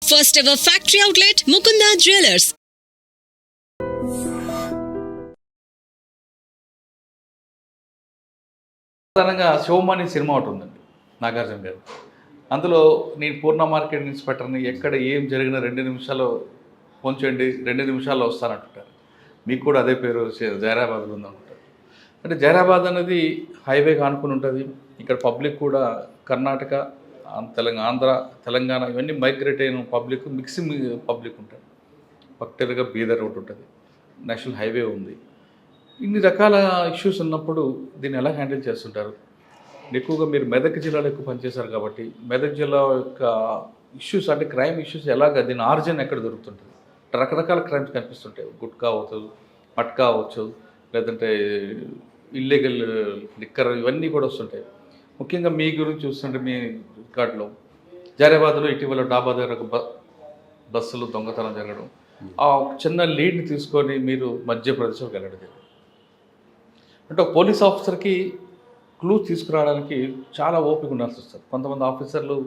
First ever factory outlet, Mukunda Jewelers. సాధారణంగా Sivamani cinema ఒకటి ఉందండి నాగార్జున గారు. అందులో నేను పూర్ణ మార్కెట్ ఇన్స్పెక్టర్ని, ఎక్కడ ఏం జరిగినా 2 నిమిషాల్లో ఫోన్ చేయండి, 2 నిమిషాల్లో వస్తానంటుంటారు. మీకు కూడా అదే పేరు జైరాబాద్ ఉందనుకుంటారు. అంటే జైరాబాద్ అనేది హైవేగా ఆనుకుని ఉంటుంది. ఇక్కడ పబ్లిక్ కూడా కర్ణాటక, ఆంధ్ర, తెలంగాణ ఇవన్నీ మైగ్రేట్ అయిన పబ్లిక్, మిక్సింగ్ పబ్లిక్ ఉంటారు. పర్టికులర్గా బీదర్ రోడ్ ఉంటుంది, నేషనల్ హైవే ఉంది. ఇన్ని రకాల ఇష్యూస్ ఉన్నప్పుడు దీన్ని ఎలా హ్యాండిల్ చేస్తుంటారు? ఎక్కువగా మీరు మెదక్ జిల్లాలో ఎక్కువ పనిచేశారు కాబట్టి మెదక్ జిల్లా యొక్క ఇష్యూస్ అంటే క్రైమ్ ఇష్యూస్ ఎలాగ, దీని ఆరిజిన్ ఎక్కడ దొరుకుతుంటుంది? రకరకాల క్రైమ్స్ కనిపిస్తుంటాయి. గుట్కా అవ్వచ్చు, మట్కా అవ్వచ్చు, లేదంటే ఇల్లీగల్ లిక్కర్, ఇవన్నీ కూడా వస్తుంటాయి. ముఖ్యంగా మీ గురించి చూస్తుంటే మీ రికార్డులో జైరాబాద్లో ఇటీవల డాబా దగ్గర ఒక బస్సులు దొంగతనం జరగడం, ఆ చిన్న లీడ్ని తీసుకొని మీరు మధ్యప్రదేశ్కి వెళ్ళడం జరిగింది. అంటే ఒక పోలీస్ ఆఫీసర్కి క్లూస్ తీసుకురావడానికి చాలా ఓపిక ఉండాల్సి వస్తుంది. కొంతమంది ఆఫీసర్లు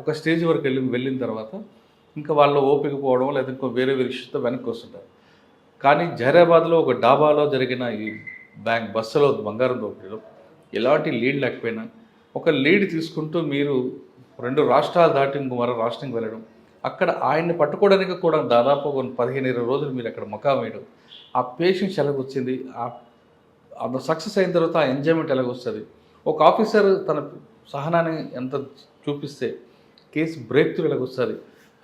ఒక స్టేజ్ వరకు వెళ్ళిన తర్వాత ఇంకా వాళ్ళు ఓపిక పోవడం, లేదా ఇంకో వేరే ఇష్యూతో వెనక్కి వస్తుంటారు. కానీ జైరాబాద్లో ఒక డాబాలో జరిగిన ఈ బస్సులో బంగారం దోపిడీలో ఎలాంటి లీడ్ లేకపోయినా ఒక లీడ్ తీసుకుంటూ మీరు 2 రాష్ట్రాలు దాటి మరో రాష్ట్రానికి వెళ్ళడం, అక్కడ ఆయన్ని పట్టుకోవడానికి కూడా దాదాపు 15-20 రోజులు మీరు అక్కడ మకాం వేయడం, ఆ పేషెన్స్ ఎలాగొచ్చింది, అది సక్సెస్ అయిన తర్వాత ఆ ఎంజాయ్మెంట్ ఎలాగొస్తుంది, ఒక ఆఫీసర్ తన సహనాన్ని ఎంత చూపిస్తే కేసు బ్రేక్ త్రూ ఎలాగొస్తుంది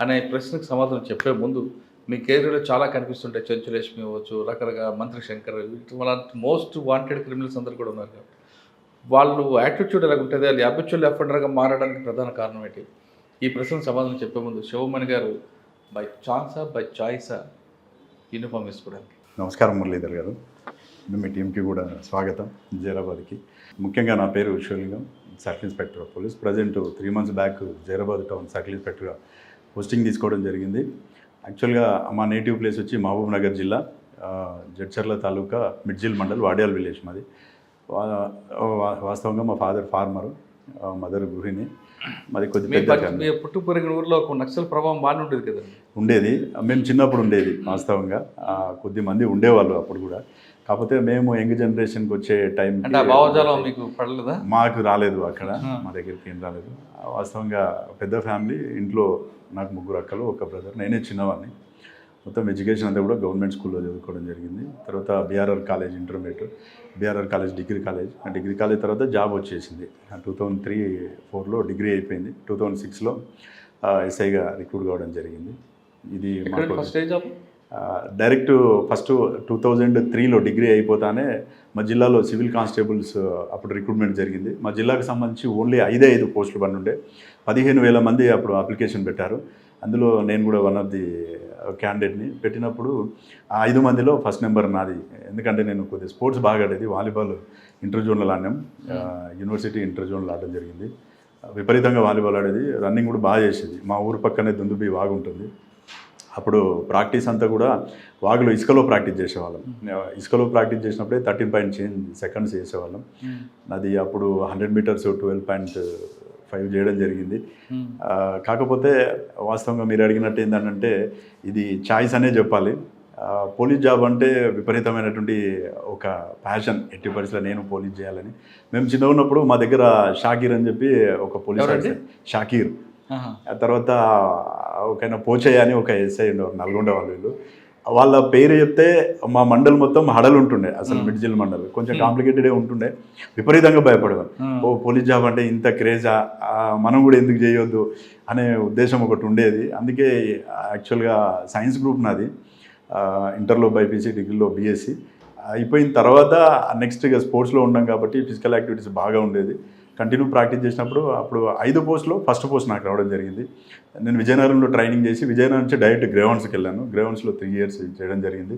అనే ప్రశ్నకు సమాధానం చెప్పే ముందు మీ కెరీర్లో చాలా కనిపిస్తుంటాయి. చెంచులక్ష్మి అవ్వచ్చు, రకరకాల మంత్రి శంకర్, అలాంటి మోస్ట్ వాంటెడ్ క్రిమినల్స్ అందరూ కూడా ఉన్నారు కాబట్టి వాళ్ళు యాటిట్యూడ్ ఎలాగ ఉంటుంది, అది హ్యాబిచువల్ అఫెండర్గా మారడానికి ప్రధాన కారణం ఏంటి? ఈ ప్రశ్నకు సమాధానం చెప్పే ముందు శివమణి గారు బై ఛాన్సా బై చాయిసా యూనిఫామ్ వేసుకోవడానికి? నమస్కారం మురళీధర్ గారు, మీ టీంకి కూడా స్వాగతం. జైరాబాద్కి ముఖ్యంగా నా పేరు Viswalingam, circle inspector of police. Present 3 months back Zaheerabad town circle ఇన్స్పెక్టర్గా పోస్టింగ్ తీసుకోవడం జరిగింది. యాక్చువల్గా మా నేటివ్ ప్లేస్ వచ్చి మహబూబ్ నగర్ జిల్లా, జడ్చర్ల తాలూకా మిడ్జిల్ మండల్, వాడియాల్ విలేజ్ మాది. వాస్తవంగా మా ఫాదర్ ఫార్మరు, మదర్ గృహిణి. మాది కొద్దిగా పుట్టు పెరిగిన ఊరిలో ఒక నక్సల్ ప్రభావం బాగానే ఉండేది కదా? ఉండేది. మేము చిన్నప్పుడు ఉండేది. వాస్తవంగా కొద్ది మంది ఉండేవాళ్ళు అప్పుడు కూడా. కాకపోతే మేము యంగ్ జనరేషన్కి వచ్చే టైం భావజాలం మీకు పడలేదా? మాకు రాలేదు, అక్కడ మా దగ్గరికి ఏం రాలేదు. వాస్తవంగా పెద్ద ఫ్యామిలీ, ఇంట్లో నాకు 3 అక్కలు, 1 బ్రదర్, నేనే చిన్నవాడిని. మొత్తం ఎడ్యుకేషన్ అంతా కూడా గవర్నమెంట్ స్కూల్లో చదువుకోవడం జరిగింది. తర్వాత BRR college intermediate, BRR college degree college తర్వాత జాబ్ వచ్చేసింది. 2003-04లో డిగ్రీ అయిపోయింది. 2006లో ఎస్ఐగా రిక్రూట్ కావడం జరిగింది. ఇది ఫస్ట్ జాబ్ డైరెక్ట్ ఫస్ట్ 2003లో డిగ్రీ అయిపోతానే మా జిల్లాలో సివిల్ కానిస్టేబుల్స్ అప్పుడు రిక్రూట్మెంట్ జరిగింది. మా జిల్లాకు సంబంధించి ఓన్లీ 5 పోస్టులు పని ఉండే. 15,000 మంది అప్పుడు అప్లికేషన్ పెట్టారు. అందులో నేను కూడా వన్ ఆఫ్ ది క్యాండిడేట్ని. పెట్టినప్పుడు ఆ 5 మందిలో ఫస్ట్ నెంబర్ నాది. ఎందుకంటే నేను కొద్దిగా స్పోర్ట్స్ బాగా ఆడేది. వాలీబాల్ ఇంటర్ జోన్లో ఆడినాం, యూనివర్సిటీ ఇంటర్ జోన్లో ఆడడం జరిగింది. విపరీతంగా వాలీబాల్ ఆడేది, రన్నింగ్ కూడా బాగా చేసేది. మా ఊరు పక్కనే దుందుబి వాగు ఉంటుంది. అప్పుడు ప్రాక్టీస్ అంతా కూడా వాగులో ఇసుకలో ప్రాక్టీస్ చేసేవాళ్ళం. ఇసుకలో ప్రాక్టీస్ చేసినప్పుడే 13 seconds చేసేవాళ్ళం. అది అప్పుడు 100 meters 12.5 చేయడం జరిగింది. కాకపోతే వాస్తవంగా మీరు అడిగినట్టు ఏంటంటే ఇది చాయిస్ అనే చెప్పాలి. పోలీస్ జాబ్ అంటే విపరీతమైనటువంటి ఒక ప్యాషన్. ఎట్టి పరిస్థితుల్లో నేను పోలీస్ చేయాలని. మేము చిన్నగా ఉన్నప్పుడు మా దగ్గర షాకీర్ అని చెప్పి ఒక పోలీస్, షాకీర్, ఆ తర్వాత ఒకైనా పోచయ్య అని ఒక ఎస్ఐ ఉండేవారు, నల్గొండ వాళ్ళు. వాళ్ళ పేరు చెప్తే మా మండల్ మొత్తం హడలు ఉంటుండే. అసలు మిడ్జిల్ మండల్ కొంచెం కాంప్లికేటెడే ఉంటుండే. విపరీతంగా భయపడేవారు. పోలీస్ జాబ్ అంటే ఇంత క్రేజా, మనం కూడా ఎందుకు చేయొద్దు అనే ఉద్దేశం ఒకటి ఉండేది. అందుకే యాక్చువల్గా సైన్స్ గ్రూప్ నాది. ఇంటర్లో బైపీసీ, డిగ్రీలో బీఎస్సీ అయిపోయిన తర్వాత నెక్స్ట్ ఇక స్పోర్ట్స్లో ఉన్నాం కాబట్టి ఫిజికల్ యాక్టివిటీస్ బాగా ఉండేది. కంటిన్యూ ప్రాక్టీస్ చేసినప్పుడు అప్పుడు 5 పోస్టులో ఫస్ట్ పోస్ట్ నాకు రావడం జరిగింది. నేను విజయనగరంలో ట్రైనింగ్ చేసి విజయనగరం నుంచి డైరెక్ట్ గ్రేవన్స్కి వెళ్ళాను. గ్రేవన్స్లో 3 years చేయడం జరిగింది.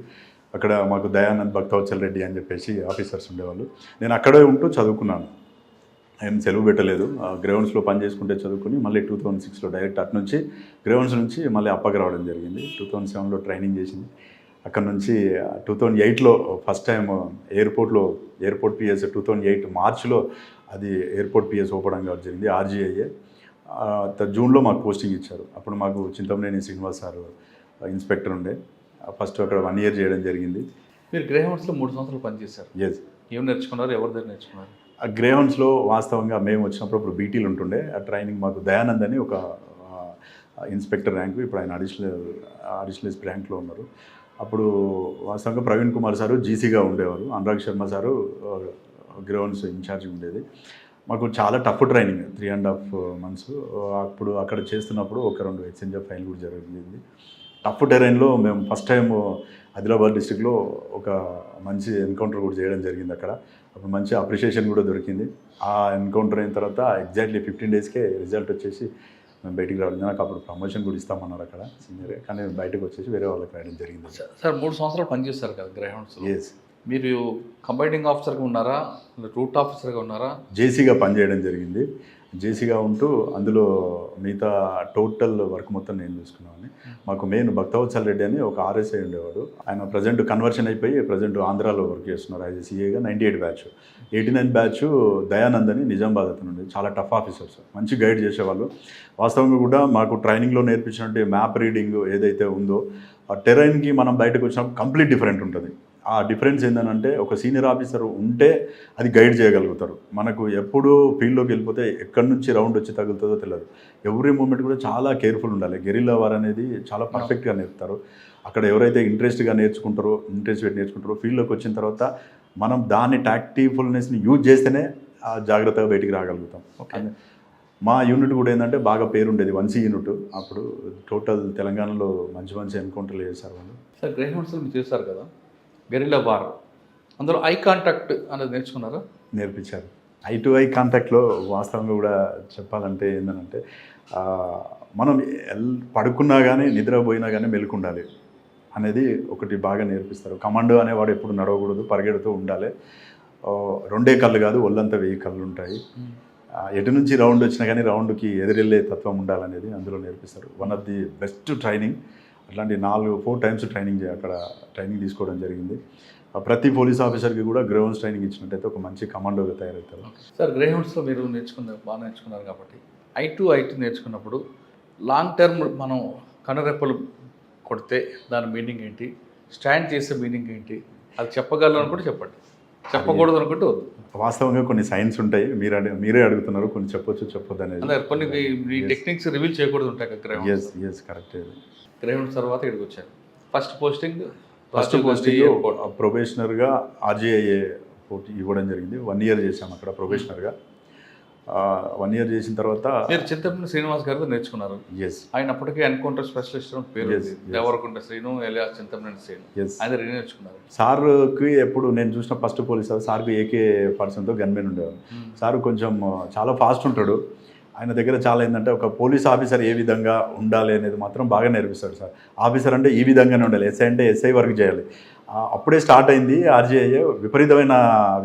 అక్కడ మాకు దయానంద్ భక్తవత్సల్ రెడ్డి అని చెప్పేసి ఆఫీసర్స్ ఉండేవాళ్ళు. నేను అక్కడే ఉంటూ చదువుకున్నాను, ఏం సెలవు పెట్టలేదు. గ్రేవన్స్లో పని చేసుకుంటే చదువుకుని మళ్ళీ 2006లో డైరెక్ట్ అటు నుంచి గ్రేవన్స్ నుంచి మళ్ళీ అప్పకి రావడం జరిగింది. 2007లో ట్రైనింగ్ చేసింది. అక్కడ నుంచి 2008లో ఫస్ట్ టైం ఎయిర్పోర్ట్ పిఎస్ 2008 మార్చ్లో అది ఎయిర్పోర్ట్ పిఎస్ ఓపెన్ కావడం జరిగింది. ఆర్జీఐఏ జూన్లో మాకు పోస్టింగ్ ఇచ్చారు. అప్పుడు మాకు చింతమనేని శ్రీనివాస్ సార్ ఇన్స్పెక్టర్ ఉండే. ఫస్ట్ అక్కడ 1 year చేయడం జరిగింది. మీరు గ్రేహౌండ్స్లో 3 సంవత్సరాలు పనిచేశారు. ఎస్. ఏం నేర్చుకున్నారు, ఎవరి దగ్గర నేర్చుకున్నారు? ఆ గ్రేహౌండ్స్లో వాస్తవంగా మేము వచ్చినప్పుడు అప్పుడు బీటీలు ఉంటుండే. ఆ ట్రైనింగ్ మాకు దయానంద్ అని ఒక ఇన్స్పెక్టర్ ర్యాంకు, ఇప్పుడు ఆయన అడిషనల్ ర్యాంక్లో ఉన్నారు. అప్పుడు వాస్తవంగా ప్రవీణ్ కుమార్ సారు జీసీగా ఉండేవారు, Anurag Sharma sir grounds incharge ఉండేది. మాకు చాలా టఫ్ ట్రైనింగ్ 3.5 months. అప్పుడు అక్కడ చేస్తున్నప్పుడు ఒక 2 ఎక్స్చేంజ్ ఆఫ్ ఫైల్ కూడా జరిగింది. టఫ్ టెరైన్లో మేము ఫస్ట్ టైం ఆదిలాబాద్ డిస్ట్రిక్ట్లో ఒక మంచి ఎన్కౌంటర్ కూడా చేయడం జరిగింది. అక్కడ అప్పుడు మంచి అప్రిషియేషన్ కూడా దొరికింది. ఆ ఎన్కౌంటర్ అయిన తర్వాత ఎగ్జాక్ట్లీ 15 daysకే రిజల్ట్ వచ్చేసి మేము బయటికి రావడం. నాకు అప్పుడు ప్రమోషన్ కూడా ఇస్తామన్నారు అక్కడ సీనియర్, కానీ బయటకు వచ్చేసి వేరే వాళ్ళకి రాయడం జరిగింది. సార్ 3 సంవత్సరాలు పనిచేస్తారు కదా గ్రేహౌండ్స్. ఎస్. మీరు కమాండింగ్ ఆఫీసర్గా ఉన్నారా, రూట్ ఆఫీసర్గా ఉన్నారా? జేసీగా పనిచేయడం జరిగింది. జేసీగా ఉంటూ అందులో మిగతా టోటల్ వర్క్ మొత్తం నేను చూసుకున్నాను. మాకు మెయిన్ భక్తవత్సల్ రెడ్డి అని ఒక ఆర్ఎస్ఐ ఉండేవాడు. ఆయన ప్రజెంట్ కన్వర్షన్ అయిపోయి ప్రజెంట్ ఆంధ్రాలో వర్క్ చేస్తున్నారు యాజ్ సీఏగా. 98 batch. 89 batch దయానంద్ అని నిజామాబాద్ అతను ఉండేది. చాలా టఫ్ ఆఫీసర్స్, మంచి గైడ్ చేసేవాళ్ళు. వాస్తవంగా కూడా మాకు ట్రైనింగ్లో నేర్పించినట్టు మ్యాప్ రీడింగ్ ఏదైతే ఉందో ఆ టెరైన్కి మనం బయటకు వచ్చినప్పుడు కంప్లీట్ డిఫరెంట్ ఉంటుంది. ఆ డిఫరెన్స్ ఏంటంటే ఒక సీనియర్ ఆఫీసర్ ఉంటే అది గైడ్ చేయగలుగుతారు. మనకు ఎప్పుడు ఫీల్డ్లోకి వెళ్ళిపోతే ఎక్కడి నుంచి రౌండ్ వచ్చి తగులుతుందో తెలియదు. ఎవ్రీ మూమెంట్ కూడా చాలా కేర్ఫుల్ ఉండాలి. గెరిల్లా వార్ అనేది చాలా పర్ఫెక్ట్గా నేర్పుతారు. అక్కడ ఎవరైతే ఇంట్రెస్ట్ పెట్టి నేర్చుకుంటారో ఫీల్డ్లోకి వచ్చిన తర్వాత మనం దాన్ని టాక్టిఫుల్నెస్ని యూజ్ చేస్తేనే జాగ్రత్తగా బయటికి రాగలుగుతాం. మా యూనిట్ కూడా ఏంటంటే బాగా పేరుండేది 1C యూనిట్. అప్పుడు టోటల్ తెలంగాణలో మంచి ఎన్కౌంటర్లు చేశారు వాళ్ళు. సార్ గ్రేహౌండ్స్లో మీరు చేశారు కదా గెరిల్లా వార్, అందులో ఐ కాంటాక్ట్ అనేది నేర్చుకున్నారా? నేర్పించారు. ఐ టు ఐ కాంటాక్ట్లో వాస్తవంగా కూడా చెప్పాలంటే ఏంటంటే మనం పడుకున్నా కానీ నిద్రపోయినా కానీ మెలుకుండాలి అనేది ఒకటి బాగా నేర్పిస్తారు. కమాండో అనేవాడు ఎప్పుడు నడవకూడదు, పరిగెడుతూ ఉండాలి. 2 కళ్ళు కాదు, ఒళ్ళంతా 1000 కళ్ళు ఉంటాయి. ఎటు నుంచి రౌండ్ వచ్చినా కానీ రౌండ్కి ఎదురెళ్ళే తత్వం ఉండాలనేది అందులో నేర్పిస్తారు. One of the best training. అట్లాంటి 4 times ట్రైనింగ్ అక్కడ ట్రైనింగ్ తీసుకోవడం జరిగింది. ప్రతి పోలీస్ ఆఫీసర్కి కూడా గ్రౌండ్స్ ట్రైనింగ్ ఇచ్చినట్టయితే ఒక మంచి కమాండోగా తయారవుతారు. సార్ గ్రేహౌండ్స్లో మీరు బాగా నేర్చుకున్నారు కాబట్టి ఐ టు నేర్చుకున్నప్పుడు లాంగ్ టర్మ్ మనం కనురెప్పలు కొడితే దాని మీనింగ్ ఏంటి, స్టాండ్ చేసే మీనింగ్ ఏంటి, అది చెప్పగలను అనుకుంటే చెప్పండి, చెప్పకూడదు అనుకుంటే వద్దు. వాస్తవంగా కొన్ని సైన్స్ ఉంటాయి, మీరే అడుగుతున్నారు, కొన్ని చెప్పొద్దు అనేది. కొన్ని ఈ టెక్నిక్స్ రివీల్ చేయకూడదు ఉంటాయి కదా గ్రేహౌండ్స్. Yes correct. గ్రేహౌండ్స్ తర్వాత ఇక్కడికి వచ్చారు. ఫస్ట్ పోస్టింగ్ ప్రొబేషనర్గా ఆర్జీఐఏ పోటీ ఇవ్వడం జరిగింది. 1 year చేశాము అక్కడ ప్రొబేషనర్గా. 1 year చేసిన తర్వాత మీరు చింతమనేని శ్రీనివాస్ గారితో నేర్చుకున్నారు. ఎస్. ఆయన అప్పటికే ఎన్కౌంటర్ స్పెషలిస్ట్ పేరు దేవరకొండ శ్రీను ఎలియా చింతమనేని శ్రీను. ఆయన నేర్చుకున్నారు. సార్కి ఎప్పుడు నేను చూసిన ఫస్ట్ పోలీస్ సార్కి AK-47తో గన్మెన్ ఉండేవారు. సార్ కొంచెం చాలా ఫాస్ట్ ఉంటాడు. ఆయన దగ్గర చాలా ఏంటంటే ఒక పోలీస్ ఆఫీసర్ ఏ విధంగా ఉండాలి అనేది మాత్రం బాగా నేర్పిస్తాడు సార్. ఆఫీసర్ అంటే ఈ విధంగానే ఉండాలి, ఎస్ఐ అంటే ఎస్ఐ వర్క్ చేయాలి. అప్పుడే స్టార్ట్ అయింది ఆర్జీఐ. విపరీతమైన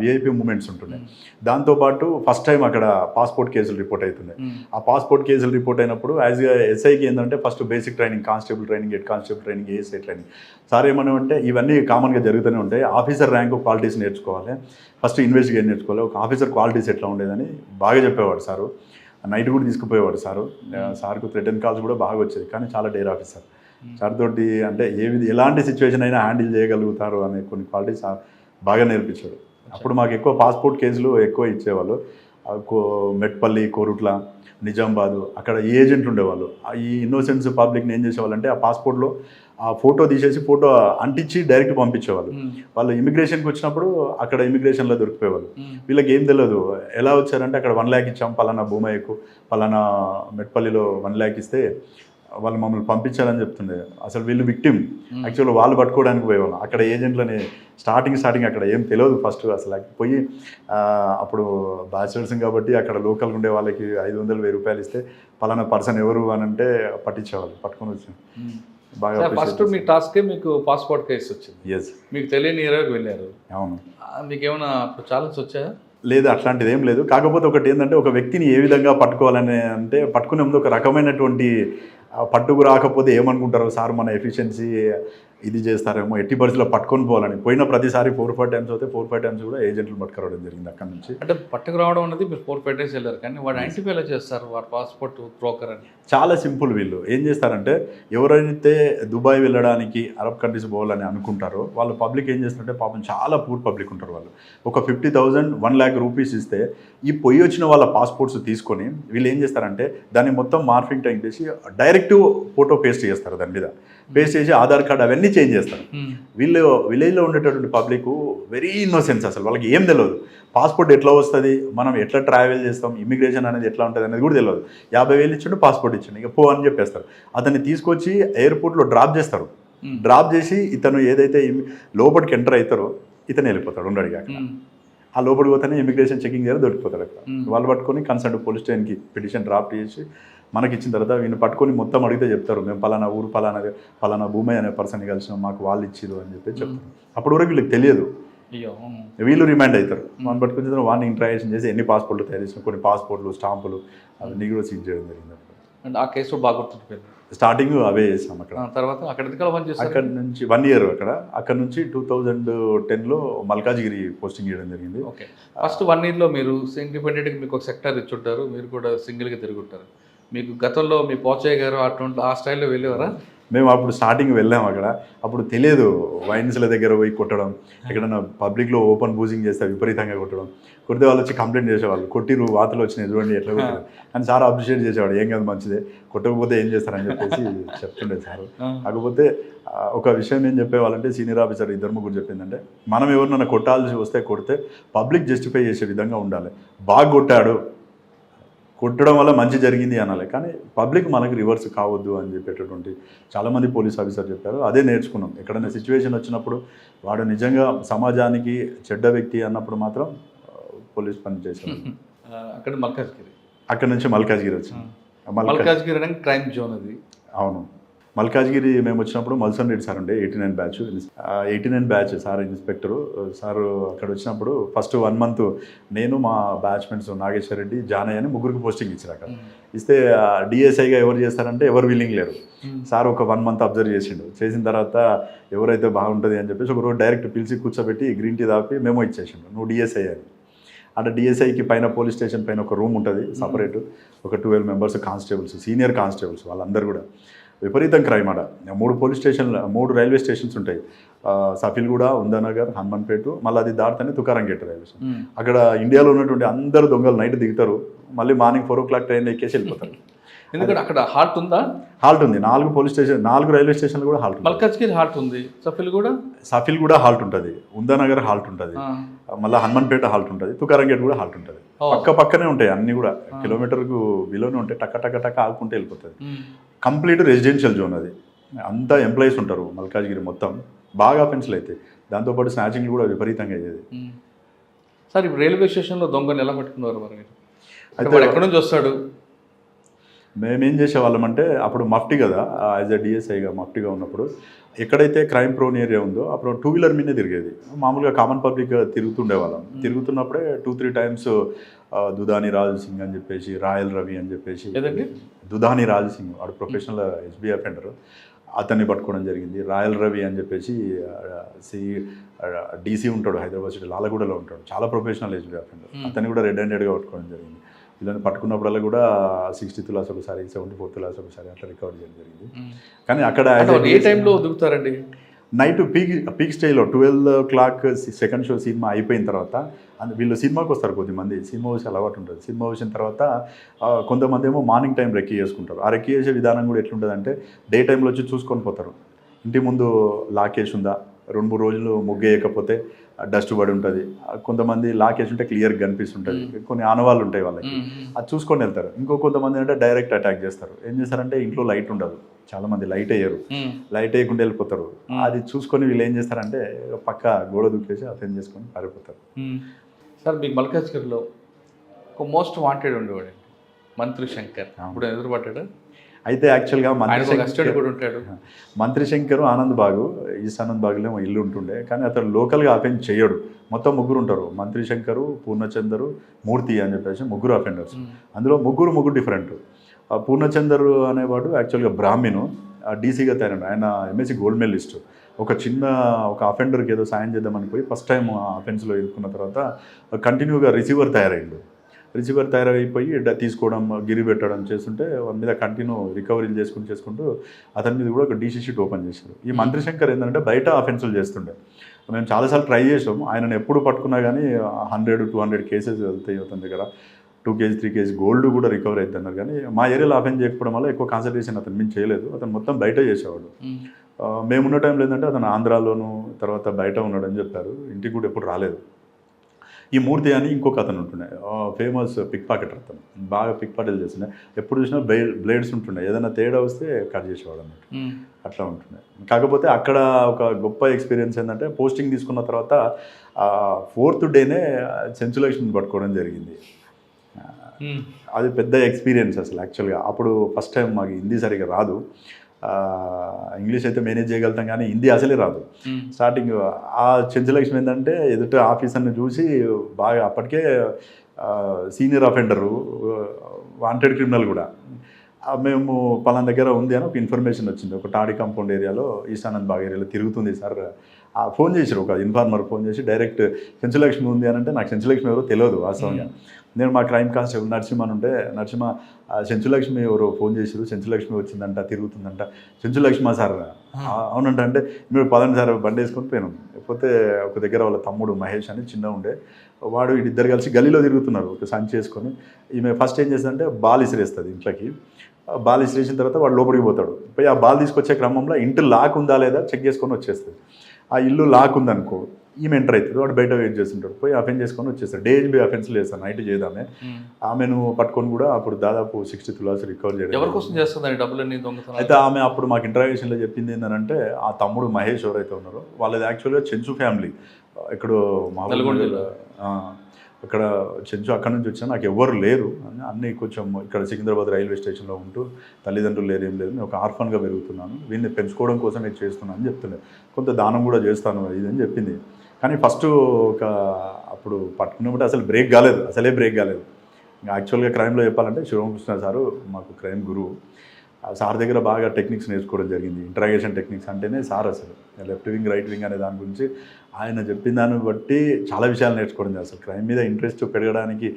విఐపి మూమెంట్స్ ఉంటున్నాయి. దాంతోపాటు ఫస్ట్ టైం అక్కడ పాస్పోర్ట్ కేసులు రిపోర్ట్ అవుతున్నాయి. ఆ పాస్పోర్ట్ కేసులు రిపోర్ట్ అయినప్పుడు యాజ్ ఎస్ఐకి ఏంటంటే first basic training, constable training, head constable training, ASI training. Sir ఏమన్నామంటే ఇవన్నీ కామన్గా జరుగుతూనే ఉంటాయి. ఆఫీసర్ ర్యాంకు క్వాలిటీస్ నేర్చుకోవాలి, ఫస్ట్ ఇన్వెస్టిగేట్ నేర్చుకోవాలి, ఒక ఆఫీసర్ క్వాలిటీస్ ఎట్లా ఉండేదని బాగా చెప్పేవాడు సారు. నైట్ కూడా తీసుకుపోయేవాడు సారు. సార్కు థ్రెటన్ కాల్స్ కూడా బాగా వచ్చేది, కానీ చాలా డేర్ ఆఫీసర్. సార్ తోటి అంటే ఎలాంటి సిచ్యువేషన్ అయినా హ్యాండిల్ చేయగలుగుతారు అనే కొన్ని క్వాలిటీస్ బాగా నేర్పించాడు. అప్పుడు మాకు ఎక్కువ పాస్పోర్ట్ కేసులు ఎక్కువ ఇచ్చేవాళ్ళు. మెట్పల్లి, కోరుట్ల, నిజామాబాదు అక్కడ ఏజెంట్లు ఉండేవాళ్ళు. ఈ ఇన్నోసెన్స్ పబ్లిక్ని ఏం చేసేవాళ్ళు అంటే ఆ పాస్పోర్ట్లో ఆ ఫోటో తీసేసి ఫోటో అంటించి డైరెక్ట్ పంపించేవాళ్ళు. వాళ్ళు ఇమిగ్రేషన్కి వచ్చినప్పుడు అక్కడ ఇమిగ్రేషన్లో దొరికిపోయేవాళ్ళు. వీళ్ళకి ఏం తెలియదు, ఎలా వచ్చారంటే అక్కడ 1 lakh ఇచ్చాం, పలానా భూమయ్యకు, పలానా మెట్పల్లిలో 1 lakh ఇస్తే వాళ్ళు మమ్మల్ని పంపించారని చెప్తుండే. అసలు వీళ్ళు విక్టిమ్, యాక్చువల్గా వాళ్ళు పట్టుకోవడానికి పోయేవాళ్ళం. అక్కడ ఏజెంట్లని స్టార్టింగ్ అక్కడ ఏం తెలియదు ఫస్ట్. అసలు పోయి అప్పుడు బ్యాచిలర్స్ కాబట్టి అక్కడ లోకల్గా ఉండే వాళ్ళకి 500-1000 రూపాయలు ఇస్తే పలానా పర్సన్ ఎవరు అని అంటే పట్టించేవాళ్ళు, పట్టుకొని వచ్చాను. బాగా ఫస్ట్ మీ టాస్కే మీకు పాస్పోర్ట్ కేసు వచ్చింది. ఎస్. మీకు తెలియని ఏరియాకి వెళ్ళారు. అవును. మీకు ఏమైనా ఛాలెంజ్ వచ్చాయా? లేదు, అట్లాంటిది ఏం లేదు. కాకపోతే ఒకటి ఏంటంటే ఒక వ్యక్తిని ఏ విధంగా పట్టుకోవాలని అంటే పట్టుకునే ముందు ఒక రకమైనటువంటి పట్టుకు రాకపోతే ఏమనుకుంటారు సార్, మన ఎఫిషియన్సీ ఇది చేస్తారేమో, ఎట్టి పరిస్థితిలో పట్టుకొని పోవాలని. పోయిన ప్రతిసారి 4-5 టైమ్స్ అవుతే 4-5 టైమ్స్ కూడా ఏజెంట్లు పట్టుకురావడం జరిగింది అక్కడ నుంచి. అంటే పట్టుకు రావడం అనేది మీరు 4-5 days వెళ్ళారు, కానీ వాడు ఐడెంటిఫై ఎలా చేస్తారు వాడు పాస్పోర్ట్ బ్రోకర్ అని? చాలా సింపుల్. వీళ్ళు ఏం చేస్తారంటే ఎవరైతే దుబాయ్ వెళ్ళడానికి అరబ్ కంట్రీస్ పోవాలని అనుకుంటారో వాళ్ళు పబ్లిక్ ఏం చేస్తారంటే పాపం చాలా పూర్ పబ్లిక్ ఉంటారు. వాళ్ళు ఒక 50,000 1 lakh రూపీస్ ఇస్తే ఈ పొయ్యి వచ్చిన వాళ్ళ పాస్పోర్ట్స్ తీసుకొని వీళ్ళు ఏం చేస్తారంటే దాన్ని మొత్తం మార్ఫింగ్ టైం చేసి డైరెక్ట్ ఫోటో పేస్ట్ చేస్తారు, దాని మీద పేస్ట్ చేసి ఆధార్ కార్డ్ అవన్నీ చేంజ్ చేస్తారు. వీళ్ళు విలేజ్లో ఉండేటటువంటి పబ్లిక్ వెరీ ఇన్నోసెన్స్, అసలు వాళ్ళకి ఏం తెలియదు. పాస్పోర్ట్ ఎట్లా వస్తుంది, మనం ఎట్లా ట్రావెల్ చేస్తాం, ఇమిగ్రేషన్ అనేది ఎట్లా ఉంటుంది అనేది కూడా తెలియదు. 50,000 ఇచ్చిండు, పాస్పోర్ట్ ఇచ్చిండు, ఇక పో అని చెప్పేస్తారు. అతన్ని తీసుకొచ్చి ఎయిర్పోర్ట్లో డ్రాప్ చేస్తారు. డ్రాప్ చేసి ఇతను ఏదైతే లోపలికి ఎంటర్ అవుతారో ఇతను వెళ్ళిపోతాడు, ఉండడిగా అక్కడ. ఆ లోపలికి పోతేనే ఇమిగ్రేషన్ చెకింగ్ చేయాలి, దొరికిపోతాడు అక్కడ. వాళ్ళు పట్టుకొని కన్సర్న్ పోలీస్ స్టేషన్కి పిటిషన్ డ్రాఫ్ట్ చేసి మనకి ఇచ్చిన తర్వాత వీళ్ళు పట్టుకొని మొత్తం అడిగితే చెప్తారు, మేము పలానా ఊరు పలానా భూమి అనే పర్సన్ని కలిసినాం, మాకు వాళ్ళు ఇచ్చిరు అని చెప్పి చెప్తారు. అప్పటి వరకు వీళ్ళకి తెలియదు. వీళ్ళు రిమైండ్ అవుతారు. మనం పట్టుకుని వాడిని ఇంట్రాక్షన్ చేసి ఎన్ని పాస్పోర్ట్లు తయారు చేసిన, కొన్ని పాస్పోర్ట్లు స్టాంపులు అవన్నీ కూడా సీజ్ చేయడం జరిగింది. అంటే ఆ కేసు బాగా గుర్తుండిపోయింది. స్టార్టింగ్ అవే చేసాం అక్కడ. తర్వాత అక్కడ నుంచి 1 year అక్కడ నుంచి 2010లో మల్కాజ్గిరి పోస్టింగ్ చేయడం జరిగింది. ఓకే, ఫస్ట్ 1 yearలో మీరు ఇండిపెండెంట్గా మీకు ఒక సెక్టర్ ఇచ్చుంటారు, మీరు కూడా సింగిల్గా తిరుగుంటారు. మీకు గతంలో మీ పోచయ్య గారు అటువంటి ఆ స్టైల్లో వెళ్ళేవారా? మేము అప్పుడు స్టార్టింగ్ వెళ్ళాము అక్కడ. అప్పుడు తెలియదు, వైన్స్ల దగ్గర పోయి కొట్టడం, ఎక్కడైనా పబ్లిక్లో ఓపెన్ బూజింగ్ చేస్తే విపరీతంగా కొట్టడం. కొడితే వాళ్ళు వచ్చి కంప్లైంట్ చేసేవాళ్ళు, కొట్టిరు వార్తలు వచ్చినాయి చూడండి ఎట్లా కొట్టారు అని. సార్ అప్రిషియేట్ చేసేవాడు, ఏం కాదు మంచిదే, కొట్టకపోతే ఏం చేస్తారని చెప్పేసి చెప్తుండే సార్. కాకపోతే ఒక విషయం ఏం చెప్పేవాళ్ళంటే సీనియర్ ఆఫీసర్ 2-3 చెప్పిందంటే, మనం ఎవరినైనా కొట్టాల్సి వస్తే కొడితే పబ్లిక్ జస్టిఫై చేసే విధంగా ఉండాలి. బాగా కొట్టాడు, కొట్టడం వల్ల మంచి జరిగింది అనాలి, కానీ పబ్లిక్ మనకి రివర్స్ కావద్దు అని చెప్పేటటువంటి చాలామంది పోలీస్ ఆఫీసర్ చెప్పారు. అదే నేర్చుకున్నాం. ఎక్కడైనా సిచ్యువేషన్ వచ్చినప్పుడు వాడు నిజంగా సమాజానికి చెడ్డ వ్యక్తి అన్నప్పుడు మాత్రం పోలీస్ పని చేశారు. అక్కడ నుంచి మల్కాజ్గిరి వచ్చింది. మల్కాజ్గిరి అనేది క్రైమ్ జోన్ అది. అవును, మల్కాజ్గిరి మేము వచ్చినప్పుడు మల్సన్ రెడ్డి సార్ ఉండే 89 batch. 89 batch sir inspector sir. అక్కడ వచ్చినప్పుడు ఫస్ట్ 1 month నేను మా బ్యాచ్మెంట్స్ నాగేశ్వర రెడ్డి, జానయ్య అని 3 పోస్టింగ్ ఇచ్చారు. అక్కడ ఇస్తే డిఎస్ఐగా ఎవరు చేస్తారంటే ఎవరు విల్లింగ్ లేరు. సార్ ఒక 1 month అబ్జర్వ్ చేసిండు. చేసిన తర్వాత ఎవరైతే బాగుంటుంది అని చెప్పేసి ఒకరోజు డైరెక్ట్ పిలిచి కూర్చోబెట్టి గ్రీన్ టీ తాపి మెమో ఇచ్చేసిండు, నువ్వు డిఎస్ఐ అని. అంటే డిఎస్ఐకి పైన పోలీస్ స్టేషన్ పైన ఒక రూమ్ ఉంటుంది సపరేట్, ఒక 12 members కానిస్టేబుల్స్, సీనియర్ కానిస్టేబుల్స్, వాళ్ళందరూ కూడా విపరీతం క్రైమ్. ఆడ 3 రైల్వే స్టేషన్స్ ఉంటాయి, సఫిల్గూడ, ఉందానగర్, హనుమాన్పేట, మళ్ళీ అది దాటితేనే తుకారంగేట్ రైల్వే స్టేషన్. అక్కడ ఇండియాలో ఉన్నటువంటి అందరు దొంగలు నైట్ దిగుతారు, మళ్ళీ మార్నింగ్ 4 o'clock ట్రైన్ ఎక్కేసి వెళ్ళిపోతారు. ఎందుకంటే అక్కడ హాల్ట్ ఉందా? హాల్ట్ ఉంది. 4 పోలీస్ స్టేషన్, 4 రైల్వే స్టేషన్లు కూడా హాల్ట్. మల్కాజ్గిరి హాల్ట్ ఉంది, సఫిల్గూడ హాల్ట్ ఉంటుంది, ఉందానగర్ హాల్ట్ ఉంటుంది, మళ్ళీ హనుమాన్పేట హాల్ట్ ఉంటుంది, తుకారంగేట్ కూడా హాల్ట్ ఉంటుంది. పక్కనే ఉంటాయి అన్నీ కూడా, కిలోమీటర్కు బిలోనే ఉంటాయి. టక్క ఆగుకుంటే వెళ్ళిపోతుంది. కంప్లీట్ రెసిడెన్షియల్ జోన్ అది. అంతా ఎంప్లాయీస్ ఉంటారు మల్కాజ్గిరి మొత్తం. బాగా పెన్సిల్ అయితే దాంతోపాటు స్నాచింగ్లు కూడా విపరీతంగా అయ్యేది. సార్ ఇప్పుడు రైల్వే స్టేషన్లో దొంగని ఎలా పట్టుకున్నారు మరి? అయితే ఎక్కడి నుంచి వస్తాడు? మేమేం చేసేవాళ్ళం అంటే అప్పుడు మఫ్టీ కదా, యాజ్ ఎ డిఎస్ఐగా మఫ్టీగా ఉన్నప్పుడు ఎక్కడైతే క్రైమ్ ప్రోన్ ఏరియా ఉందో అప్పుడు 2-wheeler మీదే తిరిగేది. మామూలుగా కామన్ పబ్లిక్ తిరుగుతుండేవాళ్ళం. తిరుగుతున్నప్పుడే 2-3 times దుదాని రాజు సింగ్ అని చెప్పేసి, రాయల్ రవి అని చెప్పేసి, దుదాని రాజు సింగ్ వాడు ప్రొఫెషనల్ ఎస్బీ అఫెండర్, అతన్ని పట్టుకోవడం జరిగింది. రాయల్ రవి అని చెప్పేసి డీసీ ఉంటాడు హైదరాబాద్ సిటీ, లాలగూడలో ఉంటాడు, చాలా ప్రొఫెషనల్ ఎస్బీ అఫెండర్, అతన్ని కూడా రెడ్ హ్యాండెడ్గా పట్టుకోవడం జరిగింది. వీళ్ళని పట్టుకున్నప్పుడల్లా కూడా 60 tulas ఒకసారి, 74 tulas ఒకసారి అట్లా రికవర్ చేయడం జరిగింది. కానీ అక్కడ ఏ టైంలో దిగుతారండి? నైట్ పీక్ స్టేజ్లో 12 o'clock సెకండ్ షో సినిమా అయిపోయిన తర్వాత వీళ్ళు సినిమాకి వస్తారు. కొద్దిమంది సినిమా చూసి అలవాటు ఉంటుంది. సినిమా వచ్చిన తర్వాత కొంతమంది ఏమో మార్నింగ్ టైం రెక్కీ చేసుకుంటారు. ఆ రెక్కీ చేసే విధానం కూడా ఎట్లుంటుంది అంటే డే టైంలో వచ్చి చూసుకొని పోతారు. ఇంటి ముందు లాకేసి ఉందా, 2-3 రోజులు ముగ్గేయకపోతే డస్ట్ పడి ఉంటుంది. కొంతమంది లాకేసి ఉంటే క్లియర్గా కనిపిస్తుంటుంది. కొన్ని ఆనవాళ్ళు ఉంటాయి వాళ్ళకి, అది చూసుకొని వెళ్తారు. కొంతమంది అంటే డైరెక్ట్ అటాక్ చేస్తారు. ఏం చేస్తారంటే ఇంట్లో లైట్ ఉండదు, చాలామంది లైట్ వేయరు, లైట్ వేయకుండా వెళ్ళిపోతారు. అది చూసుకొని వీళ్ళు ఏం చేస్తారంటే పక్క గోడ దూకేసి అటెండ్ చేసుకొని పారిపోతారు. సార్ మీకు మల్కాజ్గిరిలో ఒక మోస్ట్ వాంటెడ్ ఉండేవాడు మంత్రి శంకర్, ఇప్పుడు ఎదురుపడ్డాడు. అయితే యాక్చువల్గా మంత్రి శంకర్ ఆనంద్ బాగు, ఈస్ట్ ఆనంద్ బాగులో ఇల్లు ఉంటుండే, కానీ అతను లోకల్గా అఫెండ్ చేయడు. మొత్తం 3 ఉంటారు, మంత్రి శంకరు, పూర్ణచందరు, మూర్తి అని చెప్పేసి 3 అఫెండర్స్. అందులో ముగ్గురు డిఫరెంట్. పూర్ణచందరు అనేవాడు యాక్చువల్గా బ్రాహ్మణు, డీసీగా తయారండి. ఆయన ఎంఎస్సీ గోల్డ్ మెడలిస్ట్. ఒక అఫెండర్కి ఏదో సాయం చేద్దామని పోయి ఫస్ట్ టైం ఆ అఫెన్స్లో ఇరుక్కున్న తర్వాత కంటిన్యూగా రిసీవర్ తయారైపోయి తీసుకోవడం, గిరి పెట్టడం చేస్తుంటే వాని మీద కంటిన్యూ రికవరీలు చేసుకుంటూ అతని మీద కూడా ఒక డీసీ షీట్ ఓపెన్ చేశారు. ఈ మంత్రిశంకర్ ఏంటంటే బయట అఫెన్సులు చేస్తుండే. మేము చాలాసార్లు ట్రై చేసాము. ఆయనను ఎప్పుడు పట్టుకున్నా కానీ 100-200 కేసెస్ వెళ్తాయి అతని దగ్గర. 2 kg 3 kg గోల్డ్ కూడా రికవర్ అవుతుంది అన్నారు. కానీ మా ఏరియాలో అఫెన్స్ చేయకపోవడం వల్ల ఎక్కువ కాన్సన్ట్రేషన్ అతను మేము చేయలేదు. అతను మొత్తం బయట చేసేవాడు. మేమున్న టైంలో ఏంటంటే అతను ఆంధ్రాలోను తర్వాత బయట ఉన్నాడని చెప్పారు. ఇంటికి కూడా ఎప్పుడు రాలేదు. ఈ మూర్తి అని ఇంకొక అతను ఉంటుండే, ఫేమస్ పిక్ పాకెటర్. అతను బాగా పిక్ పాకెట్లు చేస్తుండే. ఎప్పుడు చూసినా బ్లేడ్స్ ఉంటుండే, ఏదైనా తేడా వస్తే కట్ చేసేవాడు అన్నట్టు. అట్లా ఉంటుండే. కాకపోతే అక్కడ ఒక గొప్ప ఎక్స్పీరియన్స్ ఏంటంటే పోస్టింగ్ తీసుకున్న తర్వాత 4th డేనే చెంచులక్ష్మిని పట్టుకోవడం జరిగింది. అది పెద్ద ఎక్స్పీరియన్స్ అసలు యాక్చువల్గా. అప్పుడు ఫస్ట్ టైం మాకు హిందీ సరిగా రాదు. ఇంగ్లీష్ అయితే మేనేజ్ చేయగలుగుతాం కానీ హిందీ అసలే రాదు. స్టార్టింగ్ ఆ చెంచులక్ష్మి ఏంటంటే ఎదుట ఆఫీసర్ని చూసి బాగా అప్పటికే సీనియర్ అఫెండరు, వాంటెడ్ క్రిమినల్ కూడా. మేము పలానా దగ్గర ఉంది అని ఒక ఇన్ఫర్మేషన్ వచ్చింది. ఒక టాడీ కాంపౌండ్ ఏరియాలో ఈశానంద్ బాగ్ ఏరియాలో తిరుగుతుంది సార్. ఫోన్ చేశారు, ఒక ఇన్ఫార్మర్ ఫోన్ చేసి డైరెక్ట్ చెంచులక్ష్మి ఉంది అని అంటే నాకు చెంచులక్ష్మి ఎవరో తెలియదు వాస్తవంగా. నేను మా క్రైమ్ కానిస్టేబుల్ నరసింహ అని ఉంటే, నరసింహ చెంచులక్ష్మి ఎవరో ఫోన్ చేశారు, చెంచులక్ష్మి వచ్చిందంట, తిరుగుతుందంట. చెంచులక్ష్మి సార్ అవునంట. అంటే మీరు పదండి సార్ బండి వేసుకొని పోయినాం. లేకపోతే ఒక దగ్గర వాళ్ళ తమ్ముడు మహేష్ అని చిన్న ఉండే వాడు, వీడిద్దరు కలిసి గల్లీలో తిరుగుతున్నారు ఒక సంచి వేసుకొని. ఈమె ఫస్ట్ ఏం చేస్తుందంటే బాల్ ఇసిరేస్తుంది ఇంట్లోకి. బాల్ ఇసిరేసిన తర్వాత వాడు లోపలికి పోతాడు. పోయి ఆ బాల్ తీసుకొచ్చే క్రమంలో ఇంటి లాక్ ఉందా లేదా చెక్ చేసుకొని వచ్చేస్తుంది. ఆ ఇల్లు లాక్ ఉందనుకో, ఈమె ఎంటర్ అవుతుంది, వాడు బయట వెయిట్ చేస్తుంటాడు. పోయి అఫెన్స్ చేసుకొని వచ్చేస్తాడు. డేఎన్బి అఫెన్స్లు చేస్తాను, నైట్ చేద్దామే. ఆమెను పట్టుకొని కూడా అప్పుడు దాదాపు 60 తులాస్ రికవర్ చేయడం. ఎవరికోసం చేస్తుంది డబ్బులన్నీ దొంగతనం? అయితే ఆమె అప్పుడు మాకు ఇంటరాగేషన్లో చెప్పింది ఏంటంటే, ఆ తమ్ముడు మహేష్ ఎవరైతే ఉన్నారో వాళ్ళది యాక్చువల్గా చెంచు ఫ్యామిలీ. ఇక్కడ మహబూబ్నగర్ అక్కడ చెంచు, అక్కడ నుంచి వచ్చినా నాకు ఎవ్వరు లేరు అని అన్నీ కొంచెం ఇక్కడ సికింద్రాబాద్ రైల్వే స్టేషన్లో ఉంటూ తల్లిదండ్రులు లేరు, ఏం లేదు, నేను ఒక ఆర్ఫన్గా పెరుగుతున్నాను, వీడిని పెంచుకోవడం కోసం నేను చేస్తున్నాను అని చెప్తుండే. కొంత దానం కూడా చేస్తాను ఇది అని చెప్పింది. కానీ ఫస్ట్ అప్పుడు పట్టుకున్నప్పుడు అసలే బ్రేక్ కాలేదు. యాక్చువల్గా క్రైమ్లో చెప్పాలంటే శివరామకృష్ణ సారు మాకు క్రైమ్ గురువు. ఆ సార్ దగ్గర బాగా టెక్నిక్స్ నేర్చుకోవడం జరిగింది. ఇంటరాగేషన్ టెక్నిక్స్ అంటేనే సార్ అసలు. లెఫ్ట్ వింగ్ రైట్ వింగ్ అనే దాని గురించి ఆయన చెప్పిన దాన్ని బట్టి చాలా విషయాలు నేర్చుకోవడం. అసలు క్రైమ్ మీద ఇంట్రెస్ట్ పెరగడానికి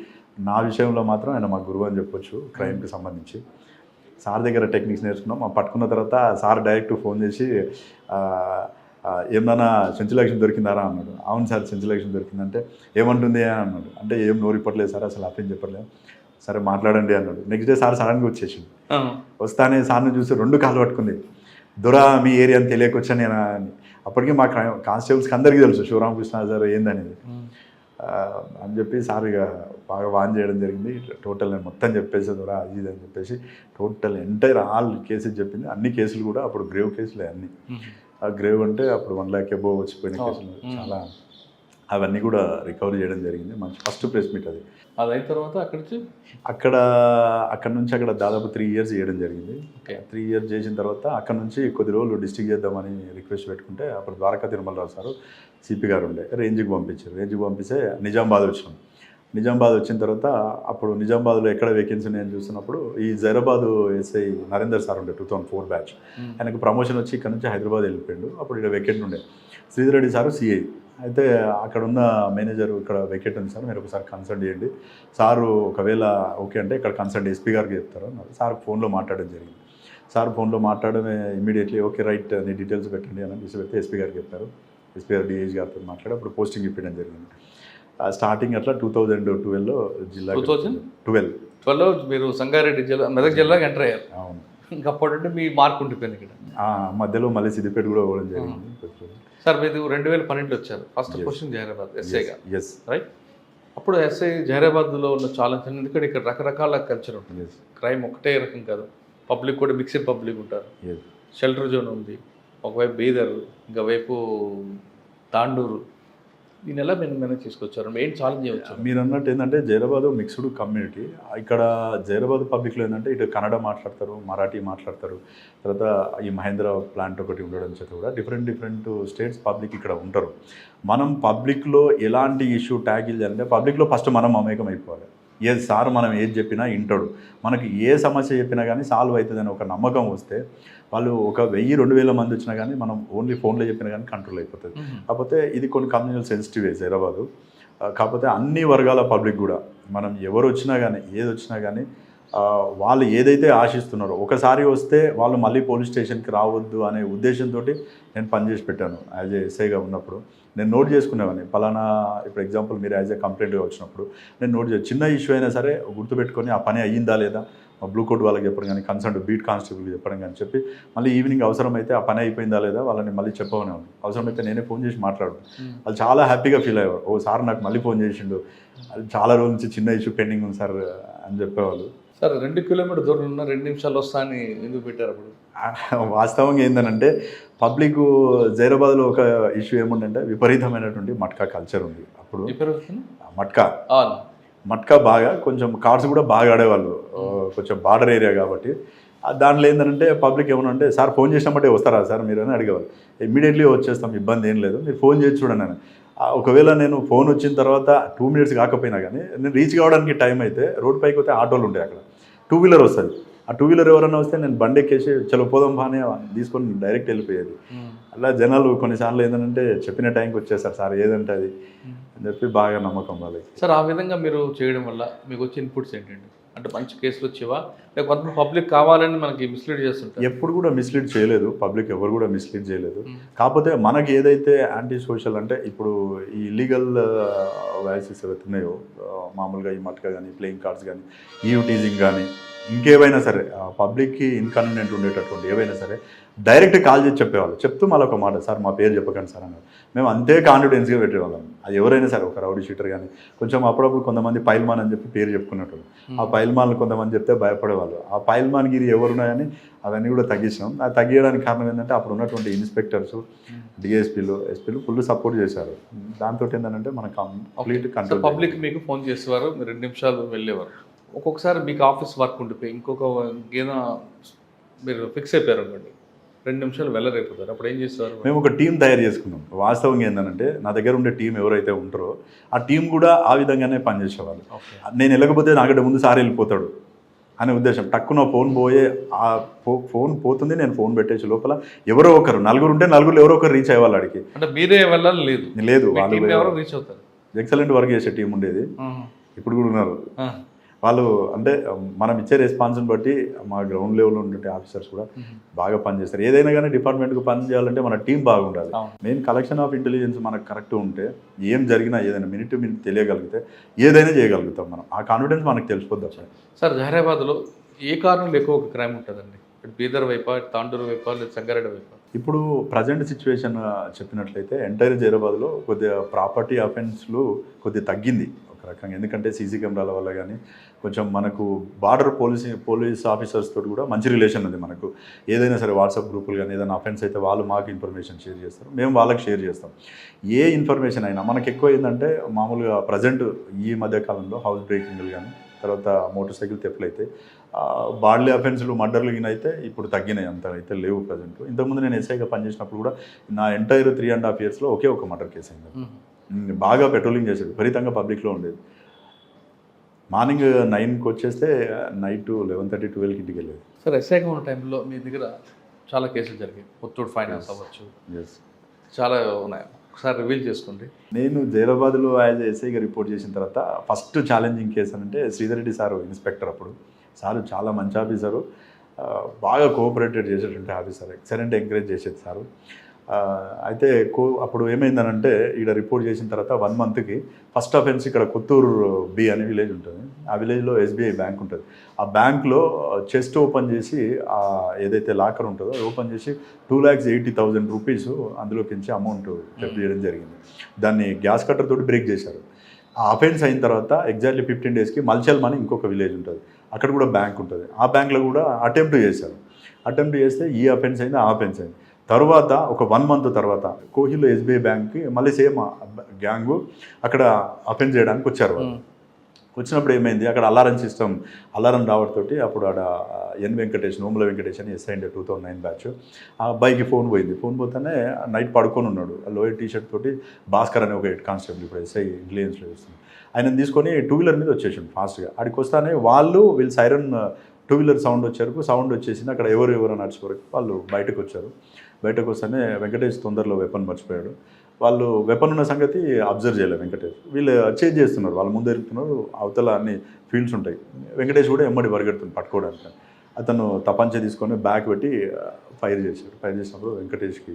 నా విషయంలో మాత్రం ఆయన మా గురువు అని చెప్పొచ్చు. క్రైమ్కి సంబంధించి సార్ దగ్గర టెక్నిక్స్ నేర్చుకున్నాం. పట్టుకున్న తర్వాత సార్ డైరెక్ట్ ఫోన్ చేసి ఏమన్నా చెంచులక్ష్మి దొరికిందారా అన్నాడు. అవును సార్ చెంచులక్ష్మి దొరికిందంటే ఏమంటుంది అని అన్నాడు. అంటే ఏం నోరు ఇప్పట్లేదు సార్, అసలు అఫెన్స్ చెప్పట్లేదు. సరే మాట్లాడండి అన్నాడు. నెక్స్ట్ డే సార్ సడన్గా వచ్చేసింది. వస్తానే సార్ని చూసి 2 కాళ్ళు పట్టుకుంది. దొరా మీ ఏరియా అని తెలియకొచ్చా నేను అని. అప్పటికి మా కానిస్టేబుల్స్కి అందరికీ తెలుసు శివరామకృష్ణ సార్ ఏందనేది అని చెప్పి సార్ ఇక బాగా వాన్ చేయడం జరిగింది. టోటల్ నేను మొత్తం చెప్పేసి దొరా అది ఇది అని చెప్పేసి టోటల్ ఎంటైర్ ఆల్ కేసెస్ చెప్పింది. అన్ని కేసులు కూడా అప్పుడు గ్రేవ్ కేసులే అన్నీ. ఆ గ్రేవ్ అంటే అప్పుడు 1 lakh అబోవ్ వచ్చిపోయిన కేసులు చాలా, అవన్నీ కూడా రికవరీ చేయడం జరిగింది. మంచి ఫస్ట్ ప్రెస్ మీట్ అది. అయిన తర్వాత అక్కడ నుంచి దాదాపు 3 years చేయడం జరిగింది. 3 years చేసిన తర్వాత అక్కడ నుంచి కొద్ది రోజులు డిస్ట్రిక్ట్ చేద్దామని రిక్వెస్ట్ పెట్టుకుంటే అప్పుడు ద్వారకా తిరుమలరావు సారు సిపి గారు ఉండే, రేంజ్కి పంపిస్తే నిజామాబాద్ వచ్చినాం. నిజామాబాద్ వచ్చిన తర్వాత అప్పుడు నిజామాబాద్లో ఎక్కడ వేకెన్సీ నేను చూస్తున్నప్పుడు ఈ జైరాబాద్ ఎస్ఐ నరేందర్ సార్ ఉండే 2004 బ్యాచ్. ఆయనకు ప్రమోషన్ వచ్చి ఇక్కడ నుంచి హైదరాబాద్ వెళ్ళిపోయాడు. అప్పుడు ఇక్కడ వేకెంట్ ఉండే. Sridhar Reddy sir CI. అయితే అక్కడ ఉన్న మేనేజర్ ఇక్కడ వెకెట్ ఉంది సార్, మీరు ఒకసారి కన్సల్ట్ చేయండి, సారు ఒకవేళ ఓకే అంటే ఇక్కడ కన్సల్ట్ ఎస్పీ గారికి చెప్తారు అన్నారు. సార్ ఫోన్లో మాట్లాడడం జరిగింది. సార్ ఫోన్లో మాట్లాడమే ఇమీడియట్లీ ఓకే రైట్ నీ డీటెయిల్స్ పెట్టండి అని పెడితే ఎస్పీ గారికి చెప్పారు. ఎస్పీ గారు డిఐజీ గారితో మాట్లాడి అప్పుడు పోస్టింగ్ ఇప్పించడం జరిగింది. స్టార్టింగ్ అట్లా 2012లో జిల్లా 2012లో మీరు సంగారెడ్డి జిల్లా మెదక్ జిల్లాకి ఎంటర్ అయ్యారు. అవును. ఇంకా అప్పుడంటే మీ మార్క్ ఉండిపోయింది ఇక్కడ. మధ్యలో మళ్ళీ సిద్దిపేట కూడా పోవడం జరిగింది. సార్ మీరు 2012లో వచ్చారు ఫస్ట్ పోస్టింగ్ జహీరాబాద్ ఎస్ఐగా, రైట్? అప్పుడు ఎస్ఐ జహీరాబాద్లో ఉన్న ఛాలెంజ్ ఎందుకంటే ఇక్కడ రకరకాల కల్చర్ ఉంటుంది. క్రైమ్ ఒకటే రకం కాదు, పబ్లిక్ కూడా మిక్స్డ్ పబ్లిక్ ఉంటారు. షెల్టర్ జోన్ ఉంది, ఒకవైపు బీదర్, ఇంకోవైపు తాండూరు. దీని ఎలా మీరు మేనేజ్ చేసుకొచ్చారు, ఏం ఛాలెంజ్ చేయవచ్చు? మీరు అన్నట్టు ఏంటంటే జైరాబాద్ మిక్స్డ్ కమ్యూనిటీ. ఇక్కడ జైరాబాద్ పబ్లిక్లో ఏంటంటే ఇటు కన్నడ మాట్లాడతారు, మరాఠీ మాట్లాడతారు. తర్వాత ఈ మహేంద్ర ప్లాంట్ ఒకటి ఉండడం చేత కూడా డిఫరెంట్ స్టేట్స్ పబ్లిక్ ఇక్కడ ఉంటారు. మనం పబ్లిక్లో ఎలాంటి ఇష్యూ ట్యాకిల్ చేయాలంటే పబ్లిక్లో ఫస్ట్ మనం మమేకం అయిపోవాలి. ఏ సార్ మనం ఏది చెప్పినా వింటాడు, మనకి ఏ సమస్య చెప్పినా కానీ సాల్వ్ అవుతుందని ఒక నమ్మకం వస్తే వాళ్ళు ఒక 1000-2000 మంది వచ్చినా కానీ మనం ఓన్లీ ఫోన్లో చెప్పినా కానీ కంట్రోల్ అయిపోతుంది. కాకపోతే ఇది కొన్ని కమ్యూనల్ సెన్సిటివ్ హైదరాబాదు. కాకపోతే అన్ని వర్గాల పబ్లిక్ కూడా మనం ఎవరు వచ్చినా కానీ ఏది వచ్చినా కానీ వాళ్ళు ఏదైతే ఆశిస్తున్నారో ఒకసారి వస్తే వాళ్ళు మళ్ళీ పోలీస్ స్టేషన్కి రావద్దు అనే ఉద్దేశంతో నేను పనిచేసి పెట్టాను. యాజ్ ఏ ఎస్ఐగా ఉన్నప్పుడు నేను నోట్ చేసుకునేవాడిని. పలానా ఇప్పుడు ఎగ్జాంపుల్ మీరు యాజ్ ఏ కంప్లైంట్గా వచ్చినప్పుడు నేను నోట్ చిన్న ఇష్యూ అయినా సరే గుర్తుపెట్టుకొని ఆ పని అయ్యిందా లేదా బ్లూ కోట్ వాళ్ళకి చెప్పడం కానీ కన్సర్న్ బీట్ కానిస్టేబుల్కి చెప్పడం కానీ చెప్పి మళ్ళీ ఈవినింగ్ అవసరమైతే ఆ పని అయిపోయిందా లేదా వాళ్ళని మళ్ళీ చెప్పవనేవాడిని. అవసరమైతే నేనే ఫోన్ చేసి మాట్లాడు. వాళ్ళు చాలా హ్యాపీగా ఫీల్ అయ్యేవారు. ఓ సార్ నాకు మళ్ళీ ఫోన్ చేసిండు, అది చాలా రోజుల నుంచి చిన్న ఇష్యూ పెండింగ్ ఉంది సార్ అని చెప్పేవాళ్ళు. సార్ 2 కిలోమీటర్ దూరం ఉన్న 2 నిమిషాలు వస్తా అని ఎందుకు పెట్టారు అప్పుడు? వాస్తవంగా ఏంటంటే పబ్లిక్ జైరాబాద్లో ఒక ఇష్యూ ఏముందంటే విపరీతమైనటువంటి మట్కా కల్చర్ ఉంది. అప్పుడు మట్కా బాగా కొంచెం కార్స్ కూడా బాగా ఆడేవాళ్ళు, కొంచెం బార్డర్ ఏరియా కాబట్టి. దాంట్లో ఏంటంటే పబ్లిక్ ఏమన్నా సార్ ఫోన్ చేసినప్పుడే వస్తారా సార్ మీరు అని అడిగేవాళ్ళు. ఇమ్మీడియట్లీ వచ్చేస్తాం, ఇబ్బంది ఏం లేదు, మీరు ఫోన్ చేసి చూడండి అని. ఒకవేళ నేను ఫోన్ వచ్చిన తర్వాత 2 మినిట్స్ కాకపోయినా కానీ నేను రీచ్ కావడానికి టైం అయితే రోడ్ పైకి వస్తే ఆటోలు ఉంటాయి, అక్కడ 2 వీలర్ వస్తుంది. ఆ 2 వీలర్ ఎవరైనా వస్తే నేను బండి ఎక్కేసి చలో పోదాం బాగానే తీసుకొని డైరెక్ట్ వెళ్ళిపోయేది. అలా జనాలు కొన్నిసార్లు ఏంటంటే చెప్పిన టైంకి వచ్చేస్తారు సార్ ఏదంటే అది అని చెప్పి బాగా నమ్మకం వాళ్ళకి. సార్ ఆ విధంగా మీరు చేయడం వల్ల మీకు వచ్చే ఇన్పుట్స్ ఏంటండి? అంటే మంచి కేసులు వచ్చేవా, లేక కొంతమంది పబ్లిక్ కావాలని మనకి మిస్లీడ్ చేస్తుంటారు? ఎప్పుడు కూడా మిస్లీడ్ చేయలేదు, పబ్లిక్ ఎవరు కూడా మిస్లీడ్ చేయలేదు. కాకపోతే మనకి ఏదైతే యాంటీ సోషల్ అంటే ఇప్పుడు ఈ ఇల్లీగల్ వాయిసెస్ ఏవైతే ఉన్నాయో మామూలుగా ఈ మట్కా కానీ ప్లేయింగ్ కార్డ్స్ కానీ ఈవ్టీజింగ్ కానీ ఇంకేవైనా సరే పబ్లిక్కి ఇన్కన్వీనియంట్ ఉండేటటువంటి ఏవైనా సరే డైరెక్ట్ కాల్ చేసి చెప్పేవాళ్ళు. చెప్తూ మళ్ళీ ఒక మాట, సార్ మా పేరు చెప్పకండి సార్ అన్నారు. మేము అంతే కాన్ఫిడెన్స్గా పెట్టేవాళ్ళం. అది ఎవరైనా సరే ఒక రౌడీ షీటర్ కానీ కొంచెం అప్పుడప్పుడు కొంతమంది పైల్మాన్ అని చెప్పి పేరు చెప్పుకునేటోళ్ళు. ఆ పైల్మాన్లు కొంతమంది చెప్తే భయపడేవాళ్ళు. ఆ పైల్మాన్ గిరి ఎవరున్నాయని అవన్నీ కూడా తగ్గించినాం. అది తగ్గించడానికి కారణం ఏంటంటే అప్పుడు ఉన్నటువంటి ఇన్స్పెక్టర్స్ డిఎస్పీలు ఎస్పీలు ఫుల్ సపోర్ట్ చేశారు. దాంతో ఏంటంటే మనకు కంప్లీట్ కంట్రోల్. పబ్లిక్ మీకు ఫోన్ చేసేవారు, మీరు 2 నిమిషాలు వెళ్ళేవారు. ఒక్కొక్కసారి మీకు ఆఫీస్ వర్క్ ఉండిపోయి ఇంకొక ఏదైనా మీరు ఫిక్స్ అయిపోయారు అనుకోండి, 2 నిమిషాలు వెళ్ళరైపోతారు, అప్పుడు ఏం చేస్తారు? మేము ఒక టీం తయారు చేసుకున్నాం. వాస్తవంగా ఏంటంటే నా దగ్గర ఉండే టీం ఎవరైతే ఉంటారో ఆ టీం కూడా ఆ విధంగానే పనిచేసేవాళ్ళు. నేను వెళ్ళకపోతే నాకంటే ముందు సార్ వెళ్ళిపోతాడు అనే ఉద్దేశం. టక్కున ఫోన్ పోయే ఆ ఫోన్ పోతుంది, నేను ఫోన్ పెట్టేసి లోపల ఎవరో ఒకరు, నలుగురు ఉంటే నలుగురు ఎవరో ఒకరు రీచ్ అయ్యేవాళ్ళు అడిగి. అంటే మీరే వెళ్ళాలి లేదు, వాళ్ళు ఎవరో రీచ్ అవుతారు. ఎక్సలెంట్ వర్క్ చేసే టీం ఉండేది, ఇప్పుడు కూడా ఉన్నారు వాళ్ళు. అంటే మనం ఇచ్చే రెస్పాన్స్ని బట్టి మా గ్రౌండ్ లెవెల్లో ఉండే ఆఫీసర్స్ కూడా బాగా పనిచేస్తారు. ఏదైనా కానీ డిపార్ట్మెంట్కి పని చేయాలంటే మన టీం బాగుండాలి. మెయిన్ కలెక్షన్ ఆఫ్ ఇంటెలిజెన్స్ మనకు కరెక్ట్ ఉంటే ఏం జరిగినా ఏదైనా మినిట్ టు మినిట్ తెలియగలిగితే ఏదైనా చేయగలుగుతాం మనం. ఆ కాన్ఫిడెన్స్ మనకు తెలిసిపోద్ది అసలు. సార్ జహీరాబాద్లో ఏ కారణంలో ఎక్కువ ఒక క్రైమ్ ఉంటుందండి? బీదర్ వైపా, తాండూరు వైపా, లేదా సంగారెడ్డి వైపా? ఇప్పుడు ప్రజెంట్ సిచ్యువేషన్ చెప్పినట్లయితే ఎంటైర్ జైరాబాద్లో కొద్దిగా ప్రాపర్టీ అఫెన్స్లు కొద్దిగా తగ్గింది ఒక రకంగా. ఎందుకంటే సీసీ కెమెరాల వల్ల కానీ కొంచెం మనకు బార్డర్ పోలీస్ ఆఫీసర్స్ తోటి కూడా మంచి రిలేషన్ ఉంది మనకు. ఏదైనా సరే వాట్సాప్ గ్రూపులు కానీ ఏదైనా అఫెన్స్ అయితే వాళ్ళు మాకు ఇన్ఫర్మేషన్ షేర్ చేస్తారు, మేము వాళ్ళకి షేర్ చేస్తాం. ఏ ఇన్ఫర్మేషన్ అయినా మనకు ఎక్కువ ఏంటంటే మామూలుగా ప్రజెంట్ ఈ మధ్యకాలంలో హౌస్ బ్రేకింగ్లు కానీ తర్వాత మోటార్ సైకిల్ థెఫ్ట్లు అయితే బాడ్లీ అఫెన్స్లు మర్డర్లు అయితే ఇప్పుడు తగ్గినాయి, అంత అయితే లేవు ప్రజెంట్. ఇంతకుముందు నేను ఎస్ఐగా పనిచేసినప్పుడు కూడా నా ఎంటైర్ 3.5 yearsలో ఒకే ఒక మర్డర్ కేసు అయింది. బాగా పెట్రోలింగ్ చేసేది, విపరీతంగా పబ్లిక్లో ఉండేది. మార్నింగ్ 9కి వచ్చేస్తే నైట్ 11:30, 12కి ఇంటికి వెళ్ళేది. సార్ ఎస్ఐగా ఉన్న టైంలో మీ దగ్గర చాలా కేసులు జరిగాయి, ముత్తూట్ ఫైనాన్స్ అవ్వచ్చు, చాలా ఉన్నాయి, ఒకసారి రివీల్ చేసుకోండి. నేను జైరాబాద్లో యాజ్ ఎస్ఐగా రిపోర్ట్ చేసిన తర్వాత ఫస్ట్ ఛాలెంజింగ్ కేసు అంటే శ్రీధర్ రెడ్డి సారు ఇన్స్పెక్టర్. అప్పుడు సారు చాలా మంచి ఆఫీసరు, బాగా కోఆపరేటెడ్ చేసేటువంటి ఆఫీసర్, ఎక్సలెంట్ ఎంకరేజ్ చేసేది సారు. అయితే అప్పుడు ఏమైందనంటే ఇక్కడ రిపోర్ట్ చేసిన తర్వాత 1 monthకి ఫస్ట్ అఫెన్స్ ఇక్కడ కొత్తూరు బి అనే విలేజ్ ఉంటుంది. ఆ విలేజ్లో ఎస్బీఐ బ్యాంక్ ఉంటుంది. ఆ బ్యాంక్లో చెస్ట్ ఓపెన్ చేసి ఏదైతే లాకర్ ఉంటుందో ఓపెన్ చేసి 2,80,000 రూపీస్ అందులోకించి అమౌంట్ థెఫ్ట్ చేయడం జరిగింది. దాన్ని గ్యాస్ కట్టర్ తోటి బ్రేక్ చేశారు. ఆ అఫెన్స్ అయిన తర్వాత ఎగ్జాక్ట్లీ 15 daysకి మల్చల్ అని ఇంకొక విలేజ్ ఉంటుంది, అక్కడ కూడా బ్యాంక్ ఉంటుంది. ఆ బ్యాంక్లో కూడా అటెంప్ట్ చేశారు. అటెంప్ట్ చేస్తే ఈ అఫెన్స్ అయింది, ఆ అఫెన్స్ అయింది. తర్వాత ఒక 1 month తర్వాత కోహిల్లో ఎస్బీఐ బ్యాంక్కి మళ్ళీ సేమ్ గ్యాంగు అక్కడ అఫెన్స్ చేయడానికి వచ్చారు. వాళ్ళు వచ్చినప్పుడు ఏమైంది, అక్కడ అలారం రావడంతో అప్పుడు ఆడ నోముల వెంకటేష్ అని ఎస్ఐ 2009 బ్యాచ్. ఆ అబ్బాయికి ఫోన్ పోయింది. ఫోన్ పోతేనే నైట్ పడుకొని ఉన్నాడు, లోయర్ టీషర్ట్ తోటి భాస్కర్ అనే ఒక హెడ్ కానిస్టేబుల్, ఇప్పుడు ఎస్ఐ ఇంటెలిజెన్స్లో చేస్తుంది. ఆయన తీసుకొని 2 వీలర్ మీద వచ్చేసిండు ఫాస్ట్గా. అక్కడికి వస్తానే వీళ్ళు సైరన్ 2 వీలర్ సౌండ్ వచ్చేసింది. అక్కడ ఎవరు నడిచే వరకు వాళ్ళు బయటకు వచ్చారు. బయటకు వస్తేనే వెంకటేష్ తొందరలో వెపన్ మర్చిపోయాడు. వాళ్ళు వెపన్ ఉన్న సంగతి అబ్జర్వ్ చేయలేదు వెంకటేష్. వీళ్ళు చేంజ్ చేస్తున్నారు, వాళ్ళ ముందు ఎరుగుతున్నారు, అవతల అన్ని ఫీల్డ్స్ ఉంటాయి. వెంకటేష్ కూడా ఎమ్మడి పరిగెడుతుంది పట్టుకోవడానికి. అతను తపంచ తీసుకొని బ్యాక్ పెట్టి ఫైర్ చేశాడు. ఫైర్ చేసినప్పుడు వెంకటేష్కి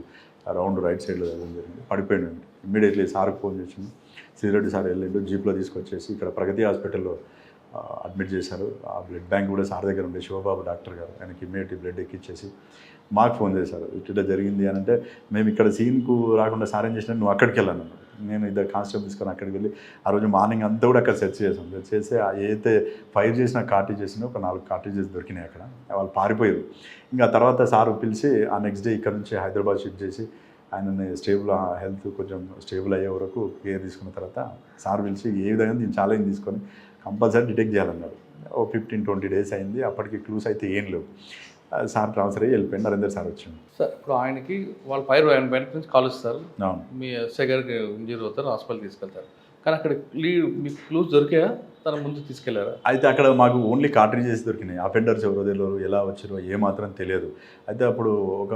రౌండ్ రైట్ సైడ్లో జరిగింది, పడిపోయాడు. ఇమ్మీడియట్లీ సార్కి ఫోన్ చేసిండు. శ్రీరెడ్డి సార్ వెళ్ళిండు, జీప్లో తీసుకొచ్చేసి ఇక్కడ ప్రగతి హాస్పిటల్లో అడ్మిట్ చేశారు. ఆ బ్లడ్ బ్యాంక్ కూడా సార్ దగ్గర ఉండే శివబాబు డాక్టర్ గారు, ఆయనకి ఇమ్మీడియట్లీ బ్లడ్ ఎక్కిచ్చేసి మాకు ఫోన్ చేశారు. ఇట్లా జరిగింది అని అంటే, మేము ఇక్కడ సీన్కు రాకుండా సార్ ఏం చేసినా నువ్వు అక్కడికి వెళ్ళాను. నేను ఇద్దరు కానిస్టేబుల్ తీసుకొని అక్కడికి వెళ్ళి ఆ రోజు మార్నింగ్ అంతా కూడా అక్కడ సెర్చ్ చేసాం. సెర్చ్ చేసి ఏదైతే ఫైర్ చేసిన కార్టేజెస్ ఒక 4 కార్టేజెస్ దొరికినాయి అక్కడ. వాళ్ళు పారిపోయారు. ఇంకా తర్వాత సార్ పిలిచి ఆ నెక్స్ట్ డే ఇక్కడ నుంచి హైదరాబాద్ షిఫ్ట్ చేసి ఆయనని హెల్త్ కొంచెం స్టేబుల్ అయ్యే వరకు కేర్ తీసుకున్న తర్వాత సార్ పిలిచి ఏ విధంగా దీన్ని ఛాలెంజ్ తీసుకొని కంపల్సరీ డిటెక్ట్ చేయాలన్నారు. 15-20 డేస్ అయింది. అప్పటికి క్లూస్ అయితే ఏం లేవు. సార్ ట్రాన్స్ఫర్ అయ్యి వెళ్ళిపోయింది. నరేందర్ సార్ వచ్చింది. సార్ ఇప్పుడు ఆయనకి వాళ్ళు ఆయన బయట నుంచి కాల్ ఇస్తారు, అవును, మీ ఎస్ఐ గారికి ఇంజూరీ అవుతారు, హాస్పిటల్ తీసుకెళ్తారు. కానీ అక్కడ మీకు క్లూస్ దొరికాయా, తన ముందు తీసుకెళ్లారా? అయితే అక్కడ మాకు ఓన్లీ కార్ట్రిడ్జెస్ దొరికినాయి. అఫెండర్స్ ఎవరో తెలియదు, ఎలా వచ్చారో ఏమాత్రం తెలియదు. అయితే అప్పుడు ఒక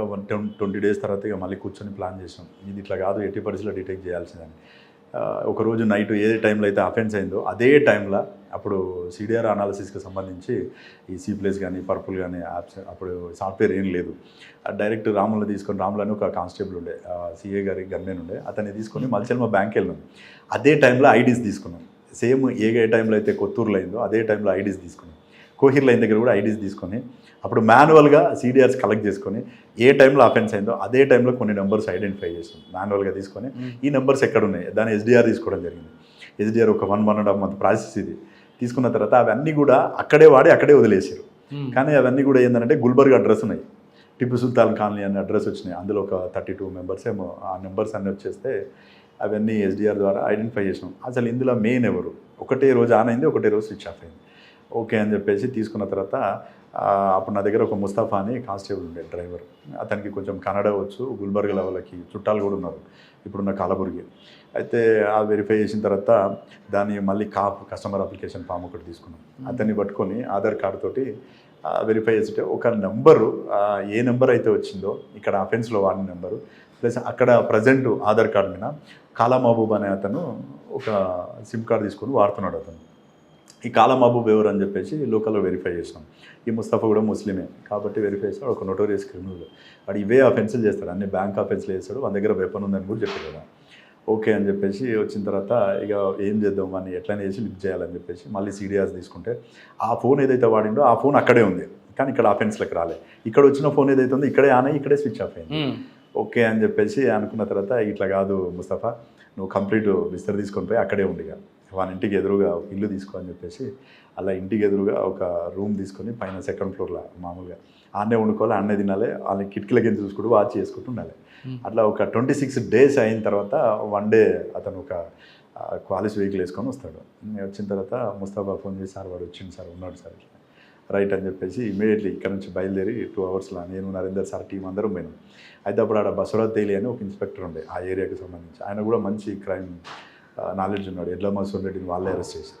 20 డేస్ తర్వాత ఇక మళ్ళీ కూర్చొని ప్లాన్ చేసాం, ఇది ఇట్లా కాదు, ఎట్టి పరిస్థితుల్లో డిటెక్ట్ చేయాల్సిందని. ఒకరోజు నైట్ ఏ టైంలో అయితే అఫెన్స్ అయిందో అదే టైంలో అప్పుడు సిడిఆర్ అనాలిసిస్కి సంబంధించి ఈ సీప్లేస్ కానీ పర్పుల్ కానీ యాప్స్ అప్పుడు సాఫ్ట్వేర్ ఏం లేదు. డైరెక్ట్ రాములను తీసుకొని, రాములు అని ఒక కానిస్టేబుల్ ఉండే, సిఏ గారి గన్మెన్ ఉండే, అతన్ని తీసుకొని మల్చెల్మ బ్యాంక్కి వెళ్ళినాం. అదే టైంలో ఐడీస్ తీసుకున్నాం. సేమ్ ఏ టైంలో అయితే కొత్తూరులో అయిందో అదే టైంలో ఐడీస్ తీసుకున్నాం. కోహిర్ లైన్ దగ్గర కూడా ఐడీస్ తీసుకొని అప్పుడు మాన్యువల్గా సిడిఆర్స్ కలెక్ట్ చేసుకొని ఏ టైంలో అఫెన్స్ అయిందో అదే టైంలో కొన్ని నెంబర్స్ ఐడెంటిఫై చేసాం. మాన్యువల్గా తీసుకొని ఈ నెంబర్స్ ఎక్కడ ఉన్నాయి దాన్ని ఎస్డిఆర్ తీసుకోవడం జరిగింది. ఎస్డిఆర్ ఒక 1.5 మంత్ ప్రాసెస్ ఇది. తీసుకున్న తర్వాత అవన్నీ కూడా అక్కడే వాడి అక్కడే వదిలేసారు. కానీ అవన్నీ కూడా ఏంటంటే గుల్బర్గ్ అడ్రస్ ఉన్నాయి, టిప్పు సుల్తాన్ కాలనీ అనే అడ్రస్ వచ్చినాయి. అందులో ఒక 32 మెంబర్స్ ఏమో ఆ నెంబర్స్ అన్నీ వచ్చేస్తే అవన్నీ ఎస్డిఆర్ ద్వారా ఐడెంటిఫై చేసినాం. అసలు ఇందులో మెయిన్ ఎవరు, ఒకటే రోజు ఆన్ అయింది, ఒకటే రోజు స్విచ్ ఆఫ్ అయింది. ఓకే అని చెప్పేసి తీసుకున్న తర్వాత అప్పుడు నా దగ్గర ఒక ముస్తఫా అని కానిస్టేబుల్ ఉండే డ్రైవర్, అతనికి కొంచెం కన్నడ వచ్చు, గుల్బర్గ్ లెవెల్కి చుట్టాలు కూడా ఉన్నారు ఇప్పుడున్న కలబుర్గి. అయితే ఆ వెరిఫై చేసిన తర్వాత దాన్ని మళ్ళీ కస్టమర్ అప్లికేషన్ ఫామ్ ఒకటి తీసుకున్నాం. అతన్ని పట్టుకొని ఆధార్ కార్డు తోటి వెరిఫై చేస్తే ఒక నెంబరు, ఏ నెంబర్ అయితే వచ్చిందో ఇక్కడ అఫెన్స్లో వాడిన నెంబరు ప్లస్ అక్కడ ప్రజెంట్ ఆధార్ కార్డు మీద కాలా మహబూబ్ అనే అతను ఒక సిమ్ కార్డు తీసుకొని వాడుతున్నాడు. అతను ఈ కాలా మహబూబ్ ఎవరు అని చెప్పేసి లోకల్లో వెరిఫై చేసినాం. ఈ ముస్తఫా కూడా ముస్లిమే కాబట్టి వెరిఫై చేస్తాడు, ఒక నోటోరియస్ క్రిమినల్. వాడు ఇవే అఫెన్సులు చేస్తాడు, అన్ని బ్యాంక్ అఫెన్స్లు చేస్తాడు, మన దగ్గర వెపన్ ఉందని కూడా చెప్పాడు కదా. ఓకే అని చెప్పేసి వచ్చిన తర్వాత ఇక ఏం చేద్దాం, వాడిని ఎట్లయినా చేసి లిఫ్ట్ చేయాలని చెప్పేసి మళ్ళీ సిడిఆర్స్ తీసుకుంటే ఆ ఫోన్ ఏదైతే వాడిండో ఆ ఫోన్ అక్కడే ఉంది, కానీ ఇక్కడ అఫెన్స్లకు రాలే. ఇక్కడ వచ్చిన ఫోన్ ఏదైతే ఉందో ఇక్కడే ఆన్ అయ్యి ఇక్కడే స్విచ్ ఆఫ్ అయింది. ఓకే అని చెప్పేసి అనుకున్న తర్వాత ఇట్లా కాదు ముస్తఫా, నువ్వు కంప్లీట్ బిస్తర్ తీసుకొని పోయి అక్కడే ఉండిగా వాళ్ళ ఇంటికి ఎదురుగా ఇల్లు తీసుకో అని చెప్పేసి అలా ఇంటికి ఎదురుగా ఒక రూమ్ తీసుకొని పైన 2nd ఫ్లోర్లో మామూలుగా ఆన్నే వండుకోవాలి, ఆన్నే తినాలి, వాళ్ళని కిటికీలకి చూసుకుంటూ వాచ్ చేసుకుంటూ ఉండాలి. అట్లా ఒక 26 డేస్ అయిన తర్వాత 1 డే అతను ఒక క్వాలిస్ వెహికల్ వేసుకొని వస్తాడు. వచ్చిన తర్వాత ముస్తాఫా ఫోన్ చేసి, సార్ వాడు వచ్చింది సార్, ఉన్నాడు సార్, ఇట్లా రైట్ అని చెప్పేసి ఇమీడియట్లీ ఇక్కడ నుంచి బయలుదేరి 2 అవర్స్లో నేను నరేందర్ సార్ టీం అందరం పోయినాం. అయితే అప్పుడు ఆడ బసవరాజ్ తేలి అని ఒక ఇన్స్పెక్టర్ ఉండే ఆ ఏరియాకి సంబంధించి, ఆయన కూడా మంచి క్రైమ్ నాలెడ్జ్ ఉన్నాడు. ఎడ్ల మసూర్ రెడ్డిని వాళ్ళే అరెస్ట్ చేసి,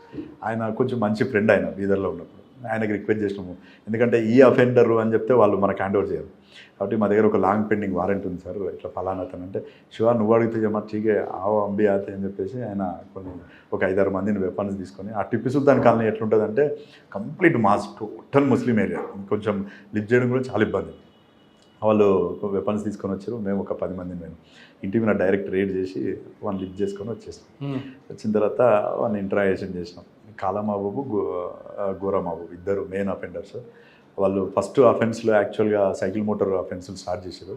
ఆయన కొంచెం మంచి ఫ్రెండ్ ఆయన బీదర్లో ఉన్నప్పుడు. ఆయనకి రిక్వెస్ట్ చేసినాము, ఎందుకంటే ఈ అఫెండరు అని చెప్తే వాళ్ళు మనకు హ్యాండ్ ఓవర్ చేయరు కాబట్టి మా దగ్గర ఒక లాంగ్ పెండింగ్ వారెంట్ ఉంది సార్, ఇట్లా ఫలానా అతను అంటే, శివ నువ్వు అడిగితే ఏమో ఠీకే ఆవో అంబి ఆతే అని చెప్పేసి ఆయన ఒక 5-6 మందిని వెపన్స్ తీసుకొని ఆ టిప్పు సుల్తాన్ కాలనీ ఎట్లుంటుందంటే కంప్లీట్ మాస్ టోటల్ ముస్లిం ఏరియా, కొంచెం లిఫ్ట్ చేయడం కూడా చాలా ఇబ్బంది. వాళ్ళు వెపన్స్ తీసుకొని వచ్చారు, మేము ఒక 10 మందిని మేము ఇంటి మీద డైరెక్ట్ రేడ్ చేసి వాళ్ళని లిఫ్ట్ చేసుకొని వచ్చేసాం. వచ్చిన తర్వాత వాళ్ళని ఇంటరాగేషన్ చేసినాం. కాలా మహబూబు, గోరా మహబూబ్ ఇద్దరు మెయిన్ అఫెండర్స్. వాళ్ళు ఫస్ట్ అఫెన్స్లో యాక్చువల్గా సైకిల్ మోటార్ అఫెన్స్లు స్టార్ట్ చేశారు.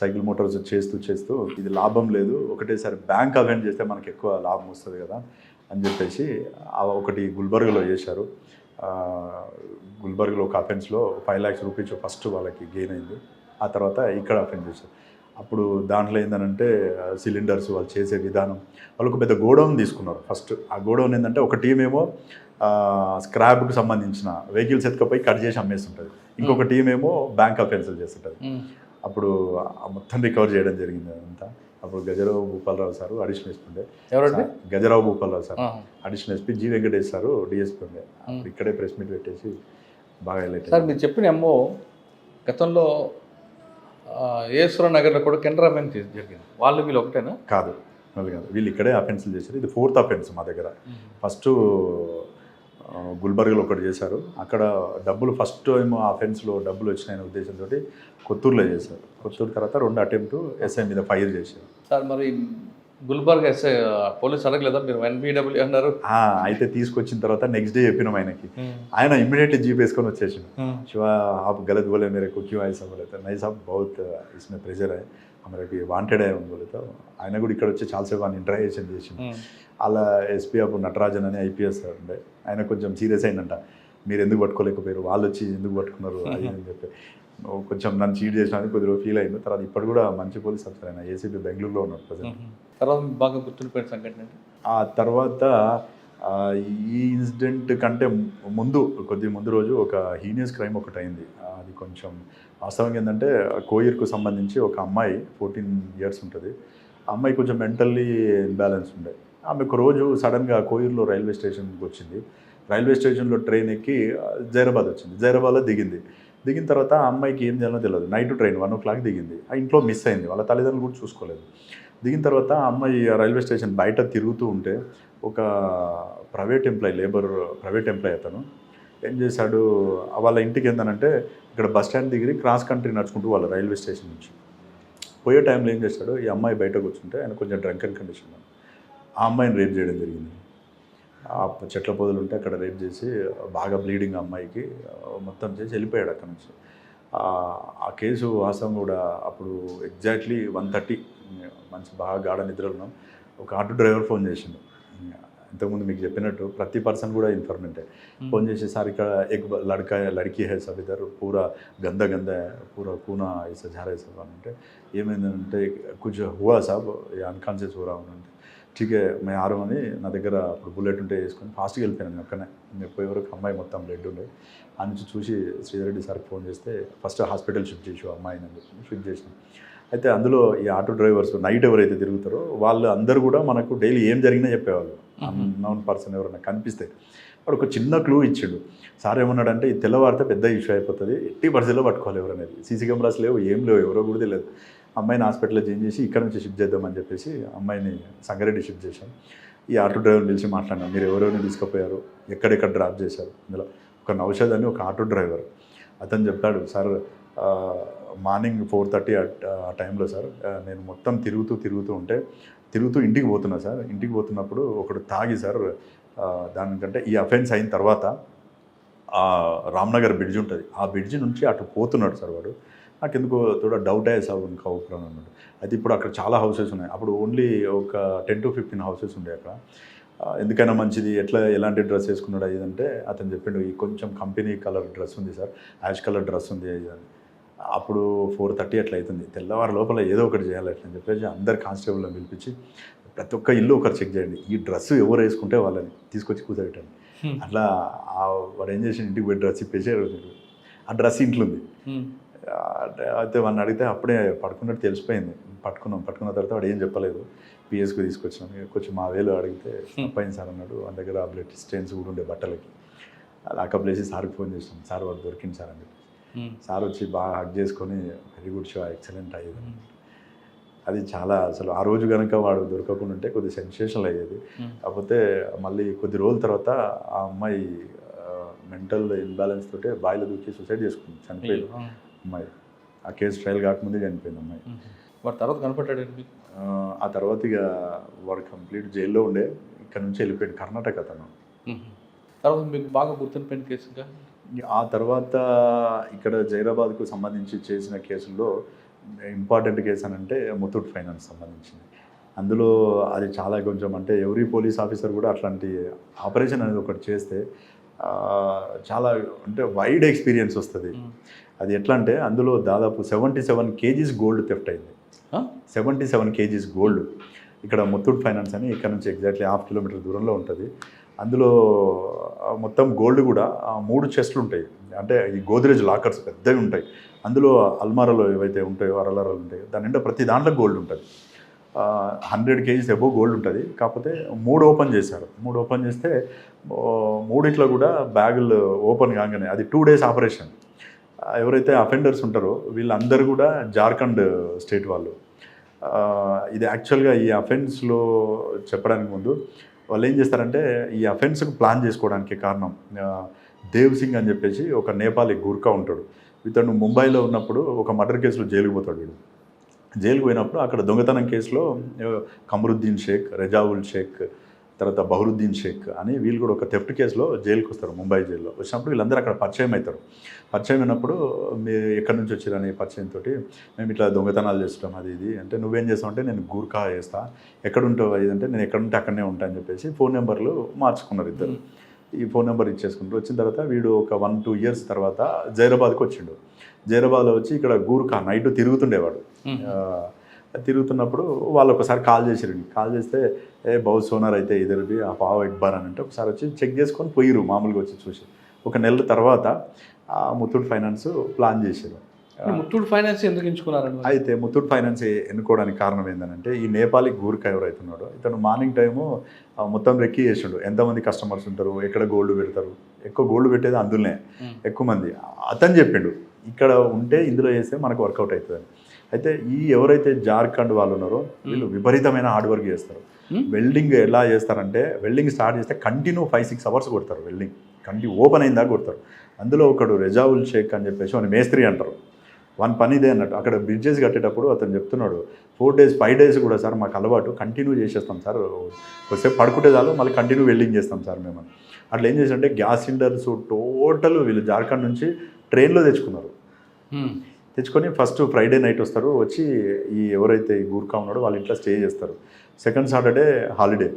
సైకిల్ మోటార్స్ చేస్తూ ఇది లాభం లేదు, ఒకటేసారి బ్యాంక్ అఫెన్స్ చేస్తే మనకి ఎక్కువ లాభం వస్తుంది కదా అని చెప్పేసి ఒకటి గుల్బర్గ్లో చేశారు. గుల్బర్గ్లో ఒక అఫెన్స్లో 5 lakhs రూపీస్ ఫస్ట్ వాళ్ళకి గెయిన్ అయింది. ఆ తర్వాత ఇక్కడ అఫెన్స్ చేశారు. అప్పుడు దాంట్లో ఏంటంటే సిలిండర్స్ వాళ్ళు చేసే విధానం, వాళ్ళు ఒక పెద్ద గోడౌన్ తీసుకున్నారు. ఫస్ట్ ఆ గోడౌన్ ఏంటంటే ఒక టీం ఏమో స్క్రాప్కి సంబంధించిన వెహికల్స్ ఎత్తుకపోయి కట్ చేసి అమ్మేస్తుంటుంది, ఇంకొక టీం ఏమో బ్యాంక్ అఫెన్సులు చేస్తుంటుంది. అప్పుడు మొత్తం రికవర్ చేయడం జరిగింది. అదంతా అప్పుడు Gajarao Bhupala Rao sir additional SP ఉండే. ఎవరండి? Gajarao Bhupala Rao sir additional SP, G Venkatesh sir DSP ఉండే. అప్పుడు ఇక్కడే ప్రెస్ మీట్ పెట్టేసి బాగా హైలైట్. సార్ మీరు చెప్పిన ఎంఓ గతంలో ఈశ్వర నగర్లో కూడా కెనరా బ్యాంక్ జరిగింది, వాళ్ళు వీళ్ళు ఒకటేనా? కాదు, వాళ్ళు కాదు, వీళ్ళు ఇక్కడే అఫెన్స్లు చేశారు. ఇది 4th అఫెన్స్ మా దగ్గర. ఫస్ట్ గుల్బర్గ్లో ఒకటి చేశారు, అక్కడ డబ్బులు ఫస్ట్ టైం అఫెన్స్లో డబ్బులు వచ్చినాయనే ఉద్దేశంతో కొత్తూరులో చేశారు. కొత్తూరు తర్వాత 2 అటెంప్ట్ ఎస్ఐ మీద ఫైర్ చేశారు. సార్ మరి గుల్బర్గ్ ఎస్ఐ పోలీస్ అడగలేదా మీరు ఎన్బిడబ్ల్యూ అన్నారు? అయితే తీసుకొచ్చిన తర్వాత నెక్స్ట్ డే చెప్పినాం ఆయనకి. ఆయన ఇమ్మీడియట్లీ జీప్ వేసుకొని వచ్చేసిండు. शिवा आप गलत बोले मेरे को, क्यों ऐसा बोले? तो नहीं साहब बहुत इसमें प्रेशर है, हमारे की वांटेड है बोले. तो ఆయన కూడా ఇక్కడ వచ్చి చాలాసేపు ఆయన ఇంటరాక్షన్ చేసిండు. అలా ఎస్పీ అప్పుడు నటరాజన్ అని ఐపీఎస్ ఉండే, ఆయన కొంచెం సీరియస్ అయిందంట. మీరు ఎందుకు పట్టుకోలేకపోయారు, వాళ్ళు వచ్చి ఎందుకు పట్టుకున్నారు అది అని చెప్పి కొంచెం నన్ను చీట్ చేసినది కొద్దిగా ఫీల్ అయింది. తర్వాత ఇప్పుడు కూడా మంచి పోలీస్ ఆఫీసర్ ఆయన ఏసీపీ బెంగళూరులో ఉన్నారు ప్రజెంట్. తర్వాత బాగా గుర్తుండిపోయిన సంఘటన అండి? ఆ తర్వాత ఈ ఇన్సిడెంట్ కంటే కొద్ది ముందు రోజు ఒక హీనియస్ క్రైమ్ ఒకటి అయింది. అది కొంచెం వాస్తవంగా ఏంటంటే కోయిర్కు సంబంధించి ఒక అమ్మాయి 14 years ఉంటుంది. ఆ అమ్మాయి కొంచెం మెంటల్లీ ఇన్బ్యాలెన్స్ ఉండే. ఆమె ఒక రోజు సడన్గా కోయిర్లో రైల్వే స్టేషన్కి వచ్చింది. రైల్వే స్టేషన్లో ట్రైన్ ఎక్కి జైరాబాద్ వచ్చింది. జైరాబాద్లో దిగిన తర్వాత ఆ అమ్మాయికి ఏం చేయాలో తెలియదు. నైట్ ట్రైన్ 1 o'clock దిగింది. ఆ ఇంట్లో మిస్ అయింది, వాళ్ళ తల్లిదండ్రులు కూడా చూసుకోలేదు. దిగిన తర్వాత ఆ అమ్మాయి రైల్వే స్టేషన్ బయట తిరుగుతూ ఉంటే ఒక ప్రైవేట్ ఎంప్లాయ్ అతను ఏం చేశాడు, వాళ్ళ ఇంటికి ఏంటనంటే ఇక్కడ బస్ స్టాండ్ దగ్గర క్రాస్ కంట్రీ నడుచుకుంటూ వాళ్ళ రైల్వే స్టేషన్ నుంచి పోయే టైంలో ఏం చేశాడు, ఈ అమ్మాయి బయటకు వచ్చుంటే ఆయన కొంచెం డ్రంకన్ కండిషన్, ఆ అమ్మాయిని రేప్ చేయడం జరిగింది. ఆ చెట్ల పొదలు ఉంటే అక్కడ రేప్ చేసి బాగా బ్లీడింగ్ అమ్మాయికి మొత్తం చేసి వెళ్ళిపోయాడు అక్కడ నుంచి. ఆ కేసు వాస్తవం కూడా అప్పుడు ఎగ్జాక్ట్లీ 1:30 మంచి బాగా గాఢ నిద్రలో ఉన్నాం. ఒక ఆటో డ్రైవర్ ఫోన్ చేసిండు. ఇంతకుముందు మీకు చెప్పినట్టు ప్రతి పర్సన్ కూడా ఇన్ఫర్మేంటే. ఫోన్ చేసి సార్ ఇక్కడ ఎక్ లड़की है सब इधर पूरा गंदा है पूरा खूना ऐसा जा रहा है सब అంటే ఏమైందంటే కుछ हुआ साहब अनकॉन्शियस हो रहा हूँ అంటే ठीक है मैं आ रहा हूँ అని నా దగ్గర అప్పుడు బుల్లెట్ ఉంటే వేసుకొని ఫాస్ట్గా వెళ్ళిపోయాను. నేను ఒక్కనే, నేను పోయే వరకు అమ్మాయి మొత్తం బ్లడ్ ఉండే. ఆ నుంచి చూసి శ్రీధరెడ్డి సార్కి ఫోన్ చేస్తే ఫస్ట్ హాస్పిటల్ షిఫ్ట్ చేసి అమ్మాయిని అని చెప్పి షిఫ్ట్ చేసినాం. అయితే అందులో ఈ ఆటో డ్రైవర్స్ నైట్ ఎవరైతే తిరుగుతారో వాళ్ళు అందరూ కూడా మనకు డైలీ ఏం జరిగినా చెప్పేవాళ్ళు. అన్నోన్ పర్సన్ ఎవరైనా కనిపిస్తే వాడు ఒక చిన్న క్లూ ఇచ్చాడు. సార్ ఏమన్నాడంటే ఈ తెల్లవారితే పెద్ద ఇష్యూ అయిపోతుంది, 80% పట్టుకోవాలి ఎవరనేది. సీసీ కెమెరాస్ లేవు, ఏం లేవు, ఎవరో కూడా తెలియదు. అమ్మాయిని హాస్పిటల్లో చేంజ్ చేసి ఇక్కడ నుంచి షిఫ్ట్ చేద్దామని చెప్పేసి అమ్మాయిని సంగారెడ్డి షిఫ్ట్ చేశాం. ఈ ఆటో డ్రైవర్ని పిలిచి మాట్లాడినాం, మీరు ఎవరెవరిని తీసుకుపోయారు, ఎక్కడెక్కడ డ్రాప్ చేశారు. ఇందులో ఒక నౌషద్ అని ఒక ఆటో డ్రైవర్ అతను చెప్పాడు, సార్ మార్నింగ్ 4:30 ఆ టైంలో సార్ నేను మొత్తం తిరుగుతూ ఇంటికి పోతున్నా సార్. ఇంటికి పోతున్నప్పుడు ఒకడు తాగి సార్ దానికంటే ఈ అఫెన్స్ అయిన తర్వాత రామ్నగర్ బ్రిడ్జ్ ఉంటుంది, ఆ బ్రిడ్జ్ నుంచి అటు పోతున్నాడు సార్ వాడు. నాకు ఎందుకో తోడా డౌట్ అయ్యే సార్ ఇంకా ఊపిరాను అన్నాడు. అయితే ఇప్పుడు అక్కడ చాలా హౌసెస్ ఉన్నాయి, అప్పుడు ఓన్లీ ఒక 10 to 15 హౌసెస్ ఉండే అక్కడ. ఎందుకైనా మంచిది ఎలాంటి డ్రెస్ వేసుకున్నాడు అదంటే అతను చెప్పిండు, ఈ కొంచెం కంపెనీ కలర్ డ్రెస్ ఉంది సార్, యాష్ కలర్ డ్రెస్ ఉంది అది. అప్పుడు 4:30 అట్లా అవుతుంది. తెల్లవారు లోపల ఏదో ఒకటి చేయాలి అట్లని చెప్పేసి అందరు కానిస్టేబుల్ని పిలిపించి ప్రతి ఒక్క ఇల్లు ఒకరు చెక్ చేయండి, ఈ డ్రెస్ ఎవరు వేసుకుంటే వాళ్ళని తీసుకొచ్చి కూర్చోబెట్టండి. అట్లా వాడు ఏం చేసి ఇంటికి పోయి డ్రెస్ ఇప్పేసి ఆ డ్రెస్ ఇంట్లో ఉంది. అయితే వాడిని అడిగితే అప్పుడే పడుకున్నట్టు తెలిసిపోయింది. పట్టుకున్న తర్వాత వాడు ఏం చెప్పలేదు. పిఎస్కి తీసుకొచ్చినాం. కొంచెం మా వేలు అడిగితే అబ్బాయింది సార్ అన్నాడు. వాళ్ళ దగ్గర బ్లడ్ స్టెయిన్స్ కూడా ఉండే బట్టలకి. లాకప్ వేసి సార్కి ఫోన్ చేసినాం, సార్ వాడు దొరికింది సార్ అని చెప్పి. సార్ వచ్చి బాగా హక్ చేసుకొని వెరీ గుడ్ షో, ఎక్సలెంట్ అయ్యేది. అది చాలా అసలు ఆ రోజు కనుక వాడు దొరకకుండా ఉంటే కొద్ది సెన్సేషనల్ అయ్యేది. కాకపోతే మళ్ళీ కొద్ది రోజుల తర్వాత ఆ అమ్మాయి మెంటల్ ఇన్బ్యాలెన్స్ తోటే బాయిలో దూకి సూసైడ్ చేసుకుంది, చనిపోయింది అమ్మాయి. ఆ కేసు ట్రయల్ కాకముందే చనిపోయింది అమ్మాయి. వాడు తర్వాత కనపడ్డాడు. ఆ తర్వాత ఇక వాడు కంప్లీట్ జైల్లో ఉండే, ఇక్కడ నుంచి వెళ్ళిపోయాడు కర్ణాటక అతను. తర్వాత మీకు బాగా గుర్తుండిపోయిన కేసుగా? ఆ తర్వాత ఇక్కడ జైరాబాద్కు సంబంధించి చేసిన కేసుల్లో ఇంపార్టెంట్ కేసు అని అంటే ముతూట్ ఫైనాన్స్ సంబంధించింది. అందులో అది చాలా కొంచెం అంటే ఎవరీ పోలీస్ ఆఫీసర్ కూడా అట్లాంటి ఆపరేషన్ అనేది ఒకటి చేస్తే చాలా అంటే వైడ్ ఎక్స్పీరియన్స్ వస్తుంది. అది ఎట్లా అంటే అందులో దాదాపు 77 kgs గోల్డ్ థెఫ్ట్ అయింది. 77 kgs గోల్డ్. ఇక్కడ ముతూట్ ఫైనాన్స్ అని ఇక్కడ నుంచి ఎగ్జాక్ట్లీ 1/2 kilometer దూరంలో ఉంటుంది. అందులో మొత్తం గోల్డ్ కూడా 3 చెస్ట్లు ఉంటాయి. అంటే ఈ గోద్రేజ్ లాకర్స్ పెద్దవి ఉంటాయి. అందులో అల్మారాలో ఏవైతే ఉంటాయో అరలరాలు ఉంటాయో దాని నిండా ప్రతి దాంట్లో గోల్డ్ ఉంటుంది. 100 కేజీస్ ఎబో గోల్డ్ ఉంటుంది. కాకపోతే 3 ఓపెన్ చేశారు. 3 ఓపెన్ చేస్తే మూడిట్లో కూడా బ్యాగులు ఓపెన్ కాగానే అది 2 days ఆపరేషన్. ఎవరైతే అఫెండర్స్ ఉంటారో వీళ్ళందరూ కూడా జార్ఖండ్ స్టేట్ వాళ్ళు. ఇది యాక్చువల్గా ఈ అఫెన్స్లో చెప్పడానికి ముందు వాళ్ళు ఏం చేస్తారంటే ఈ అఫెన్స్కి ప్లాన్ చేసుకోవడానికి కారణం దేవ్ సింగ్ అని చెప్పేసి ఒక నేపాలీ గూర్ఖా ఉంటాడు. ఇతను ముంబైలో ఉన్నప్పుడు ఒక మర్డర్ కేసులో జైలుకు పోతాడు. వీడు జైలుకు పోయినప్పుడు అక్కడ దొంగతనం కేసులో కమరుద్దీన్ షేక్, రెజావుల్ షేక్, తర్వాత బహరుద్దీన్ షేక్ అని వీళ్ళు కూడా ఒక థెఫ్ట్ కేసులో జైలుకి వస్తారు. ముంబై జైల్లో వచ్చినప్పుడు వీళ్ళందరూ అక్కడ పరిచయం అవుతారు. పరిచయం అయినప్పుడు మీరు ఎక్కడి నుంచి వచ్చారని పరిచయంతో మేము ఇట్లా దొంగతనాలు చేస్తాం అది ఇది అంటే నువ్వేం చేస్తావు అంటే నేను గూర్ఖా చేస్తా, ఎక్కడ ఉంటావు అది అంటే నేను ఎక్కడ ఉంటే అక్కడనే ఉంటా అని చెప్పేసి ఫోన్ నెంబర్లు మార్చుకున్నారు ఇద్దరు. ఈ ఫోన్ నెంబర్ ఇచ్చేసుకుంటారు. వచ్చిన తర్వాత వీడు ఒక 1-2 years తర్వాత జైరాబాద్కి వచ్చిండు. జైరాబాద్లో వచ్చి ఇక్కడ గూర్ఖా నైట్ తిరుగుతుండేవాడు. తిరుగుతున్నప్పుడు వాళ్ళు ఒకసారి కాల్ చేసిరండి. కాల్ చేస్తే బహు సోనార్ అయితే ఇద్దరిది ఆ పావు ఎక్బార్ అని అంటే ఒకసారి వచ్చి చెక్ చేసుకొని పోయిరు. మామూలుగా వచ్చి చూసి 1 నెల తర్వాత ముత్తూట్ ఫైనాన్స్ ప్లాన్ చేశారు. ముత్తూట్ ఫైనాన్స్ ఎందుకు ఎంచుకున్నారండి? అయితే ముత్తూట్ ఫైనాన్స్ ఎన్నుకోవడానికి కారణం ఏంటంటే ఈ నేపాలీ గూర్ఖా ఎవరైతున్నాడో ఇతను మార్నింగ్ టైము మొత్తం రెక్కి చేసిండు. ఎంతమంది కస్టమర్స్ ఉంటారు, ఎక్కడ గోల్డ్ పెడతారు, ఎక్కువ గోల్డ్ పెట్టేది అందులోనే ఎక్కువ మంది. అతను చెప్పిండు ఇక్కడ ఉంటే ఇందులో చేస్తే మనకు వర్కౌట్ అవుతుంది. అయితే ఈ ఎవరైతే జార్ఖండ్ వాళ్ళు ఉన్నారో వీళ్ళు విపరీతమైన హార్డ్ వర్క్ చేస్తారు. వెల్డింగ్ ఎలా చేస్తారంటే వెల్డింగ్ స్టార్ట్ చేస్తే కంటిన్యూ 5-6 hours కొడతారు. వెల్డింగ్ కంటిన్యూ ఓపెన్ అయిందా కొడతారు. అందులో ఒకడు రెజావుల్ షేక్ అని చెప్పేసి వాని మేస్త్రి అంటారు. వాని పని ఇదే అన్నట్టు. అక్కడ బ్రిడ్జెస్ కట్టేటప్పుడు అతను చెప్తున్నాడు 4 days 5 days కూడా సార్ మాకు అలవాటు కంటిన్యూ చేసేస్తాం సార్, కొద్దిసేపు పడుకుంటే చాలు మళ్ళీ కంటిన్యూ వెల్డింగ్ చేస్తాం సార్ మేము. అట్లా ఏం చేశారంటే గ్యాస్ సిలిండర్స్ టోటల్ వీళ్ళు జార్ఖండ్ నుంచి ట్రైన్లో తెచ్చుకున్నారు. తెచ్చుకొని ఫస్ట్ ఫ్రైడే నైట్ వస్తారు. వచ్చి ఈ ఎవరైతే ఈ గూర్ఖా ఉన్నాడో వాళ్ళ ఇంట్లో స్టే చేస్తారు. Second Saturday holiday.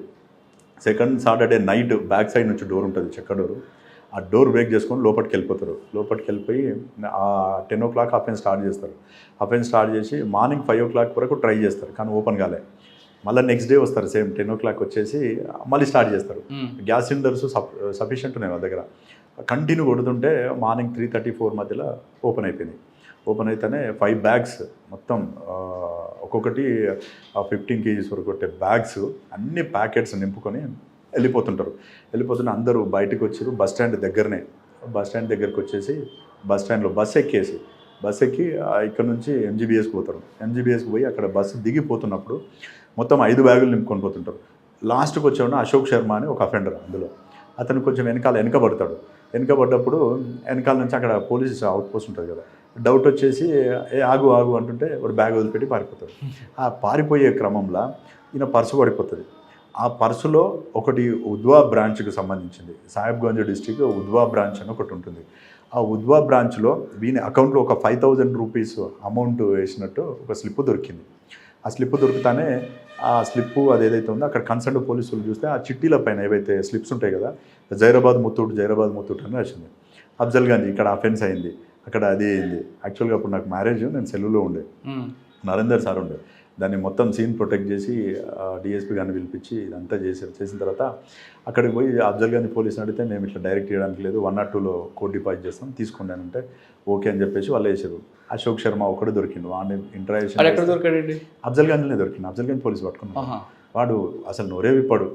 Second Saturday night back side నుంచి డోర్ ఉంటుంది, చెక్క డోరు. ఆ డోర్ బ్రేక్ చేసుకొని లోపలికి వెళ్ళిపోతారు. లోపలికి వెళ్ళిపోయి 10 o'clock అఫెన్స్ స్టార్ట్ చేస్తారు. అఫెన్స్ స్టార్ట్ చేసి మార్నింగ్ 5 o'clock వరకు ట్రై చేస్తారు కానీ ఓపెన్ కాలే. మళ్ళీ నెక్స్ట్ డే వస్తారు సేమ్ 10 o'clock వచ్చేసి మళ్ళీ స్టార్ట్ చేస్తారు. గ్యాస్ సిలిండర్స్ సఫిషియెంట్ ఉన్నాయి వాళ్ళ దగ్గర. కంటిన్యూ కొడుతుంటే మార్నింగ్ 3:34 మధ్యలో ఓపెన్ అయిపోయినాయి. ఓపెన్ అయితేనే 5 bags మొత్తం ఒక్కొక్కటి 15 kgs వరకు కొట్టే బ్యాగ్స్ అన్ని ప్యాకెట్స్ నింపుకొని వెళ్ళిపోతుంటారు. వెళ్ళిపోతుంటే అందరూ బయటకు వచ్చారు. బస్ స్టాండ్ దగ్గరనే. బస్ స్టాండ్ దగ్గరకు వచ్చేసి బస్ స్టాండ్లో బస్ ఎక్కి ఇక్కడ నుంచి ఎంజీబీఎస్కి పోతారు. ఎంజీబీఎస్కి పోయి అక్కడ బస్సు దిగిపోతున్నప్పుడు మొత్తం 5 బ్యాగులు నింపుకొని పోతుంటారు. లాస్ట్కి వచ్చేవాడు అశోక్ శర్మ అని ఒక అఫెండర్. అందులో అతను కొంచెం వెనకబడతాడు. వెనకబడ్డప్పుడు వెనకాల నుంచి అక్కడ పోలీస్ అవుట్ పోస్ట్ ఉంటుంది కదా, డౌట్ వచ్చేసి ఆగు అంటుంటే వాడు బ్యాగ్ వదిలిపెట్టి పారిపోతాడు. ఆ పారిపోయే క్రమంలో ఈయన పర్సు పడిపోతుంది. ఆ పర్సులో ఒకటి ఉద్వా బ్రాంచ్కి సంబంధించింది. సాహిబ్గంజ్ డిస్టిక్ ఉద్వా బ్రాంచ్ అని ఒకటి ఉంటుంది. ఆ ఉద్వా బ్రాంచ్లో వీని అకౌంట్లో ఒక 5,000 rupees అమౌంట్ వేసినట్టు ఒక స్లిప్ దొరికింది. ఆ స్లిప్ దొరుకుతానే ఆ స్లిప్పు అది ఏదైతే ఉందో అక్కడ కన్సర్న్ పోలీసులు చూస్తే ఆ చిట్టీల పైన ఏవైతే స్లిప్స్ ఉంటాయి కదా, జైరాబాద్ ముత్తూట్ అని వచ్చింది. అఫ్జల్గంజ్ ఇక్కడ అఫెన్స్ అయింది, అక్కడ అది అయింది. యాక్చువల్గా అప్పుడు నాకు మ్యారేజ్, నేను సెలవులో ఉండే, నరేందర్ సార్ ఉండే. దాన్ని మొత్తం సీన్ ప్రొటెక్ట్ చేసి డిఎస్పీ గారిని పిలిపించి ఇదంతా చేసిన తర్వాత అక్కడికి పోయి అఫ్జల్గంజ్ పోలీసుని అడిగితే మేము ఇట్లా డైరెక్ట్ చేయడానికి లేదు, 102లో కోడ్ డిపాజిట్ చేస్తాం తీసుకోండి అని అంటే ఓకే అని చెప్పేసి వాళ్ళు వేసారు. అశోక్ శర్మ ఒకటి దొరికిండు. వాడిని ఇంటరాక్షన్ అఫ్జల్గంజ్లోనే దొరికింది. అఫ్జల్గంజ్ పోలీసు పట్టుకున్నాడు. వాడు అసలు నోరే విప్పాడు,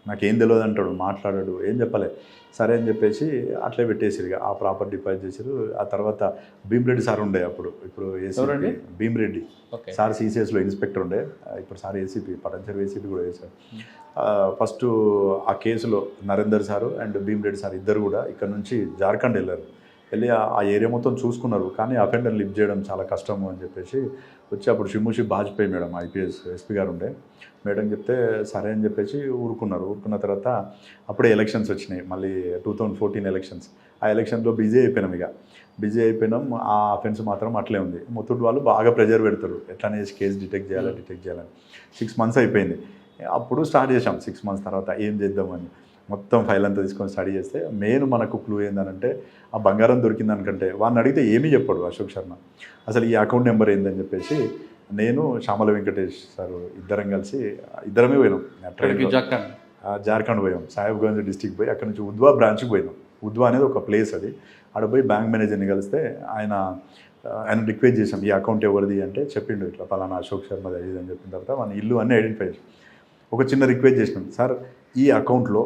నాకేం తెలియదు అంటాడు, మాట్లాడాడు, ఏం చెప్పలే. సరే అని చెప్పేసి అట్లే పెట్టేసారు. ఆ ప్రాపర్ డిపాజిట్ చేశారు. ఆ తర్వాత భీమ్రెడ్డి సార్ ఉండే అప్పుడు, ఇప్పుడు ఏసీపీ భీమ్రెడ్డి సార్ సిసిఎస్లో ఇన్స్పెక్టర్ ఉండే, ఇప్పుడు సార్ ఏసీపీ పటంచెరు ఏసీపీ కూడా వేశారు. ఫస్ట్ ఆ కేసులో Narender sir and Bhim Reddy sir ఇద్దరు కూడా ఇక్కడ నుంచి జార్ఖండ్ వెళ్ళి ఆ ఏరియా మొత్తం చూసుకున్నారు. కానీ అఫెండర్ లిఫ్ట్ చేయడం చాలా కష్టము అని చెప్పేసి వచ్చి అప్పుడు షిమ్ముషి బాజ్పేయి మేడం ఐపీఎస్ ఎస్పీ గారు ఉండే, మేడం చెప్తే సరే అని చెప్పేసి ఊరుకున్న తర్వాత అప్పుడే ఎలక్షన్స్ వచ్చినాయి, మళ్ళీ 2014 ఎలక్షన్స్. ఆ ఎలక్షన్లో బిజీ అయిపోయినాం. ఆ అఫెన్స్ మాత్రం అట్లే ఉంది. ముత్తూట్ వాళ్ళు బాగా ప్రెజర్ పెడతారు, ఎట్లనే కేసు డిటెక్ట్ చేయాలని. 6 months అయిపోయింది. అప్పుడు స్టార్ట్ చేసాం 6 months తర్వాత ఏం చేద్దామని. మొత్తం ఫైల్ అంతా తీసుకొని స్టడీ చేస్తే మెయిన్ మనకు క్లూ ఏందనంటే ఆ బంగారం దొరికిందనుకంటే వాడిని అడిగితే ఏమీ చెప్పాడు అశోక్ శర్మ. అసలు ఈ అకౌంట్ నెంబర్ ఏందని చెప్పేసి నేను శ్యామల వెంకటేష్ సార్ ఇద్దరమే పోయినాం. జార్ఖండ్ పోయాం, సాహిబ్గంజ్ డిస్టిక్ పోయి అక్కడ నుంచి ఉద్వా బ్రాంచ్కి పోయినాం. ఉద్వా అనేది ఒక ప్లేస్, అది ఆడ పోయి బ్యాంక్ మేనేజర్ని కలిస్తే ఆయన ఆయన రిక్వెస్ట్ చేసాం ఈ అకౌంట్ ఎవరిది అంటే చెప్పిండు ఇట్లా పలానా అశోక్ శర్మది అది అని చెప్పిన తర్వాత మన ఇల్లు అన్నీ ఐడెంటిఫై చేసాం. ఒక చిన్న రిక్వెస్ట్ చేసినాం, సార్ ఈ అకౌంట్లో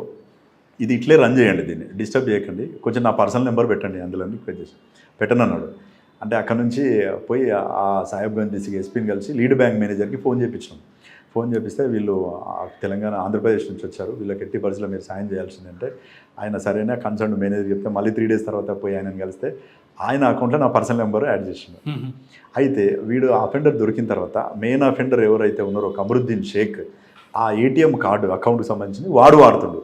ఇది ఇట్లే రన్ చేయండి, దీన్ని డిస్టర్బ్ చేయకండి, కొంచెం నా పర్సనల్ నెంబర్ పెట్టండి అందులో రిక్వెస్ట్ చేసి పెట్టను అన్నాడు. అంటే అక్కడ నుంచి పోయి ఆ సాహెబ్గంజ్ డిస్ట్రిక్ట్ ఎస్పీని కలిసి లీడ్ బ్యాంక్ మేనేజర్కి ఫోన్ చేయించినాం. ఫోన్ చేపిస్తే వీళ్ళు తెలంగాణ ఆంధ్రప్రదేశ్ నుంచి వచ్చారు, వీళ్ళకి ఎట్టి పరిస్థితుల్లో మీరు సాయం చేయాల్సిందంటే ఆయన సరైన కన్సర్న్ మేనేజర్ చెప్తే మళ్ళీ 3 days తర్వాత పోయి ఆయనను కలిస్తే ఆయన అకౌంట్లో నా పర్సనల్ నెంబర్ యాడ్ చేసిండు. అయితే వీడు అఫెండర్ దొరికిన తర్వాత మెయిన్ అఫెండర్ ఎవరైతే ఉన్నారో కమరుద్దీన్ షేక్ ఆ ఏటీఎం కార్డు అకౌంట్కి సంబంధించి వాడు వాడుతుండు.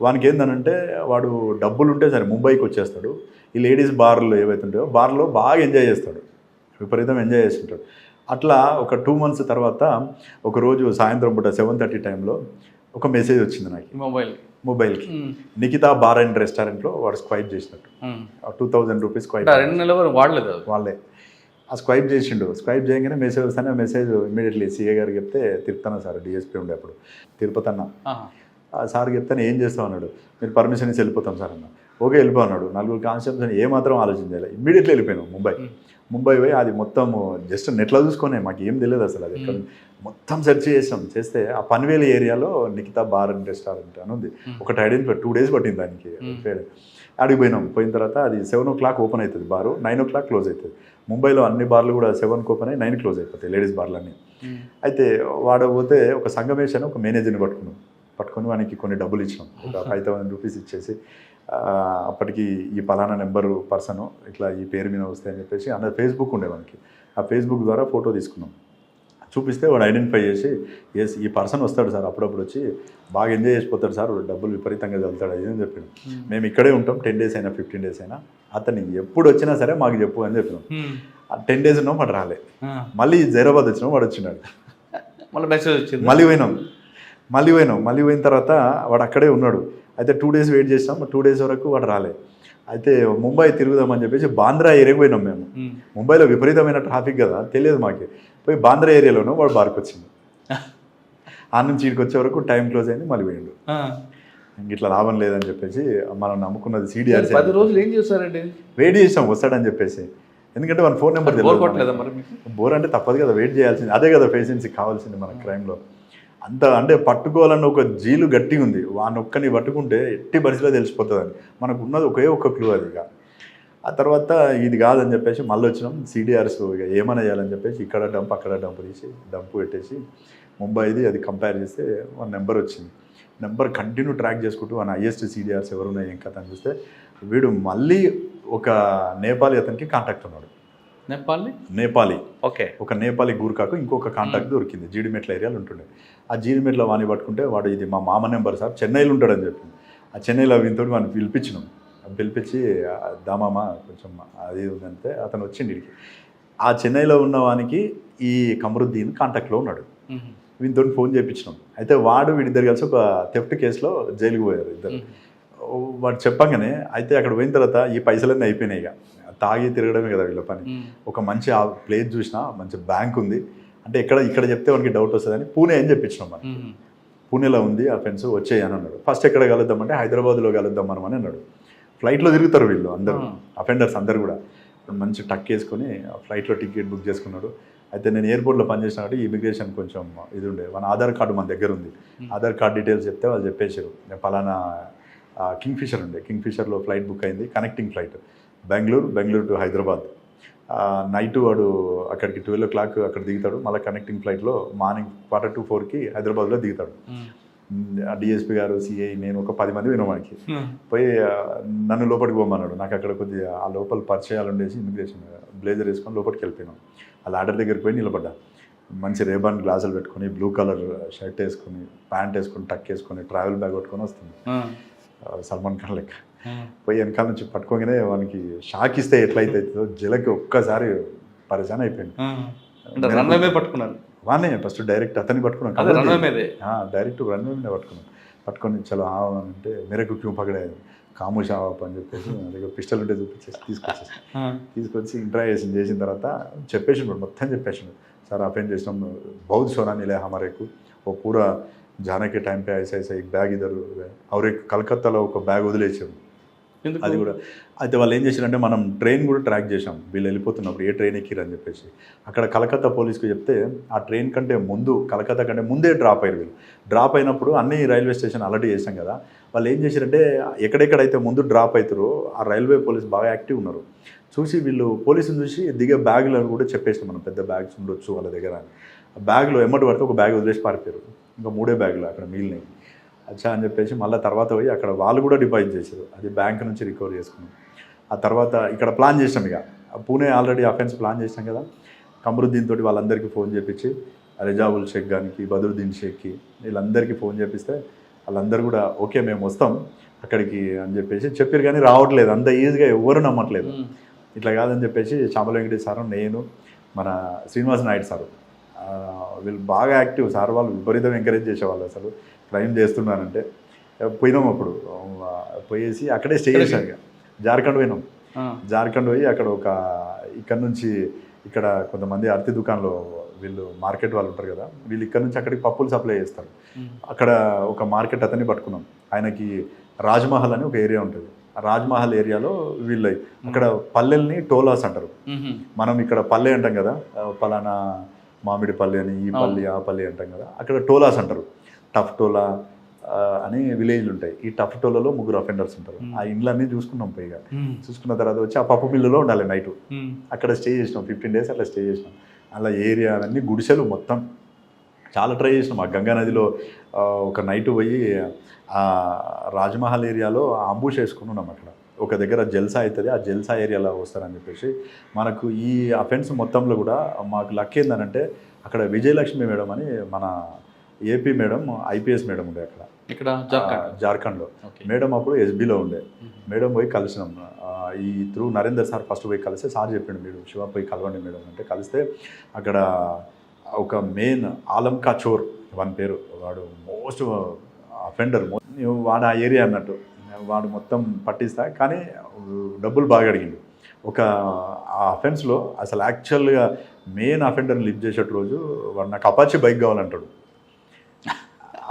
వానికి ఏంటనంటే వాడు డబ్బులు ఉంటే సరే ముంబైకి వచ్చేస్తాడు, ఈ లేడీస్ బార్లు ఏవైతే ఉంటాయో బార్లో బాగా ఎంజాయ్ చేస్తాడు, విపరీతం ఎంజాయ్ చేస్తుంటాడు. అట్లా ఒక 2 months తర్వాత ఒకరోజు సాయంత్రం పూట 7:30 టైంలో ఒక మెసేజ్ వచ్చింది నాకు మొబైల్కి, నిఖితా బార్ అండ్ రెస్టారెంట్లో వాడు స్క్వైప్ చేసినట్టు 2000 రూపీస్ స్క్వైప్. 2 నెలలు వాడలేదు వాళ్ళే ఆ స్క్వైప్ చేసిండు. స్క్వైప్ చేయగానే మెసేజ్ వస్తానే మెసేజ్ ఇమీడియట్లీ సీఏ గారికి చెప్తే తిరుపతన్న సార్ డిఎస్పీ ఉండే అప్పుడు తిరుపతన్న సార్ చెప్తాను ఏం చేస్తాం అన్నాడు. మీరు పర్మిషన్ ఇచ్చి వెళ్ళిపోతాం సార్ అన్న. ఓకే వెళ్ళిపో అన్నాడు. 4 కానిస్టేబుల్స్ ఏమాత్రం ఆలోచించాలి, ఇమ్మీడియట్లీ వెళ్ళిపోయాను ముంబై పోయి అది మొత్తం జస్ట్ నెట్లో చూసుకునే మాకు ఏం తెలియదు అసలు అది ఎక్కడ మొత్తం సెర్చ్ చేస్తే ఆ పన్వేలు ఏరియాలో నిఖితా బార్ అండ్ రెస్టారెంట్ అని ఉంది. ఒకటి ఐడెంటిఫై 2 days పట్టింది దానికి. అడిగి పోయిన తర్వాత అది 7 o'clock ఓపెన్ అవుతుంది బారు, 9 o'clock క్లోజ్ అవుతుంది. ముంబైలో అన్ని బార్లు కూడా 7కి ఓపెన్ అయ్యి 9 క్లోజ్ అయిపోతాయి లేడీస్ బార్లన్నీ. అయితే వాడపోతే ఒక సంగమేష్ అని ఒక మేనేజర్ని పట్టుకొని వానికి కొన్ని డబ్బులు ఇచ్చినాం, ఒక 5,000 రూపీస్ ఇచ్చేసి అప్పటికి ఈ పలానా నెంబరు పర్సన్ ఇట్లా ఈ పేరు మీద వస్తాయని చెప్పేసి అన్న ఫేస్బుక్ ఉండే మనకి, ఆ ఫేస్బుక్ ద్వారా ఫోటో తీసుకున్నాం. చూపిస్తే వాడు ఐడెంటిఫై చేసి ఎస్ ఈ పర్సన్ వస్తాడు సార్, అప్పుడప్పుడు వచ్చి బాగా ఎంజాయ్ చేసిపోతాడు సార్, డబ్బులు విపరీతంగా చదువుతాడు అది అని చెప్పాడు. మేము ఇక్కడే ఉంటాం 10 days అయినా 15 days అయినా, అతన్ని ఎప్పుడు వచ్చినా సరే మాకు చెప్పు అని చెప్పినాం. 10 days ఉన్నాం వాడు రాలే. మళ్ళీ హైదరాబాద్ వచ్చినాం వాడు వచ్చినాడు. మళ్ళీ మెసేజ్ వచ్చింది, మళ్ళీ పోయిన తర్వాత వాడు అక్కడే ఉన్నాడు. అయితే 2 days వెయిట్ చేసాం, 2 days వరకు వాడు రాలే. అయితే ముంబై తిరుగుదామని చెప్పేసి బాంద్రా ఏరియాకి పోయినాం మేము. ముంబైలో విపరీతమైన ట్రాఫిక్ కదా, తెలియదు మాకు. పోయి బాంద్రా ఏరియాలోనూ వాడు బార్కి వచ్చింది. ఆ నుంచి ఇక్కడికి వచ్చే వరకు టైం క్లోజ్ అయింది, మళ్ళీ పోయిండు. ఇంక ఇట్లా లాభం లేదని చెప్పేసి మనం నమ్ముకున్నది CDR 10 రోజులు ఏం చేస్తారండి, వెయిట్ చేసాం వస్తాడని చెప్పేసి. ఎందుకంటే మన ఫోన్ నెంబర్ బోర్ అంటే తప్పదు కదా, వెయిట్ చేయాల్సింది. అదే కదా పేషెన్సీ కావాల్సింది మన క్రైమ్లో. అంత అంటే పట్టుకోవాలన్న ఒక జీలు గట్టిగా ఉంది. వానొక్కని పట్టుకుంటే ఎట్టి పరిస్థితిలో తెలిసిపోతుందని మనకు ఉన్నది ఒకే ఒక క్లూ అది. ఇక ఆ తర్వాత ఇది కాదని చెప్పేసి మళ్ళీ వచ్చినాం. CDRs ఇక ఏమైనా చేయాలని చెప్పేసి ఇక్కడ డంప్ అక్కడ డంప్ తీసి డంప్ పెట్టేసి ముంబైది అది కంపేర్ చేస్తే వన్ నెంబర్ వచ్చింది. నెంబర్ కంటిన్యూ ట్రాక్ చేసుకుంటూ మన హైయెస్ట్ CDRs ఎవరున్నాయి ఏం కథ అని చూస్తే వీడు మళ్ళీ ఒక నేపాలీ అతనికి కాంటాక్ట్ ఉన్నాడు. నేపాలీ ఓకే, ఒక నేపాలీ గూర్ఖాకు ఇంకొక కాంటాక్ట్ దొరికింది. జీడిమెట్ల ఏరియాలో ఉంటుండే. ఆ జీడిమెట్ల వాణి పట్టుకుంటే వాడు ఇది మా మామ నెంబర్ సార్, చెన్నైలో ఉంటాడని చెప్పింది. ఆ చెన్నైలో వీనితో వాడిని పిలిపించి దామామ కొంచెం అది ఉందంటే అతను వచ్చింది ఇడికి. ఆ చెన్నైలో ఉన్న వానికి ఈ కమరుద్దీన్ కాంటాక్ట్లో ఉన్నాడు. వీనితో ఫోన్ చేయించినాం. అయితే వాడు వీడిద్దరు కలిసి ఒక థెఫ్ట్ కేసులో జైలుకి పోయారు ఇద్దరు. వాడు చెప్పగానే అయితే అక్కడ పోయిన తర్వాత ఈ పైసలన్నీ అయిపోయినాయి. ఇక తాగి తిరగడమే కదా వీళ్ళ పని. ఒక మంచి ఆ ప్లేస్ చూసినా మంచి బ్యాంక్ ఉంది అంటే ఇక్కడ చెప్తే వానికి డౌట్ వస్తుందని పూణే అని చెప్పించినాం. మనం పూణేలో ఉంది ఆ ఫ్రెండ్స్ వచ్చేయని అన్నాడు. ఫస్ట్ ఎక్కడ కలుద్దామంటే హైదరాబాద్లో కలుద్దాం మనం అని అన్నాడు. ఫ్లైట్లో తిరుగుతారు వీళ్ళు అందరూ, అఫెండర్స్ అందరు కూడా. మంచి టక్ వేసుకొని ఫ్లైట్లో టికెట్ బుక్ చేసుకున్నాడు. అయితే నేను ఎయిర్పోర్ట్లో పనిచేసిన కాబట్టి ఇమిగ్రేషన్ కొంచెం ఇది ఉండే, మన ఆధార్ కార్డు మన దగ్గర ఉంది. ఆధార్ కార్డు డీటెయిల్స్ చెప్తే వాళ్ళు చెప్పేశారు నేను పలానా కింగ్ఫిషర్ ఉండే, కింగ్ఫిషర్లో ఫ్లైట్ బుక్ అయింది, connecting flight Bengaluru to Hyderabad. Night వాడు అక్కడికి 12 o'clock అక్కడ దిగుతాడు. మళ్ళీ కనెక్టింగ్ ఫ్లైట్లో మార్నింగ్ 4:45 హైదరాబాద్లో దిగుతాడు. DSP గారు, CI, నేను ఒక 10 మంది వినవానికి పోయి నన్ను లోపలికి పోమన్నాడు. నాకు అక్కడ కొద్దిగా ఆ లోపల పరిచయాలు ఉండేసి ఇమిగ్రేషన్ బ్లేజర్ వేసుకొని లోపలికి వెళ్ళిపోయినాం. ఆ లాడర్ దగ్గరికి పోయి నిలబడ్డా. మంచి రేబాన్ గ్లాసులు పెట్టుకొని, బ్లూ కలర్ షర్ట్ వేసుకొని, ప్యాంట్ వేసుకొని, టక్ వేసుకొని, ట్రావెల్ బ్యాగ్ పట్టుకొని వస్తుంది సల్మాన్ ఖాన్ లెక్క. పోయి వెనకాల నుంచి పట్టుకోగానే వానికి షాక్ ఇస్తే ఎట్లయితే జలకి ఒక్కసారి పరిశాన్ అయిపోయింది. పట్టుకున్నాను వానే ఫస్ట్ డైరెక్ట్ అతన్ని పట్టుకున్నాను, డైరెక్ట్ రన్వే మీద పట్టుకొని చలో అంటే మేరకు క్యూ పగడే కామోష్ ఆవాప్ అని చెప్పేసి దగ్గర పిస్టల్ ఉంటే చూపించేసి తీసుకొచ్చి ఇంట్రాగేషన్ చేసిన తర్వాత చెప్పేసిండు, మొత్తం చెప్పేసిండు. సార్ అఫెండ్ చేసినాం, बहुत सोना मिला हमारे को, वो पूरा जाने के टाइम पे ऐसा एक बैग इधर और एक कलकत्ताలో ఒక బ్యాగ్ వదిలేసాడు. ఎందుకు? అది కూడా అయితే వాళ్ళు ఏం చేశారంటే మనం ట్రైన్ కూడా ట్రాక్ చేసాం, వీళ్ళు వెళ్ళిపోతున్నప్పుడు ఏ ట్రైన్ ఎక్కిరని చెప్పేసి. అక్కడ కలకత్తా పోలీస్కి చెప్తే ఆ ట్రైన్ కంటే ముందు, కలకత్తా కంటే ముందే డ్రాప్ అయ్యారు వీళ్ళు. డ్రాప్ అయినప్పుడు అన్ని రైల్వే స్టేషన్ అలర్ట్ చేశాం కదా, వాళ్ళు ఏం చేశారంటే ఎక్కడెక్కడైతే ముందు డ్రాప్ అవుతారో ఆ రైల్వే పోలీస్ బాగా యాక్టివ్ ఉన్నారు. చూసి వీళ్ళు పోలీసుని చూసి దిగే బ్యాగులు అని కూడా చెప్పేసాం, మనం పెద్ద బ్యాగ్స్ ఉండొచ్చు వాళ్ళ దగ్గర. ఆ బ్యాగ్లో ఎమ్మటి పడితే ఒక బ్యాగ్ వదిలేసి పారిపోయారు, ఇంకా 3 బ్యాగులు అక్కడ మిగిలినాయి. అచ్చా అని చెప్పేసి మళ్ళీ తర్వాత పోయి అక్కడ వాళ్ళు కూడా డిపాజిట్ చేశారు, అది బ్యాంక్ నుంచి రికవర్ చేసుకున్నాం. ఆ తర్వాత ఇక్కడ ప్లాన్ చేసినాం, ఇక పూణే ఆల్రెడీ అఫెన్స్ ప్లాన్ చేసినాం కదా, కమరుద్దీన్ తోటి వాళ్ళందరికీ ఫోన్ చేపించి, రిజావుల్ షేక్ గారికి, బదరుద్దీన్ షేక్కి, వీళ్ళందరికీ ఫోన్ చేపిస్తే వాళ్ళందరూ కూడా ఓకే మేము వస్తాం అక్కడికి అని చెప్పేసి చెప్పారు. కానీ రావట్లేదు, అంత ఈజీగా ఎవరు నమ్మట్లేదు. ఇట్లా కాదని చెప్పేసి చామల వెంకటేష్ సారు, నేను, మన శ్రీనివాస్ నాయుడు సారు, వీళ్ళు బాగా యాక్టివ్ సార్. వాళ్ళు విపరీతం ఎంకరేజ్ చేసేవాళ్ళు, అసలు క్రైమ్ చేస్తున్నానంటే. పోయినాం అప్పుడు, పోయేసి అక్కడే స్టే చేశాం. ఇక జార్ఖండ్ పోయినాం. జార్ఖండ్ పోయి అక్కడ ఇక్కడ నుంచి ఇక్కడ కొంతమంది అరటి దుకాణంలో వీళ్ళు మార్కెట్ వాళ్ళు ఉంటారు కదా, వీళ్ళు ఇక్కడ నుంచి అక్కడికి పప్పులు సప్లై చేస్తారు. అక్కడ ఒక మార్కెట్ అతన్ని పట్టుకున్నాం. ఆయనకి రాజ్మహల్ అని ఒక ఏరియా ఉంటుంది, ఆ రాజ్మహల్ ఏరియాలో వీళ్ళు అక్కడ పల్లెల్ని టోలాస్ అంటారు. మనం ఇక్కడ పల్లె అంటాం కదా, పలానా మామిడి పల్లె అని, ఈ పల్లి ఆ పల్లి అంటాం కదా, అక్కడ టోలాస్ అంటారు. టఫ్ టోలా అని విలేజ్లు ఉంటాయి. ఈ టఫ్ టోలలో 3 అఫెండర్స్ ఉంటారు. ఆ ఇండ్లన్నీ చూసుకున్నాం. పైగా చూసుకున్న తర్వాత వచ్చి ఆ పప్పు మిల్లులో ఉండాలి నైట్. అక్కడ స్టే చేసినాం, 15 days అట్లా స్టే చేసినాం. అలా ఏరియా అన్నీ గుడిసెలు మొత్తం చాలా ట్రై చేసినాం. ఆ గంగా నదిలో ఒక నైట్ పోయి ఆ రాజ్మహల్ ఏరియాలో అంబుష్ వేసుకుని ఉన్నాం. అక్కడ ఒక దగ్గర జల్సా అవుతుంది, ఆ జల్సా ఏరియాలో వస్తారని చెప్పేసి. మనకు ఈ అఫెన్స్ మొత్తంలో కూడా మాకు లక్ ఏంటంటే అక్కడ విజయలక్ష్మి మేడం అని మన ఏపీ మేడం, ఐపీఎస్ మేడం ఉండే అక్కడ, ఇక్కడ జార్ఖండ్లో. మేడం అప్పుడు ఎస్బీలో ఉండే. మేడం పోయి కలిసినాం. ఈ త్రూ నరేందర్ సార్ ఫస్ట్ పోయి కలిస్తే సార్ చెప్పిండు, మీరు శివ పోయి కలవండి మేడం అంటే. కలిస్తే అక్కడ ఒక మెయిన్ ఆలం కా చోర్ వాని పేరు, వాడు మోస్ట్ అఫెండర్, వాడు ఆ ఏరియా అన్నట్టు. వాడు మొత్తం పట్టిస్తా, కానీ డబ్బులు బాగా అడిగిండు. ఒక ఆ అఫెన్స్లో అసలు యాక్చువల్గా మెయిన్ అఫెండర్ని లిఫ్ట్ చేసేట రోజు వాడు నాకు అపాచీ బైక్ కావాలంటాడు.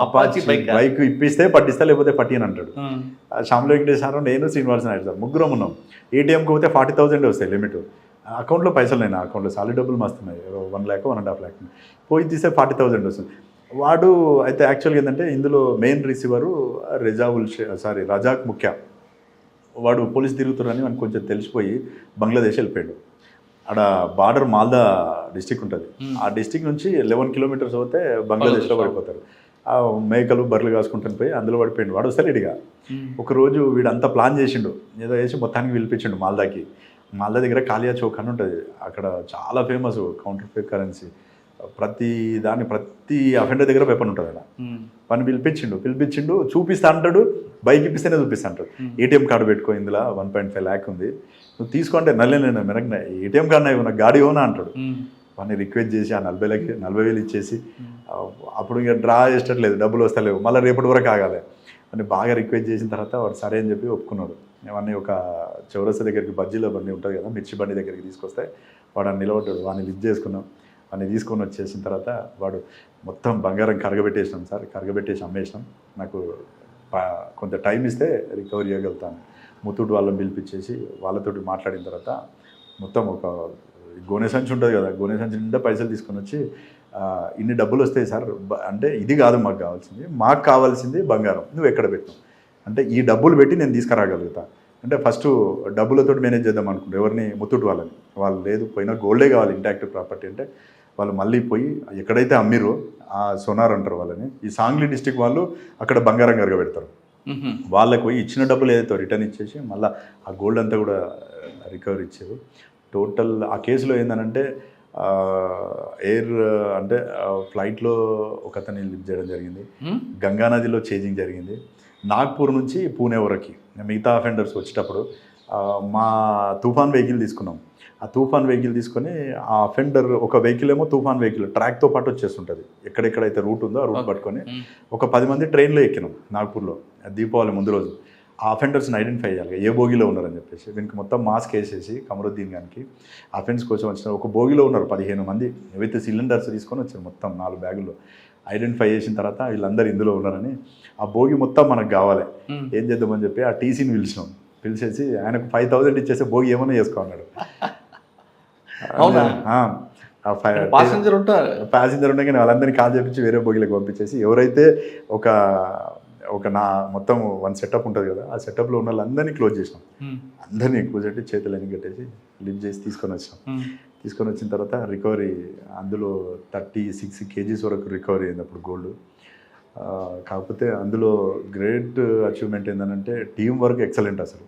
అపాచీ బైక్ ఇప్పిస్తే పట్టిస్తా, లేకపోతే పట్టిని అంటాడు. శ్యామల వెంకటేష్ సార్, నేను, శ్రీనివాస్ నాయుడు సార్ ముగ్గురం ఉన్నాం. ఏటీఎంకి పోతే 40,000 వస్తాయి లిమిట్. అకౌంట్లో పైసలు లేని, అకౌంట్లో సాలరీ డబ్బులు మస్తున్నాయి, 1 lakh 1.5 lakh. పోయి తీస్తే 40,000 వస్తుంది. వాడు అయితే యాక్చువల్గా ఏంటంటే ఇందులో మెయిన్ రిసీవరు రజాక్ ముఖ్య. వాడు పోలీస్ తిరుగుతారని మనకు కొంచెం తెలిసిపోయి బంగ్లాదేశ్ వెళ్ళిపోయాడు. ఆడ బార్డర్ మాల్దా డిస్టిక్ ఉంటుంది, ఆ డిస్టిక్ నుంచి 11 kilometers పోతే బంగ్లాదేశ్లో పడిపోతారు. ఆ మేకలు బర్రెలు కాసుకుంటాను పోయి అందులో పడిపోయిండు. వాడు వస్తారు ఇడిగా. ఒకరోజు వీడంతా ప్లాన్ చేసిండు, ఏదో వేసి మొత్తానికి పిలిపించిండు మాల్దాకి. మాల్దా దగ్గర కాలియా చౌక్ అని ఉంటుంది, అక్కడ చాలా ఫేమస్ కౌంటర్ ఫేక్ కరెన్సీ. ప్రతి అఫెండర్ దగ్గర వెపన్ ఉంటుంది అలా. పని పిలిపించిండు చూపిస్తా అంటాడు, బైక్ ఇప్పిస్తేనే చూపిస్తా అంటాడు. ఏటీఎం కార్డు పెట్టుకో, ఇందులో 1.5 lakh ఉంది, నువ్వు తీసుకుంటే నల్లేను మెరగన ఏటీఎం కార్డు నాకు గాడి ఓనా అంటాడు. వాడిని రిక్వెస్ట్ చేసి ఆ 40,000 ఇచ్చేసి, అప్పుడు ఇంకా డ్రా చేసేటట్లేదు, డబ్బులు వస్తలేవు, మళ్ళీ రేపటి వరకు ఆగాలి అని బాగా రిక్వెస్ట్ చేసిన తర్వాత వాడు సరే అని చెప్పి ఒప్పుకున్నాడు. అవన్నీ ఒక చౌరస్తా దగ్గరికి బజ్జీల బండి ఉంటుంది కదా, మిర్చి బండి దగ్గరికి తీసుకొస్తే వాడు అని నిలబడ్డాడు. వాడిని లిఫ్ట్ చేసుకున్నాం. వాడిని తీసుకొని వచ్చేసిన తర్వాత వాడు మొత్తం బంగారం కరగబెట్టేసినాం సార్, కరగబెట్టేసి అమ్మేసినాం, నాకు కొంత టైం ఇస్తే రికవరీ చేయగలుగుతాను. ముత్తూట్ వాళ్ళని పిలిపించేసి వాళ్ళతోటి మాట్లాడిన తర్వాత మొత్తం ఒక గోనె సంచి ఉంటుంది కదా, గోనె సంచి నిండా పైసలు తీసుకొని వచ్చి, ఇన్ని డబ్బులు వస్తాయి సార్ అంటే, ఇది కాదు మాకు కావాల్సింది బంగారం, నువ్వు ఎక్కడ పెట్టినావు అంటే, ఈ డబ్బులు పెట్టి నేను తీసుకురాగలుగుతా అంటే. ఫస్ట్ డబ్బులతో మేనేజ్ చేద్దాం అనుకుంటారు, ఎవరిని ముత్తూట్ వాళ్ళని. వాళ్ళు లేదు, పోయినా గోల్డే కావాలి ఇంటాక్టివ్ ప్రాపర్టీ అంటే. వాళ్ళు మళ్ళీ పోయి ఎక్కడైతే అమ్మిరో ఆ సోనార్ అంటారు వాళ్ళని, ఈ సాంగ్లీ డిస్టిక్ వాళ్ళు అక్కడ బంగారం కరగబెడతారు. వాళ్ళకి పోయి ఇచ్చిన డబ్బులు ఏదైతే రిటర్న్ ఇచ్చేసి మళ్ళీ ఆ గోల్డ్ అంతా కూడా రికవరీ ఇచ్చారు. టోటల్ ఆ కేసులో ఏంటంటే ఫ్లైట్లో ఒక అతన్ని లిఫ్ట్ చేయడం జరిగింది, గంగానదిలో చేంజింగ్ జరిగింది, నాగ్పూర్ నుంచి పూణే వరకు మిగతా అఫెండర్స్ వచ్చేటప్పుడు మా తుఫాన్ వెహికల్ తీసుకున్నాం. ఆ తుఫాన్ వెహికల్ తీసుకొని ఆ అఫెండర్ ఒక వెహికల్ ఏమో తుఫాన్ వెహికల్ ట్రాక్తో పాటు వచ్చేస్తుంటుంది, ఎక్కడెక్కడైతే రూట్ ఉందో ఆ రూట్ పట్టుకొని ఒక 10 మంది ట్రైన్లో ఎక్కినాం నాగ్పూర్లో దీపావళి ముందు రోజు. ఆ అఫెండర్స్ని ఐడెంటిఫై చేయాలి, ఏ బోగిలో ఉన్నారని చెప్పేసి. దీనికి మొత్తం మాస్క్ వేసేసి కమరుద్దీన్ గారికి అఫెన్స్ కోసం వచ్చిన ఒక బోగిలో ఉన్నారు 15 మంది విత్ సిలిండర్స్ తీసుకొని వచ్చారు, మొత్తం 4 బ్యాగుల్లో. ఐడెంటిఫై చేసిన తర్వాత వీళ్ళందరూ ఇందులో ఉన్నారని, ఆ బోగి మొత్తం మనకు కావాలి, ఏం చేద్దామని చెప్పి ఆ టీసీని పిలిచినాం. పిలిచేసి ఆయనకు 5,000 ఇచ్చేసి భోగి ఏమైనా చేసుకో అన్నాడు. అవునా? ప్యాసింజర్ ఉండే కానీ వాళ్ళందరినీ కాల్ చేపించి వేరే భోగిలకు పంపించేసి ఎవరైతే ఒక నా మొత్తం 1 సెటప్ ఉంటుంది కదా, ఆ సెటప్లో ఉన్న వాళ్ళందరినీ క్లోజ్ చేసినాం. అందరినీ కూర్చోబెట్టి చేతులన్నీ కట్టేసి లిఫ్ట్ చేసి తీసుకొని వచ్చిన తర్వాత రికవరీ అందులో 36 kgs వరకు రికవరీ అయింది అప్పుడు గోల్డ్. కాకపోతే అందులో గ్రేట్ అచీవ్మెంట్ ఏంటంటే టీం వర్క్ ఎక్సలెంట్. అసలు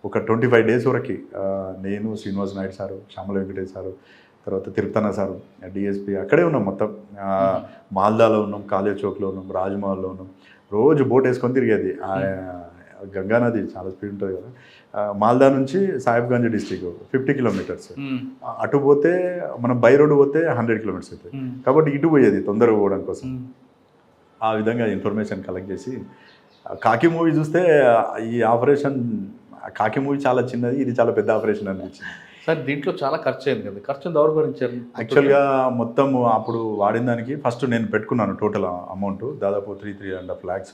ఒక 25 days వరకు నేను, శ్రీనివాస్ నాయుడు సారు, శ్యామల వెంకటేష్ సారు, తర్వాత తిరుపతన్న సారు, డిఎస్పీ అక్కడే ఉన్నాం. మొత్తం మాల్దాలో ఉన్నాం, కాలేజ్ చౌక్లో ఉన్నాం, రాజ్మహల్లో ఉన్నాం. రోజు బోట్ వేసుకొని తిరిగేది. గంగానది చాలా స్పీడ్ ఉంటుంది కదా. మాల్దా నుంచి సాహిబ్గంజ్ డిస్టిక్ 50 kilometers. అటు పోతే మనం బై రోడ్ పోతే 100 kilometers అవుతుంది. కాబట్టి ఇటు పోయేది తొందరగా పోవడం కోసం. ఆ విధంగా ఇన్ఫర్మేషన్ కలెక్ట్ చేసి కాకి మూవీ చూస్తే ఈ ఆపరేషన్ కాకి మూవీ చాలా చిన్నది, ఇది చాలా పెద్ద ఆపరేషన్ అనిపించింది. సార్ దీంట్లో చాలా ఖర్చు అయింది కదా, ఖర్చును ఎవరు భరించారు? యాక్చువల్గా మొత్తం అప్పుడు వాడిన దానికి ఫస్ట్ నేను పెట్టుకున్నాను టోటల్ అమౌంట్ దాదాపు 3.5 lakhs.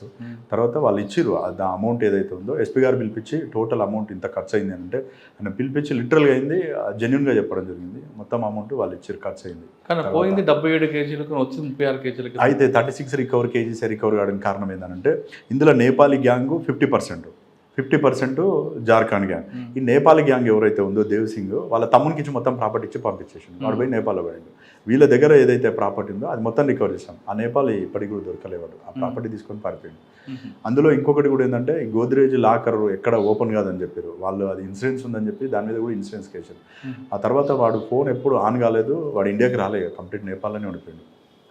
తర్వాత వాళ్ళు ఇచ్చిర్రు ఆ అమౌంట్ ఏదైతే ఉందో ఎస్పీ గారు పిలిపించి టోటల్ అమౌంట్ ఇంత ఖర్చు అయింది అంటే ఆయన పిలిపించి లిటరల్గా అయింది, జెన్యున్గా చెప్పడం జరిగింది. మొత్తం అమౌంట్ వాళ్ళు ఇచ్చారు, ఖర్చు అయింది. కానీ పోయింది 77 kgs, వచ్చింది 36 kgs. అయితే 36 kgs రికవర్ కావడానికి కారణం ఏంటంటే ఇందులో నేపాలీ గ్యాంగ్ 50% జార్ఖండ్ గ్యాంగ్. ఈ నేపాల్ గ్యాంగ్ ఎవరైతే ఉందో దేవ్ సింగ్ వాళ్ళ తమ్మునికి ఇచ్చి మొత్తం ప్రాపర్టీ ఇచ్చి పంపించేసిండు. వాడు పోయి నేపాల్లో పోయాడు. వీళ్ళ దగ్గర ఏదైతే ప్రాపర్టీ ఉందో అది మొత్తం రికవర్ చేసాం. ఆ నేపాల్ ఇప్పటికి కూడా దొరకలేవాడు, ఆ ప్రాపర్టీ తీసుకొని పారిపోయాడు. అందులో ఇంకొకటి కూడా ఏంటంటే ఈ గోద్రేజ్ లాకర్ ఎక్కడ ఓపెన్ కాదని చెప్పారు వాళ్ళు, అది ఇన్సూరెన్స్ ఉందని చెప్పి దాని మీద కూడా ఇన్సూరెన్స్ కేసారు. ఆ తర్వాత వాడు ఫోన్ ఎప్పుడు ఆన్ కాలేదు, వాడు ఇండియాకి రాలేదు, కంప్లీట్ నేపాల్లోనే ఉండిపోయాడు.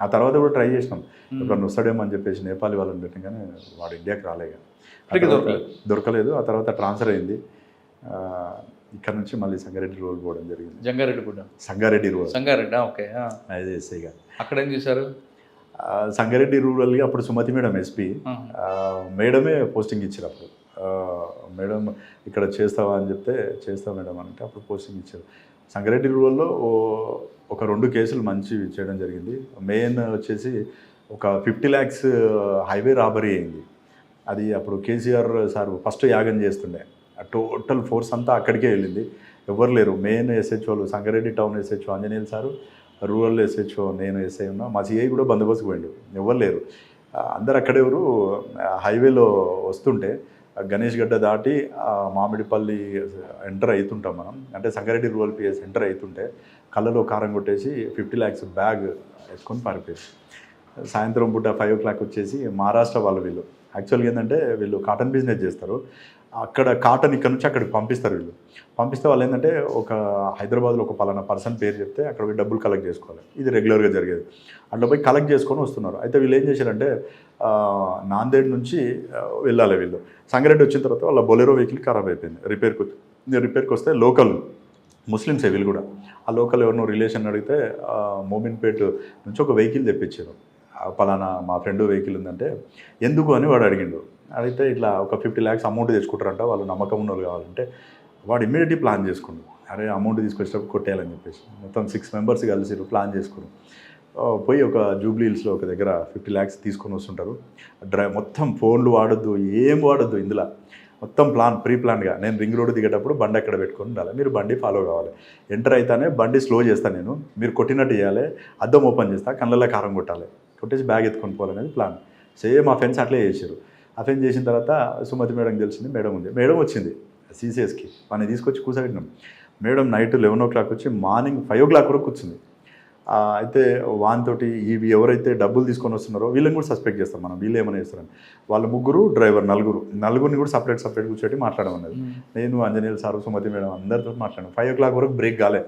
ఆ తర్వాత కూడా ట్రై చేసినాం ఎప్పుడన్నా వస్తాడేమో అని చెప్పేసి నేపాల్ వాళ్ళని పెట్టిన కానీ వాడు ఇండియాకి రాలేదు, దొరకలేదు. ఆ తర్వాత ట్రాన్స్ఫర్ అయింది. ఇక్కడ నుంచి మళ్ళీ సంగారెడ్డి రూరల్ పోవడం జరిగింది. Sangareddy rural okay. అదే ఎస్ఐ గారు. అక్కడ ఏం చేశారు? సంగారెడ్డి రూరల్కి అప్పుడు సుమతి మేడం ఎస్పీ మేడమే పోస్టింగ్ ఇచ్చారు. అప్పుడు మేడం ఇక్కడ చేస్తావా అని చెప్తే చేస్తా మేడం అంటే అప్పుడు పోస్టింగ్ ఇచ్చారు. సంగారెడ్డి రూరల్లో ఒక 2 కేసులు మంచివి చేయడం జరిగింది. మెయిన్ వచ్చేసి ఒక 50 lakhs హైవే రాబరీ అయింది. అది అప్పుడు కేసీఆర్ సార్ ఫస్ట్ యాగం చేస్తుండే, టోటల్ ఫోర్స్ అంతా అక్కడికే వెళ్ళింది, ఎవరు లేరు. మెయిన్ ఎస్హెచ్ఓలు Sangareddy town SHO Anjaneyulu sir, rural SHO నేను ఎస్ఐ ఉన్నా, మా సిఐ కూడా బందోబస్తుకు పోయిండు, ఎవరు లేరు. అందరు అక్కడే ఎవరు హైవేలో వస్తుంటే గణేష్ గడ్డ దాటి మామిడిపల్లి ఎంటర్ అవుతుంటాం మనం, అంటే సంగారెడ్డి రూరల్ పిఎస్ ఎంటర్ అవుతుంటే కళ్ళలో కారం కొట్టేసి 50 lakhs బ్యాగ్ వేసుకొని పారిపోయారు. సాయంత్రం పూట 5 o'clock వచ్చేసి మహారాష్ట్ర వాళ్ళు వీళ్ళు యాక్చువల్గా ఏంటంటే వీళ్ళు కాటన్ బిజినెస్ చేస్తారు. అక్కడ కాటన్ ఇక్కడ నుంచి అక్కడికి పంపిస్తారు. వీళ్ళు పంపిస్తే వాళ్ళు ఏంటంటే ఒక హైదరాబాద్లో ఒక పలానా పర్సన్ పేరు చెప్తే అక్కడ పోయి డబ్బులు కలెక్ట్ చేసుకోవాలి, ఇది రెగ్యులర్గా జరిగేది. అట్లా పోయి కలెక్ట్ చేసుకొని వస్తున్నారు. అయితే వీళ్ళు ఏం చేశారంటే నాందేడ్ నుంచి వెళ్ళాలి వీళ్ళు. సంగారెడ్డి వచ్చిన తర్వాత వాళ్ళ బొలెరో వెహికల్ ఖరాబ్ అయిపోయింది, రిపేర్కి వస్తే లోకల్ ముస్లిమ్సే వీళ్ళు కూడా. ఆ లోకల్ ఎవరినో రిలేషన్ అడిగితే మోమిన్పేట్ నుంచి ఒక వెహికల్ తెప్పించారు. పలానా మా ఫ్రెండ్ వెహికల్ ఉందంటే ఎందుకు అని వాడు అడిగిండు. అడిగితే ఇట్లా ఒక 50 lakhs అమౌంట్ తెచ్చుకుంటారంట, వాళ్ళు నమ్మకం ఉన్నోళ్ళు కావాలంటే వాడు ఇమ్మీడియట్లీ ప్లాన్ చేసుకున్నాడు, అరే అమౌంట్ తీసుకొచ్చేటప్పుడు కొట్టేయాలని చెప్పేసి మొత్తం 6 members కలిసి ప్లాన్ చేసుకుని పోయి ఒక జూబ్లీ హిల్స్లో ఒక దగ్గర 50 lakhs తీసుకొని వస్తుంటారు. మొత్తం ఫోన్లు వాడొద్దు, ఏం వాడొద్దు, ఇందులో మొత్తం ప్రీ ప్లాన్గా నేను రింగ్ రోడ్ దిగేటప్పుడు బండి ఎక్కడ పెట్టుకొని ఉండాలి, మీరు బండి ఫాలో కావాలి, ఎంటర్ అయితేనే బండి స్లో చేస్తాను నేను, మీరు కొట్టినట్టు చేయాలి, అద్దం ఓపెన్ చేస్తా, కళ్ళల్లో కారం కొట్టాలి, కొట్టేసి బ్యాగ్ ఎత్తుకొని పోవాలనేది ప్లాన్. సేమ్ మా ఫ్రెండ్స్ అట్లే చేశారు. ఆ ఫ్రెండ్స్ చేసిన తర్వాత సుమతి మేడం తెలిసింది, మేడం వచ్చింది సీసీఎస్కి, వాడిని తీసుకొచ్చి కూర్చోబెట్టినాం. మేడం నైట్ 11 o'clock వచ్చి మార్నింగ్ 5 o'clock వరకు కూర్చుంది. అయితే వానితోటి ఇవి ఎవరైతే డబ్బులు తీసుకొని వస్తున్నారో వీళ్ళని కూడా సస్పెక్ట్ చేస్తాం మనం, వీళ్ళు ఏమైనా చేస్తారని. వాళ్ళు ముగ్గురు డ్రైవర్ నలుగురిని కూడా సపరేట్ కూర్చోటి మాట్లాడమన్నది. నేను అంజనేయులు సారు సుమతి మేడం అందరితో మాట్లాడాను. 5 o'clock వరకు బ్రేక్ కాలే.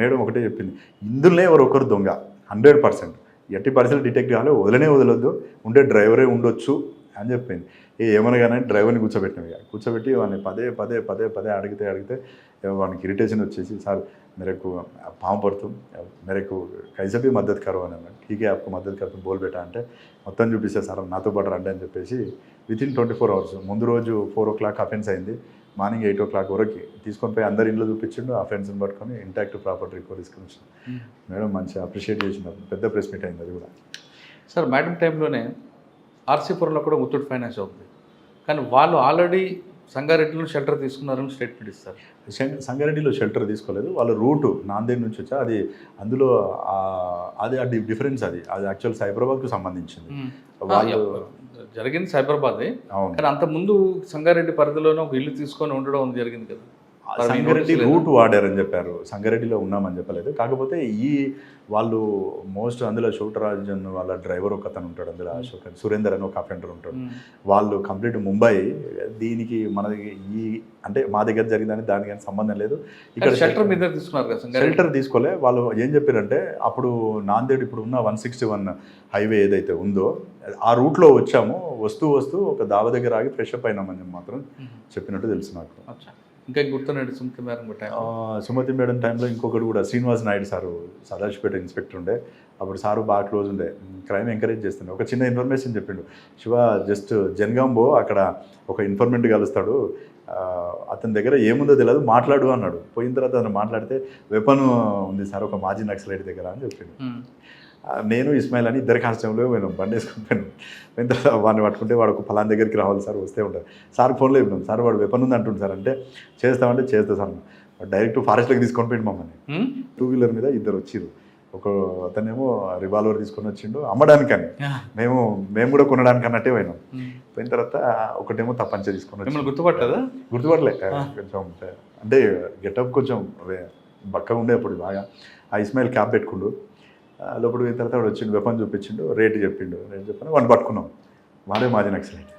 మేడం ఒకటే చెప్పింది, ఇందులోనే ఒకరు దొంగ 100%, ఎట్టి పరిస్థితులు డిటెక్ట్ కావాలి, వదలొద్దు, ఉంటే డ్రైవరే ఉండొచ్చు అని చెప్పింది. ఏమనగానే డ్రైవర్ని కూర్చోబెట్టి వాడిని పదే అడిగితే వానికి ఇరిటేషన్ వచ్చేసి, సార్ मेरे को पाँव पर तुम मेरे को कैसे भी मदद करो అని అన్నాడు. ठीक है आपको मदद करते बोल बेटा అంటే మొత్తం చూపిస్తే సార్ నాతో పాటు రండి అని చెప్పేసి వితిన్ 24 hours ముందు రోజు 4 o'clock అఫెన్స్ అయింది, మార్నింగ్ 8 o'clock వరకు తీసుకొని పోయి అందరి ఇంట్లో చూపించిండు. ఆ ఫ్రెండ్స్ని పట్టుకొని ఇంటాక్ట్ ప్రాపర్టీ రికవర్ తీసుకొని వచ్చాను. మేడం మంచిగా అప్రిషియేట్ చేసినారు, పెద్ద ప్రెస్ మీట్ అయింది అది కూడా. సార్ మేడం టైంలోనే ఆర్సీపురంలో కూడా ముత్తూట్ ఫైనాన్స్ అవుతుంది, కానీ వాళ్ళు ఆల్రెడీ సంగారెడ్డిలో షెల్టర్ తీసుకున్నారని స్టేట్మెంట్ ఇస్తారు. సంగారెడ్డిలో షెల్టర్ తీసుకోలేదు, వాళ్ళు రూటు నాందేడ్ నుంచి వచ్చా అది అందులో అది డిఫరెన్స్, అది యాక్చువల్ సైబరాబాద్కు సంబంధించింది. వాళ్ళు జరిగింది సైబరాబాదే, అవును, కానీ అంత ముందు సంగారెడ్డి పరిధిలోనే ఒక ఇల్లు తీసుకొని ఉండడం జరిగింది కదా. సంగారెడ్డి రూట్ వాడారని చెప్పారు, సంగారెడ్డిలో ఉన్నామని చెప్పలేదు. కాకపోతే వాళ్ళు మోస్ట్ అందులో శోకరాజన్ వాళ్ళ డ్రైవర్ ఒక అతను ఉంటాడు, అందులో సురేందర్ అని ఒక అఫెండర్ ఉంటాడు. వాళ్ళు కంప్లీట్ ముంబై, దీనికి మనకి అంటే మా దగ్గర జరిగిందని దానికి కానీ సంబంధం లేదు. ఇక్కడ షెల్టర్ మీద తీసుకున్నారు కదా, షెల్టర్ తీసుకోలే. వాళ్ళు ఏం చెప్పారంటే అప్పుడు నాందేడ్ ఇప్పుడు ఉన్న 161 హైవే ఏదైతే ఉందో ఆ రూట్లో వచ్చాము, వస్తూ ఒక దావ దగ్గర ఆగి ఫ్రెష్ అప్ అయినామని మాత్రం చెప్పినట్టు తెలుసు నాకు. ఇంకా గుర్తున్నాడు సుమతి మేడం టైంలో ఇంకొకటి కూడా శ్రీనివాస్ నాయుడు సారు సదాశివపేట ఇన్స్పెక్టర్ ఉండే, అప్పుడు సారు బాగా క్లోజ్ ఉండే, క్రైమ్ ఎంకరేజ్ చేస్తుండే. ఒక చిన్న ఇన్ఫర్మేషన్ చెప్పిండు, శివ జస్ట్ జనగాంబో అక్కడ ఒక ఇన్ఫర్మెంట్ కలుస్తాడు, అతని దగ్గర ఏముందో తెలియదు మాట్లాడు అన్నాడు. పోయిన తర్వాత అతను మాట్లాడితే వెపన్ ఉంది సార్ ఒక మాజీ నక్సలైట్ దగ్గర అని చెప్పిండు. నేను ఇస్మాయిల్ అని ఇద్దరు కాన్స్టేబుల్ పోయినాం, బండి వేసుకొని పోయిన తర్వాత వాడిని పట్టుకుంటే వాడు ఒక ఫలాన్ దగ్గరికి రావాలి సార్, వస్తే ఉంటారు సార్, ఫోన్లో చెప్పినాం సార్ వాడు వెపన్ ఉంది అంటుంది సార్, అంటే చేస్తామంటే చేస్తా సార్. డైరెక్ట్ ఫారెస్ట్లోకి తీసుకొని పోయింది మమ్మల్ని, 2 వీలర్ మీద ఇద్దరు వచ్చిర్రు. ఒక అతనేమో రివాల్వర్ తీసుకొని వచ్చిండు అమ్మడానికని, మేము కూడా కొనడానికి అన్నట్టే పోయినాం. పోయిన తర్వాత ఒకటేమో తప్పంచ తీసుకొని వచ్చి గుర్తుపట్టలే కొంచెం, అంటే గెటప్ కొంచెం బక్కగా ఉండే అప్పుడు బాగా. ఆ ఇస్మాయిల్ క్యాప్ పెట్టుకుండు, లోపల పోయిన తర్వాత వాడు వచ్చిండు, వెపన్ చూపించిండు, రేటు చెప్పాను వాడిని పట్టుకున్నాం. వాడే మాజీ నక్సలైట్,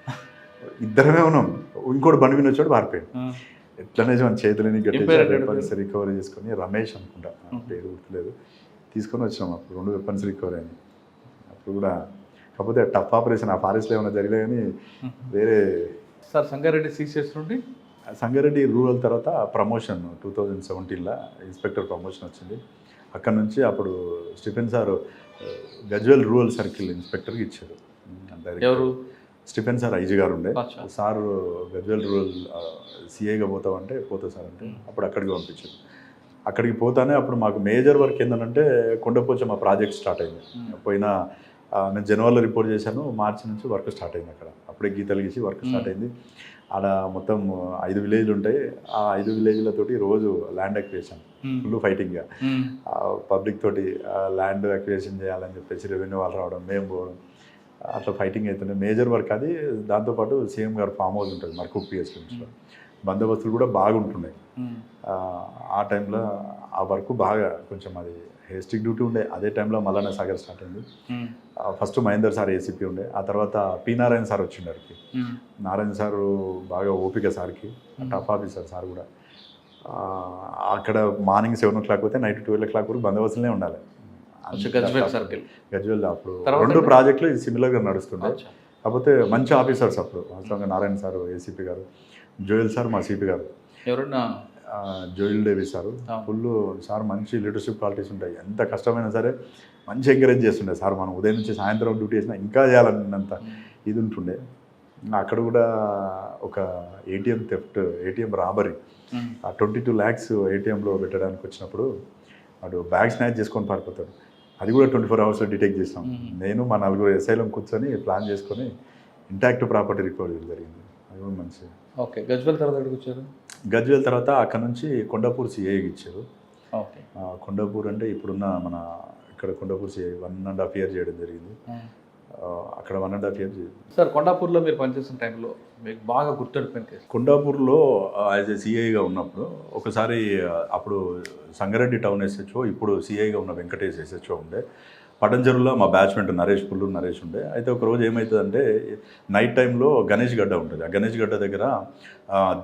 ఇద్దరమే ఉన్నాం. ఇంకోటి బండి మీద వచ్చాడు పారిపోయాడు. ఎట్లనే మన చేతులని వెపన్స్ రికవరీ చేసుకొని రమేష్ అనుకుంటా పేరు గుర్తులేదు, తీసుకొని వచ్చినాం. అప్పుడు 2 వెపన్స్ రికవరీ అని అప్పుడు కూడా. కాకపోతే టఫ్ ఆపరేషన్ ఆ ఫారెస్ట్లో ఏమైనా జరిగే కానీ వేరే. సార్ సంగారెడ్డి సీసీఎస్ నుండి సంగారెడ్డి రూరల్ తర్వాత ప్రమోషన్ 2017లో ఇన్స్పెక్టర్ ప్రమోషన్ వచ్చింది. అక్కడ నుంచి అప్పుడు Stephen sir Gajwel rural circle ఇన్స్పెక్టర్కి ఇచ్చారు. ఎవరు? స్టిఫెన్ సార్ ఐజీ గారు ఉండే సార్, గజ్వేల్ రూరల్ సిఐగా పోతామంటే పోతా సార్ అంటే అప్పుడు అక్కడికి పంపించారు. అక్కడికి పోతానే అప్పుడు మాకు మేజర్ వర్క్ ఏంటంటే కొండపోచమ్మ ప్రాజెక్ట్ స్టార్ట్ అయింది. పోయిన నేను జనవరిలో రిపోర్ట్ చేశాను, మార్చి నుంచి వర్క్ స్టార్ట్ అయింది. అక్కడ అప్పుడే గీతలు గీసి వర్క్ స్టార్ట్ అయింది. ఆడ మొత్తం 5 విలేజ్లు ఉంటాయి. ఆ 5 విలేజ్లతోటి రోజు ల్యాండ్ అక్విజిషన్ ఫుల్ ఫైటింగ్గా, పబ్లిక్ తోటి ల్యాండ్ అక్విజిషన్ చేయాలని చెప్పేసి రెవెన్యూ వాళ్ళు రావడం, మేము పోవడం, అట్లా ఫైటింగ్ అవుతుండే. మేజర్ వర్క్ అది. దాంతోపాటు సీఎం గారు ఫామ్ హౌస్ ఉంటుంది మర్కూక్ పిఎస్ నుంచిలో, బందోబస్తులు కూడా బాగుంటున్నాయి. ఆ టైంలో ఆ వర్క్ బాగా కొంచెం అది హేస్టిక్ డ్యూటీ ఉండే. అదే టైంలో మల్లన్న సాగర్ స్టార్ట్ అయింది. ఫస్ట్ మహేందర్ సార్ ఏసీపీ ఉండే, ఆ తర్వాత పి నారాయణ సార్ వచ్చిండరికి. నారాయణ సారు బాగా ఓపిక సార్కి, టఫ్ ఆఫీసర్ సార్ కూడా. అక్కడ మార్నింగ్ 7 o'clock పోతే నైట్ 12 o'clock వరకు బందోబస్తులనే ఉండాలి. గజ్వేల్ అప్పుడు 2 ప్రాజెక్టులు ఇది సిమిలర్గా నడుస్తుండే. కాకపోతే మంచి ఆఫీసర్స్ అప్పుడు వాస్తవంగా నారాయణ సార్ ఏసీపీ గారు, జోయల్ సార్ మా సిపి గారు, ఎవరన్నా జోయిల్ డేవి సారు ఫుల్ సార్, మంచి లీడర్షిప్ క్వాలిటీస్ ఉంటాయి. ఎంత కష్టమైనా సరే మంచి ఎంకరేజ్ చేస్తుండే సార్. మనం ఉదయం నుంచి సాయంత్రం డ్యూటీ చేసినా ఇంకా చేయాలన్నంత ఇది ఉంటుండే. అక్కడ కూడా ఒక ఏటీఎం రాబరీ, 22 lakhs ఏటీఎంలో పెట్టడానికి వచ్చినప్పుడు వాడు బ్యాగ్ స్నాచ్ చేసుకొని పారిపోతాడు. అది కూడా 24 hours డిటెక్ట్ చేసినాం. నేను మా 4 ఎస్ఐలం కూర్చొని ప్లాన్ చేసుకొని ఇంటాక్ట్ ప్రాపర్టీ రికవరీ జరిగింది. అది కూడా మంచి. ఓకే, గజ్వేల్ తర్వాత ఎక్కడికి వచ్చారు? గజ్వేల్ తర్వాత అక్కడ నుంచి కొండాపూర్ సిఐకి ఇచ్చారు. ఓకే, కొండాపూర్ అంటే ఇప్పుడున్న మన ఇక్కడ కొండాపూర్ సిఐ 1.5 years చేయడం జరిగింది. అక్కడ 1.5 years. సార్ కొండాపూర్లో మీరు పనిచేసిన టైంలో మీకు బాగా గుర్తుండిపోయిన కేసు? కొండాపూర్లో యాజ్ ఏ సిఐగా ఉన్నప్పుడు ఒకసారి అప్పుడు సంగారెడ్డి టౌన్ ఎస్హెచ్ఓ, ఇప్పుడు సిఐగా ఉన్న వెంకటేష్ ఎస్హెచ్ఓ ఉండే. పటంచెరులో మా బ్యాచ్మెంట్ పుల్లూరు నరేష్ ఉండే. అయితే ఒకరోజు ఏమవుతుందంటే నైట్ టైంలో గణేష్ గడ్డ ఉంటుంది. ఆ గణేష్ గడ్డ దగ్గర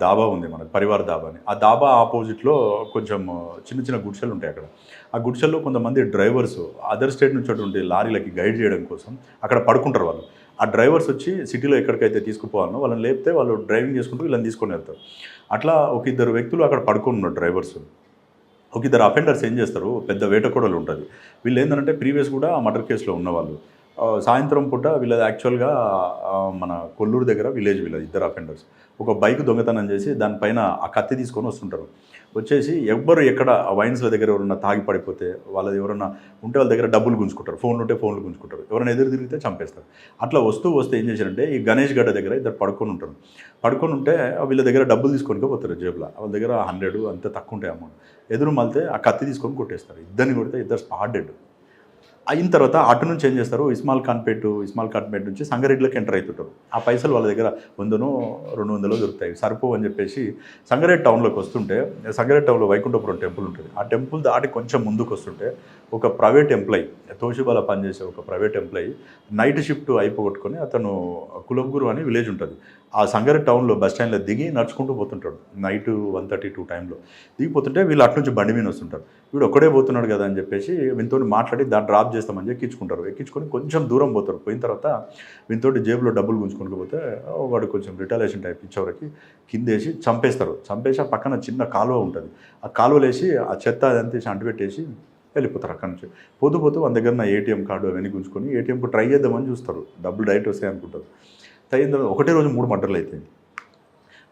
దాబా ఉంది మనకు, పరివార్ దాబా అని. ఆ దాబా ఆపోజిట్లో కొంచెం చిన్న చిన్న గుడిసెలు ఉంటాయి. అక్కడ ఆ గుడిసెల్లో కొంతమంది డ్రైవర్స్ అదర్ స్టేట్ నుంచి అటువంటి లారీలకి గైడ్ చేయడం కోసం అక్కడ పడుకుంటారు వాళ్ళు. ఆ డ్రైవర్స్ వచ్చి సిటీలో ఎక్కడికైతే తీసుకుపోవాలనో వాళ్ళని లేపితే వాళ్ళు డ్రైవింగ్ చేసుకుంటూ వీళ్ళని తీసుకొని వెళ్తారు. అట్లా ఒక 2 వ్యక్తులు అక్కడ పడుకొని ఉన్నారు డ్రైవర్స్. ఒక 2 అఫెండర్స్ ఏం చేస్తారు, పెద్ద వేటకోడలు ఉంటుంది. వీళ్ళు ఏంటంటే ప్రీవియస్ కూడా మర్డర్ కేసులో ఉన్నవాళ్ళు. సాయంత్రం పూట వీళ్ళది యాక్చువల్గా మన కొల్లూరు దగ్గర విలేజ్ 2 అఫెండర్స్ ఒక బైక్ దొంగతనం చేసి దానిపైన ఆ కత్తి తీసుకొని వస్తుంటారు. వచ్చేసి ఎవ్వరు ఎక్కడ వైన్స్ల దగ్గర ఎవరన్నా తాగి పడిపోతే వాళ్ళది ఎవరన్నా ఉంటే వాళ్ళ దగ్గర డబ్బులు గుంజుకుంటారు, ఫోన్లు ఉంటే ఫోన్లు గుంజుకుంటారు, ఎవరైనా ఎదురు తిరిగితే చంపేస్తారు. అట్లా వస్తే ఏం చేశారంటే ఈ గణేష్ గడ్డ దగ్గర ఇద్దరు పడుకొని ఉంటారు. పడుకొని ఉంటే వీళ్ళ దగ్గర డబ్బులు తీసుకొని పోతారు జేబులో, వాళ్ళ దగ్గర 100 అంత తక్కువ ఉంటాయి అమౌంట్. ఎదురు మళ్తే ఆ కత్తి తీసుకొని కొట్టేస్తారు, ఇద్దరిని కొడితే ఇద్దరు స్పాట్ డెడ్. అయిన తర్వాత అటు నుంచి ఏం చేస్తారు, ఇస్మాల్ ఖాన్పేట్ నుంచి సంగారెడ్డిలోకి ఎంటర్ అవుతుంటారు. ఆ పైసలు వాళ్ళ దగ్గర 100-200 దొరుకుతాయి, సరిపోవు అని చెప్పేసి సంగారెడ్డి టౌన్లోకి వస్తుంటే, సంగారెడ్డి టౌన్లో వైకుంఠపురం టెంపుల్ ఉంటుంది. ఆ టెంపుల్ దాటి కొంచెం ముందుకు వస్తుంటే ఒక ప్రైవేట్ ఎంప్లాయీ, తోషిబాలో పనిచేసే ఒక ప్రైవేట్ ఎంప్లాయీ నైట్ షిఫ్ట్ అయిపోగొట్టుకొని అతను కులబ్గురు అని విలేజ్ ఉంటుంది, ఆ సంగారెడ్డి టౌన్లో బస్ స్టాండ్లో దిగి నడుచుకుంటూ పోతుంటాడు. నైట్ 1:32 టైంలో దిగిపోతుంటే వీళ్ళు అటు నుంచి బండి మీద వస్తుంటారు. వీడు ఒక్కడే పోతున్నాడు కదా అని చెప్పేసి వీనితో మాట్లాడి దాన్ని డ్రాప్ చేస్తామని ఎక్కించుకుంటారు. ఎక్కించుకొని కొంచెం దూరం పోతారు. పోయిన తర్వాత వీనితోటి జేబులో డబ్బులు గుంజుకొని పోతే వాడు కొంచెం రిటాలియేషన్ టైప్ ఇచ్చేవరకు కిందేసి చంపేస్తారు. చంపేసి ఆ పక్కన చిన్న కాలువ ఉంటుంది, ఆ కాలువలేసి ఆ చెత్త అదంతా తీసి అంటుపెట్టేసి వెళ్ళిపోతారు. అక్కడి నుంచి పోతూ మన దగ్గర నా ఏటీఎం కార్డు అవన్నీ గుంజుకొని ఏటీఎంకు ట్రై చేద్దామని చూస్తారు, డబ్బులు డైరెక్ట్ వస్తాయి అనుకుంటారు. అయిన తర్వాత ఒకటే రోజు 3 మర్డర్లు అవుతాయి.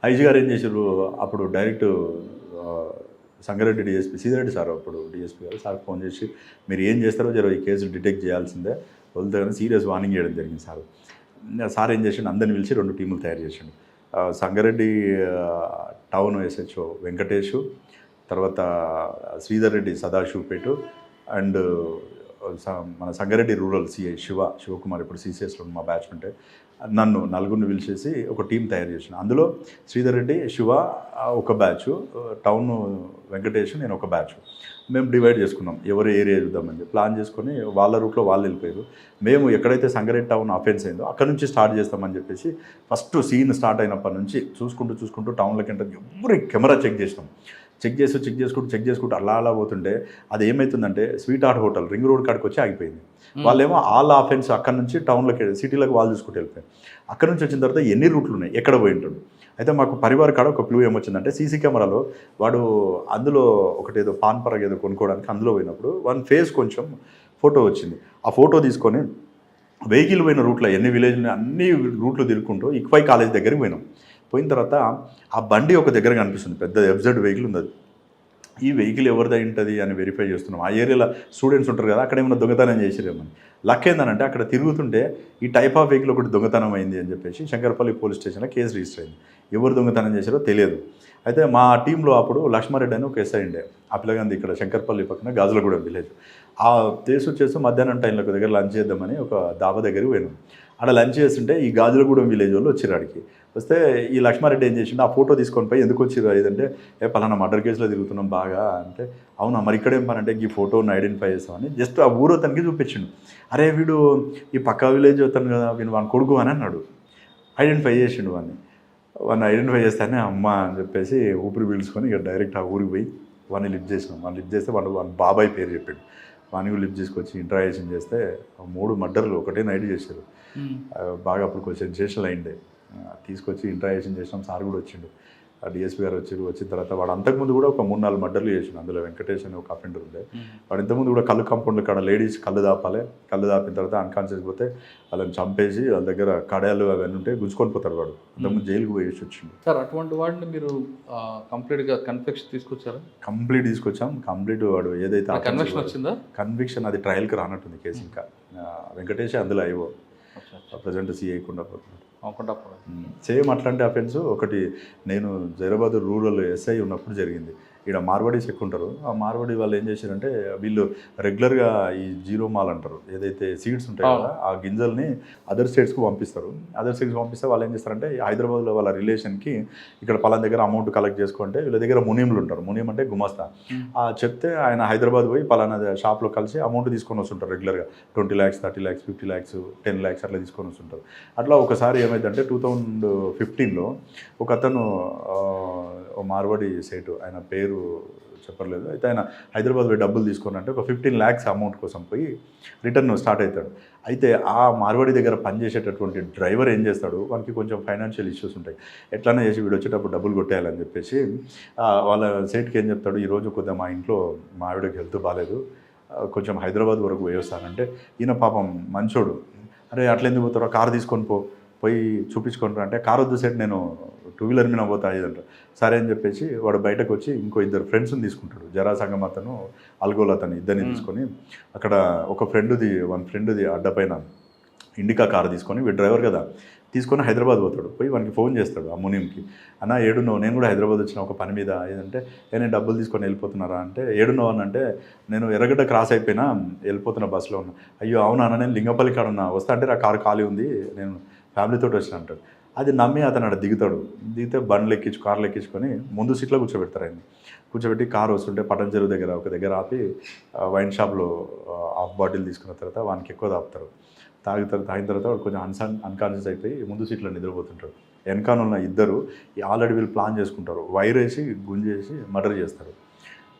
ఐజీ గారు ఏం చేశారు, అప్పుడు direct Sangareddy DSP Sitareddy sir, అప్పుడు డిఎస్పీ గారు సార్కి ఫోన్ చేసి మీరు ఏం చేస్తారో జర ఈ కేసు డిటెక్ట్ చేయాల్సిందే, వదిలితే కానీ సీరియస్ వార్నింగ్ చేయడం జరిగింది. సార్ ఏం చేసిండు, అందరిని పిలిచి 2 టీములు తయారు చేసిండు. సంగారెడ్డి టౌన్ ఎస్హెచ్ఓ వెంకటేష్, తర్వాత శ్రీధర్ రెడ్డి సదాశివపేట, అండ్ మన సంగారెడ్డి రూరల్ సిఐ శివకుమార్, ఇప్పుడు సిసిఎస్లో మా బ్యాచ్ ఉంటే నన్ను 4 పిలిచేసి ఒక టీం తయారు చేసిన. అందులో శ్రీధర్ రెడ్డి, శివ ఒక బ్యాచ్, టౌన్ వెంకటేష్, నేను ఒక బ్యాచ్. మేము డివైడ్ చేసుకున్నాం, ఎవరు ఏరియా చూద్దామని చెప్పి ప్లాన్ చేసుకొని వాళ్ళ రూట్లో వాళ్ళు వెళ్ళిపోయారు. మేము ఎక్కడైతే సంగారెడ్డి టౌన్ అఫెన్స్ అయిందో అక్కడ నుంచి స్టార్ట్ చేస్తామని చెప్పేసి ఫస్ట్ సీన్ స్టార్ట్ అయినప్పటి నుంచి చూసుకుంటూ టౌన్లోకి ఎంటర్ ఎవరి కెమెరా చెక్ చేసుకుంటూ అలా పోతుంటే అది ఏమవుతుందంటే sweet heart hotel ring road కాడికి వచ్చి ఆగిపోయింది. వాళ్ళేమో ఆల్ ఆఫెన్స్ అక్కడ నుంచి టౌన్లోకి సిటీలోకి వాళ్ళు చూసుకుంటూ వెళ్ళిపోయారు. అక్కడ నుంచి వచ్చిన తర్వాత ఎన్ని రూట్లు ఉన్నాయి, ఎక్కడ పోయి ఉంటాడు. అయితే మాకు పరివార్ కాడ ఒక క్లూ ఏమొచ్చిందంటే సీసీ కెమెరాలో వాడు అందులో ఒకటేదో పాన్ పరగ ఏదో కొనుక్కోవడానికి అందులో పోయినప్పుడు వన్ ఫేస్ కొంచెం ఫోటో వచ్చింది. ఆ ఫోటో తీసుకొని వెహికల్ పోయిన రూట్లో ఎన్ని విలేజ్ అన్ని రూట్లు తిరుగుకుంటూ ఇక్వై కాలేజ్ దగ్గరికి పోయిన తర్వాత ఆ బండి ఒక దగ్గర కనిపిస్తుంది, పెద్ద ఎఫ్జెడ్ వెహికల్ ఉంది. అది ఈ వెహికల్ ఎవరిదై ఉంటుంది అని వెరిఫై చేస్తున్నాం. ఆ ఏరియాలో స్టూడెంట్స్ ఉంటారు కదా, అక్కడ ఏమైనా దొంగతనం చేసిరేమని. లక్ ఏందనంటే అక్కడ తిరుగుతుంటే ఈ టైప్ ఆఫ్ వెహికల్ ఒకటి దొంగతనం అయింది అని చెప్పేసి శంకర్పల్లి పోలీస్ స్టేషన్లో కేసు రిజిస్టర్ అయింది. ఎవరు దొంగతనం చేశారో తెలియదు. అయితే మా టీంలో అప్పుడు లక్ష్మారెడ్డి అని ఒక ఎస్ఐ ఉండే, ఆ పిల్లగాంది ఇక్కడ శంకర్పల్లి పక్కన గాజులగూడెం విలేజ్. ఆ కేసు వచ్చేసి మధ్యాహ్నం టైంలో ఒక దగ్గర లంచ్ చేద్దామని ఒక దాబా దగ్గరికి పోయినాం. అక్కడ లంచ్ చేస్తుంటే ఈ గాజులగూడెం విలేజ్ వాళ్ళు వచ్చారు ఆడికి. వస్తే ఈ లక్ష్మారెడ్డి ఏం చేసిండు, ఆ ఫోటో తీసుకొని పోయి ఎందుకు వచ్చిర్రు ఏదంటే పలానా మర్డర్ కేసులో తిరుగుతున్నాం బాగా అంటే, అవునా మరి ఇక్కడేం పని అంటే ఈ ఫోటోని ఐడెంటిఫై చేస్తామని జస్ట్ ఆ ఊరు అతనికి చూపించిండు. అరే వీడు ఈ పక్క విలేజ్ అవుతాను కదా, వీడు వాని కొడుకు అని అన్నాడు. ఐడెంటిఫై చేసిండు వాడిని ఐడెంటిఫై చేస్తేనే అమ్మ అని చెప్పేసి ఊపిరి పీల్చుకొని ఇక డైరెక్ట్ ఆ ఊరికి పోయి వాడిని లిఫ్ట్ చేసినాం. వాడిని లిఫ్ట్ చేస్తే వాడి బాబాయ్ పేరు చెప్పాడు. వాడిని లిఫ్ట్ చేసుకొచ్చి ఇంటరాక్షన్ చేస్తే 3 మర్డర్లు ఒకటే నైట్ చేశారు. బాగా అప్పుడు కొంచెం సెన్సేషనల్ అయిండే. తీసుకొచ్చి ఇంటరాక్షన్ చేసినాం. సార్ కూడా వచ్చిండు, డిఎస్పీ గారు వచ్చిన తర్వాత వాడు అంతకుముందు కూడా ఒక 3-4 మర్డర్లు చేసిండు. అందులో వెంకటేష్ అని ఒక అఫెండర్ ఉండే. వాడు ఇంతకుముందు కూడా కళ్ళు కాంపౌండ్లో కాడ లేడీస్ కళ్ళు దాపిన తర్వాత అన్కాన్షియస్ పోతే వాళ్ళని చంపేసి వాళ్ళ దగ్గర కడాయాలు అవన్నీ ఉంటే గుంజుకొని పోతారు. వాడు అంతకుముందు జైలుకు పోయేసి వచ్చిండు. సార్ అటువంటి వాడిని మీరు కంప్లీట్గా కన్విక్షన్ తీసుకొచ్చారా? కంప్లీట్ తీసుకొచ్చాం. కంప్లీట్ వాడు ఏదైతే కన్విక్షన్ వచ్చిందా, కన్విక్షన్ అది ట్రయల్కి రానట్టుంది కేసు. ఇంకా వెంకటేష్ అందులో అయ్యో ప్రజెంట్ సిఐ సేమ్ అట్లాంటి అఫెన్స్ ఒకటి నేను జైరాబాద్ రూరల్ ఎస్ఐ ఉన్నప్పుడు జరిగింది. ఇక్కడ మార్వాడీస్ ఎక్కువ ఉంటారు. ఆ మార్వాడి వాళ్ళు ఏం చేశారంటే వీళ్ళు రెగ్యులర్గా ఈ జీరో మాల్ అంటారు, ఏదైతే సీడ్స్ ఉంటాయి కదా ఆ గింజల్ని అదర్ స్టేట్స్కి పంపిస్తారు. అదర్ స్టేట్స్కి పంపిస్తే వాళ్ళు ఏం చేస్తారంటే హైదరాబాద్లో వాళ్ళ రిలేషన్కి ఇక్కడ పలానా దగ్గర అమౌంట్ కలెక్ట్ చేసుకుంటే వీళ్ళ దగ్గర మునీంలు ఉంటారు. మునీం అంటే గుమస్తా. చెప్తే ఆయన హైదరాబాద్ పోయి పలానా షాప్లో కలిసి అమౌంట్ తీసుకొని వస్తుంటారు రెగ్యులర్గా 20 lakhs 30 lakhs 50 lakhs 10 lakhs అట్లా తీసుకొని వస్తుంటారు. అట్లా ఒకసారి ఏమైందంటే 2015లో ఒక అతను మార్వాడి సేటు, ఆయన పేరు చెప్పలేదు, అయితే ఆయన హైదరాబాద్ పోయి డబ్బులు తీసుకొని అంటే ఒక 15 lakhs అమౌంట్ కోసం పోయి రిటర్న్ స్టార్ట్ అవుతాడు. అయితే ఆ మార్వాడి దగ్గర పనిచేసేటటువంటి డ్రైవర్ ఏం చేస్తాడు, వానికి కొంచెం ఫైనాన్షియల్ ఇష్యూస్ ఉంటాయి. ఎట్లనే చేసి వీడు వచ్చేటప్పుడు డబ్బులు కొట్టేయాలని చెప్పేసి వాళ్ళ సేట్కి ఏం చెప్తాడు, ఈరోజు కొద్దిగా మా ఇంట్లో మా ఆవిడకి హెల్త్ బాగాలేదు, కొంచెం హైదరాబాద్ వరకు పోయి వస్తానంటే ఈయన పాపం మంచోడు, అరే అట్లా ఎందుకు పోతారో కారు తీసుకొని పో, పోయి చూపించుకుంటారు అంటే కార్ వద్దు సెట్ నేను 2 వీలర్ మీద పోతా ఇదంట. సరే అని చెప్పేసి వాడు బయటకు వచ్చి ఇంకో 2 ఫ్రెండ్స్ని తీసుకుంటాడు, జరాసంగం అతను అల్గోల్ అతను, ఇద్దరిని తీసుకొని అక్కడ ఒక ఫ్రెండ్ది అడ్డపైన ఇండికా కార్ తీసుకొని వీడు డ్రైవర్ కదా తీసుకొని హైదరాబాద్ పోతాడు. పోయి వానికి ఫోన్ చేస్తాడు ఆ మునీంకి, అన్న ఏడున్నావు, నేను కూడా హైదరాబాద్ వచ్చిన ఒక పని మీద ఏదంటే నేను డబ్బులు తీసుకొని వెళ్ళిపోతున్నారా అంటే ఏడున్నావు అని అంటే నేను ఎర్రగడ్డ క్రాస్ అయిపోయినా వెళ్ళిపోతున్న బస్సులో ఉన్నా. అయ్యో అవునా అన్న, నేను లింగపల్లి కాడ ఉన్నా, వస్తా అంటే ఆ కారు ఖాళీ ఉంది, నేను ఫ్యామిలీతో వచ్చిన అంటాడు. అది నమ్మి అతను అక్కడ దిగితే కార్లు ఎక్కించుకొని ముందు సీట్లో కూర్చోబెడతారు ఆయన్ని. కూర్చోబెట్టి కారు వస్తుంటే పటం చెరువు దగ్గర ఒక దగ్గర ఆపి వైన్ షాప్లో హాఫ్ బాటిల్ తీసుకున్న తర్వాత వానికి ఎక్కువ తాగుతారు. తాగిన తర్వాత వాడు కొంచెం అన్కాన్షియస్ అయిపోయి ముందు సీట్లో నిద్రపోతుంటారు. వెనకాల ఉన్న ఇద్దరు ఆల్రెడీ వీళ్ళు ప్లాన్ చేసుకుంటారు, వైర్ వేసి గుంజేసి మర్డర్ చేస్తారు.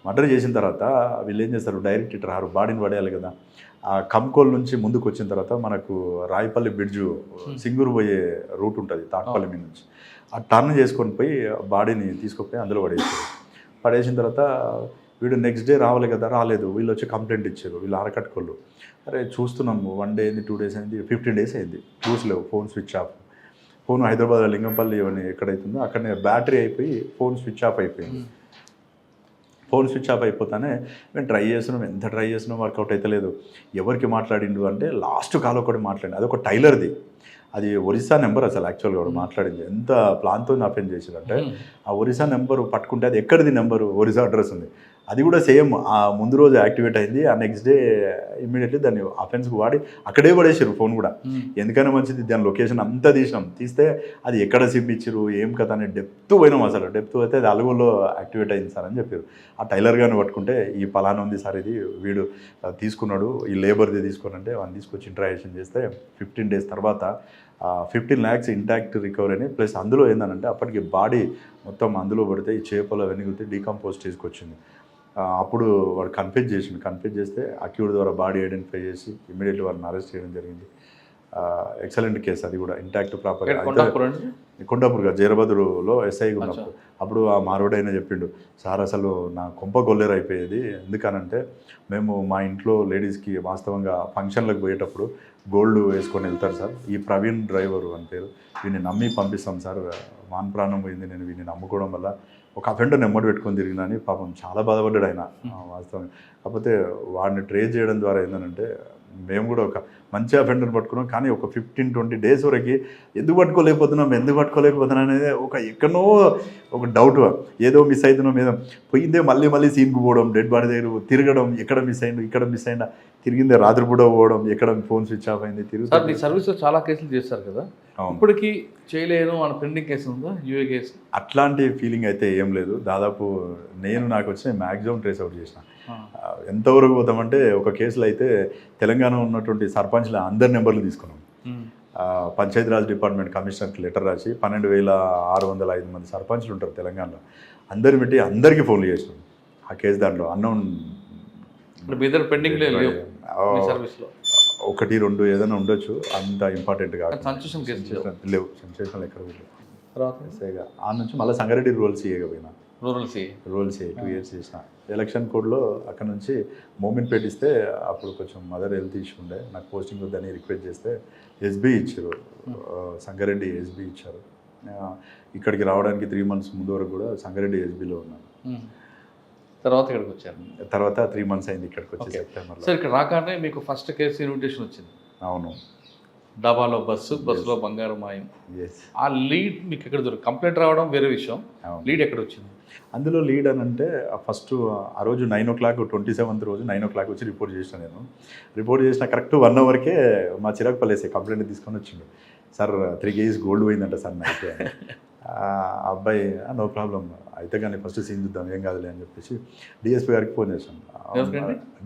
మర్డర్ చేసిన తర్వాత వీళ్ళు ఏం చేస్తారు, డైరెక్ట్ ఇటు రారు, బాడీని పడేయాలి కదా. ఆ కంకోల్ నుంచి ముందుకు వచ్చిన తర్వాత మనకు రాయపల్లి బ్రిడ్జు సింగూరు పోయే రూట్ ఉంటుంది తాట్పల్లి మీద నుంచి, ఆ టర్న్ చేసుకొని పోయి బాడీని తీసుకుపోయి అందులో పడేసిన తర్వాత వీడు నెక్స్ట్ డే రావాలి కదా, రాలేదు. వీళ్ళు వచ్చి కంప్లైంట్ ఇచ్చారు, వీళ్ళు ఆరకట్టుకోళ్ళు. అరే చూస్తున్నాము 1 డే అయింది, 2 days అయింది, 15 days అయింది, చూసలేవు, phone switch off. Phone Hyderabad Lingampally ఇవన్నీ ఎక్కడైతుందో అక్కడనే బ్యాటరీ అయిపోయి ఫోన్ స్విచ్ ఆఫ్ అయిపోయింది. ఫోన్ స్విచ్ ఆఫ్ అయిపోతానే మేము ట్రై చేస్తున్నాం, ఎంత ట్రై చేస్తున్నాం వర్కౌట్ అయితే లేదు. ఎవరికి మాట్లాడిండు అంటే లాస్ట్ కాల్ ఒకటి మాట్లాడింది, అదొక టైలర్ది, అది ఒరిస్సా నెంబర్ అసలు యాక్చువల్గా వాడు మాట్లాడింది. ఎంత ప్లాన్తో అఫెండ్ చేశారంటే ఆ ఒరిస్సా నెంబరు పట్టుకుంటే అది ఎక్కడిది నెంబరు, ఒరిస్సా అడ్రస్ ఉంది, అది కూడా సేమ్ ఆ ముందు రోజు యాక్టివేట్ అయింది. ఆ నెక్స్ట్ డే ఇమ్మీడియట్లీ దాన్ని అఫెన్స్కి వాడి అక్కడే పడేసారు ఫోన్ కూడా. ఎందుకైనా మంచిది, దాని లొకేషన్ అంతా తీస్తే అది ఎక్కడ సిమ్ ఇచ్చారు ఏం కదా అని డెప్త్ పోయినాం. అసలు డెప్త్ అయితే అది అలుగులో యాక్టివేట్ అయింది సార్ అని చెప్పారు. ఆ టైలర్ గారిని పట్టుకుంటే ఈ పలానా ఉంది సార్, ఇది వీడు తీసుకున్నాడు, ఈ లేబర్ది తీసుకున్నంటే వాడిని తీసుకొచ్చి ఇంట్రాక్షన్ చేస్తే 15 days తర్వాత 15 lakhs ఇంటాక్ట్ రికవరీ అని, ప్లస్ అందులో ఏంటంటే అప్పటికి బాడీ మొత్తం అందులో పడితే ఈ చేపలు అవన్నీ గుర్తి డీకంపోజ్ చేసుకొచ్చింది. అప్పుడు వాడు కన్ఫ్యూజ్ చేస్తే అక్యూడ్ ద్వారా బాడీ ఐడెంటిఫై చేసి ఇమీడియట్లీ వాళ్ళని అరెస్ట్ చేయడం జరిగింది. ఎక్సలెంట్ కేసు, అది కూడా ఇంటాక్ట్ ప్రాపర్గా. కొండాపూర్గా జైరబద్రులో ఎస్ఐగా ఉన్నప్పుడు అప్పుడు ఆ మారోడైనా చెప్పిండు, సార్ అసలు నా కొంప గొల్లేరు అయిపోయేది, ఎందుకనంటే మేము మా ఇంట్లో లేడీస్కి వాస్తవంగా ఫంక్షన్లకు పోయేటప్పుడు గోల్డ్ వేసుకొని వెళ్తారు సార్, ఈ ప్రవీణ్ డ్రైవరు అని పేరు, వీడిని నమ్మి పంపిస్తాం సార్, మాన్ ప్రాణం పోయింది నేను వీడిని నమ్ముకోవడం వల్ల, ఒక అఫెండర్ నెంబర్ పెట్టుకొని తిరిగినని పాపం చాలా బాధపడ్డాడు ఆయన వాస్తవంగా. కాకపోతే వాడిని ట్రేస్ చేయడం ద్వారా ఏంటంటే మేము కూడా ఒక మంచి అఫెండర్ పట్టుకున్నాం, కానీ ఒక 15-20 days వరకు ఎందుకు పట్టుకోలేకపోతున్నాం అనేది ఒక ఎక్కడో ఒక డౌట్, ఏదో మిస్ అవుతున్నాం, ఏదో పోయిందే మళ్ళీ సీన్కి పోవడం, డెడ్ బాడీ దగ్గర తిరగడం, ఎక్కడ మిస్ అయింది ఇక్కడ మిస్ అయిందా, తిరిగిందే రాత్రిపూట పోవడం, ఎక్కడ ఫోన్ స్విచ్ ఆఫ్ అయింది సార్. మీ సర్వీస్లో చాలా కేసులు చేస్తారు కదా, ఇప్పటికీ చేయలేను మన పెండింగ్ కేసు ఉందా యూఏ కేసు? అట్లాంటి ఫీలింగ్ అయితే ఏం లేదు. దాదాపు నాకు వచ్చిన మ్యాక్సిమం ట్రేస్ అవుట్ చేసిన. ఎంతవరకు పోతామంటే ఒక కేసులో అయితే తెలంగాణ ఉన్నటువంటి సర్పంచ్ల అందరి నెంబర్లు తీసుకున్నాం. పంచాయతీరాజ్ డిపార్ట్మెంట్ కమిషనర్కి లెటర్ రాసి 12,605 మంది సర్పంచ్లు ఉంటారు తెలంగాణలో, అందరిని పెట్టి అందరికీ ఫోన్లు చేసినాం. ఆ కేసు దాంట్లో అన్నౌన్ పెండింగ్ లేవు, 1-2 ఏదైనా ఉండొచ్చు, అంత ఇంపార్టెంట్ కాదు. లేవు సెన్సేషనల్ ఎక్కడ లేవు. ఆ నుంచి మళ్ళీ సంగారెడ్డి రూరల్ సీఏగా పోయినా, రూరల్ సీఏ 2 years చేసిన. ఎలక్షన్ కోడ్లో అక్కడ నుంచి మూమెంట్ పెట్టిస్తే అప్పుడు కొంచెం మదర్ హెల్త్ ఇష్యూ ఉండే, నాకు పోస్టింగ్ వద్దని రిక్వెస్ట్ చేస్తే ఎస్బీ ఇచ్చారు, సంగారెడ్డి ఎస్బీ ఇచ్చారు. ఇక్కడికి రావడానికి 3 months ముందు వరకు కూడా సంగారెడ్డి ఎస్బీలో ఉన్నాను. తర్వాత ఇక్కడికి వచ్చాను, తర్వాత 3 months అయింది ఇక్కడికి వచ్చి సెప్టెంబర్లో. సార్ ఇక్కడ రాగానే మీకు ఫస్ట్ కేసు ఇన్విటేషన్ వచ్చింది. అవును, డబాలో బస్సులో బంగారం మాయం. ఆ లీడ్ మీకు ఎక్కడ దొరికి? కంప్లైంట్ రావడం వేరే విషయం, లీడ్ ఎక్కడ వచ్చింది? అందులో లీడ్ అని అంటే ఫస్ట్ ఆ రోజు 9 o'clock 27th రోజు 9 o'clock వచ్చి రిపోర్ట్ చేసిన. నేను రిపోర్ట్ చేసిన కరెక్ట్ 1 hourకే మా చిరాకు వేసే కంప్లైంట్ తీసుకొని వచ్చిండు. సార్ 3 kgs గోల్డ్ పోయిందంట సార్ నైట్. అబ్బాయి నో ప్రాబ్లం అయితే కానీ ఫస్ట్ సీన్ చూద్దాం ఏం కాదులే అని చెప్పేసి డిఎస్పీ గారికి ఫోన్ చేశాను.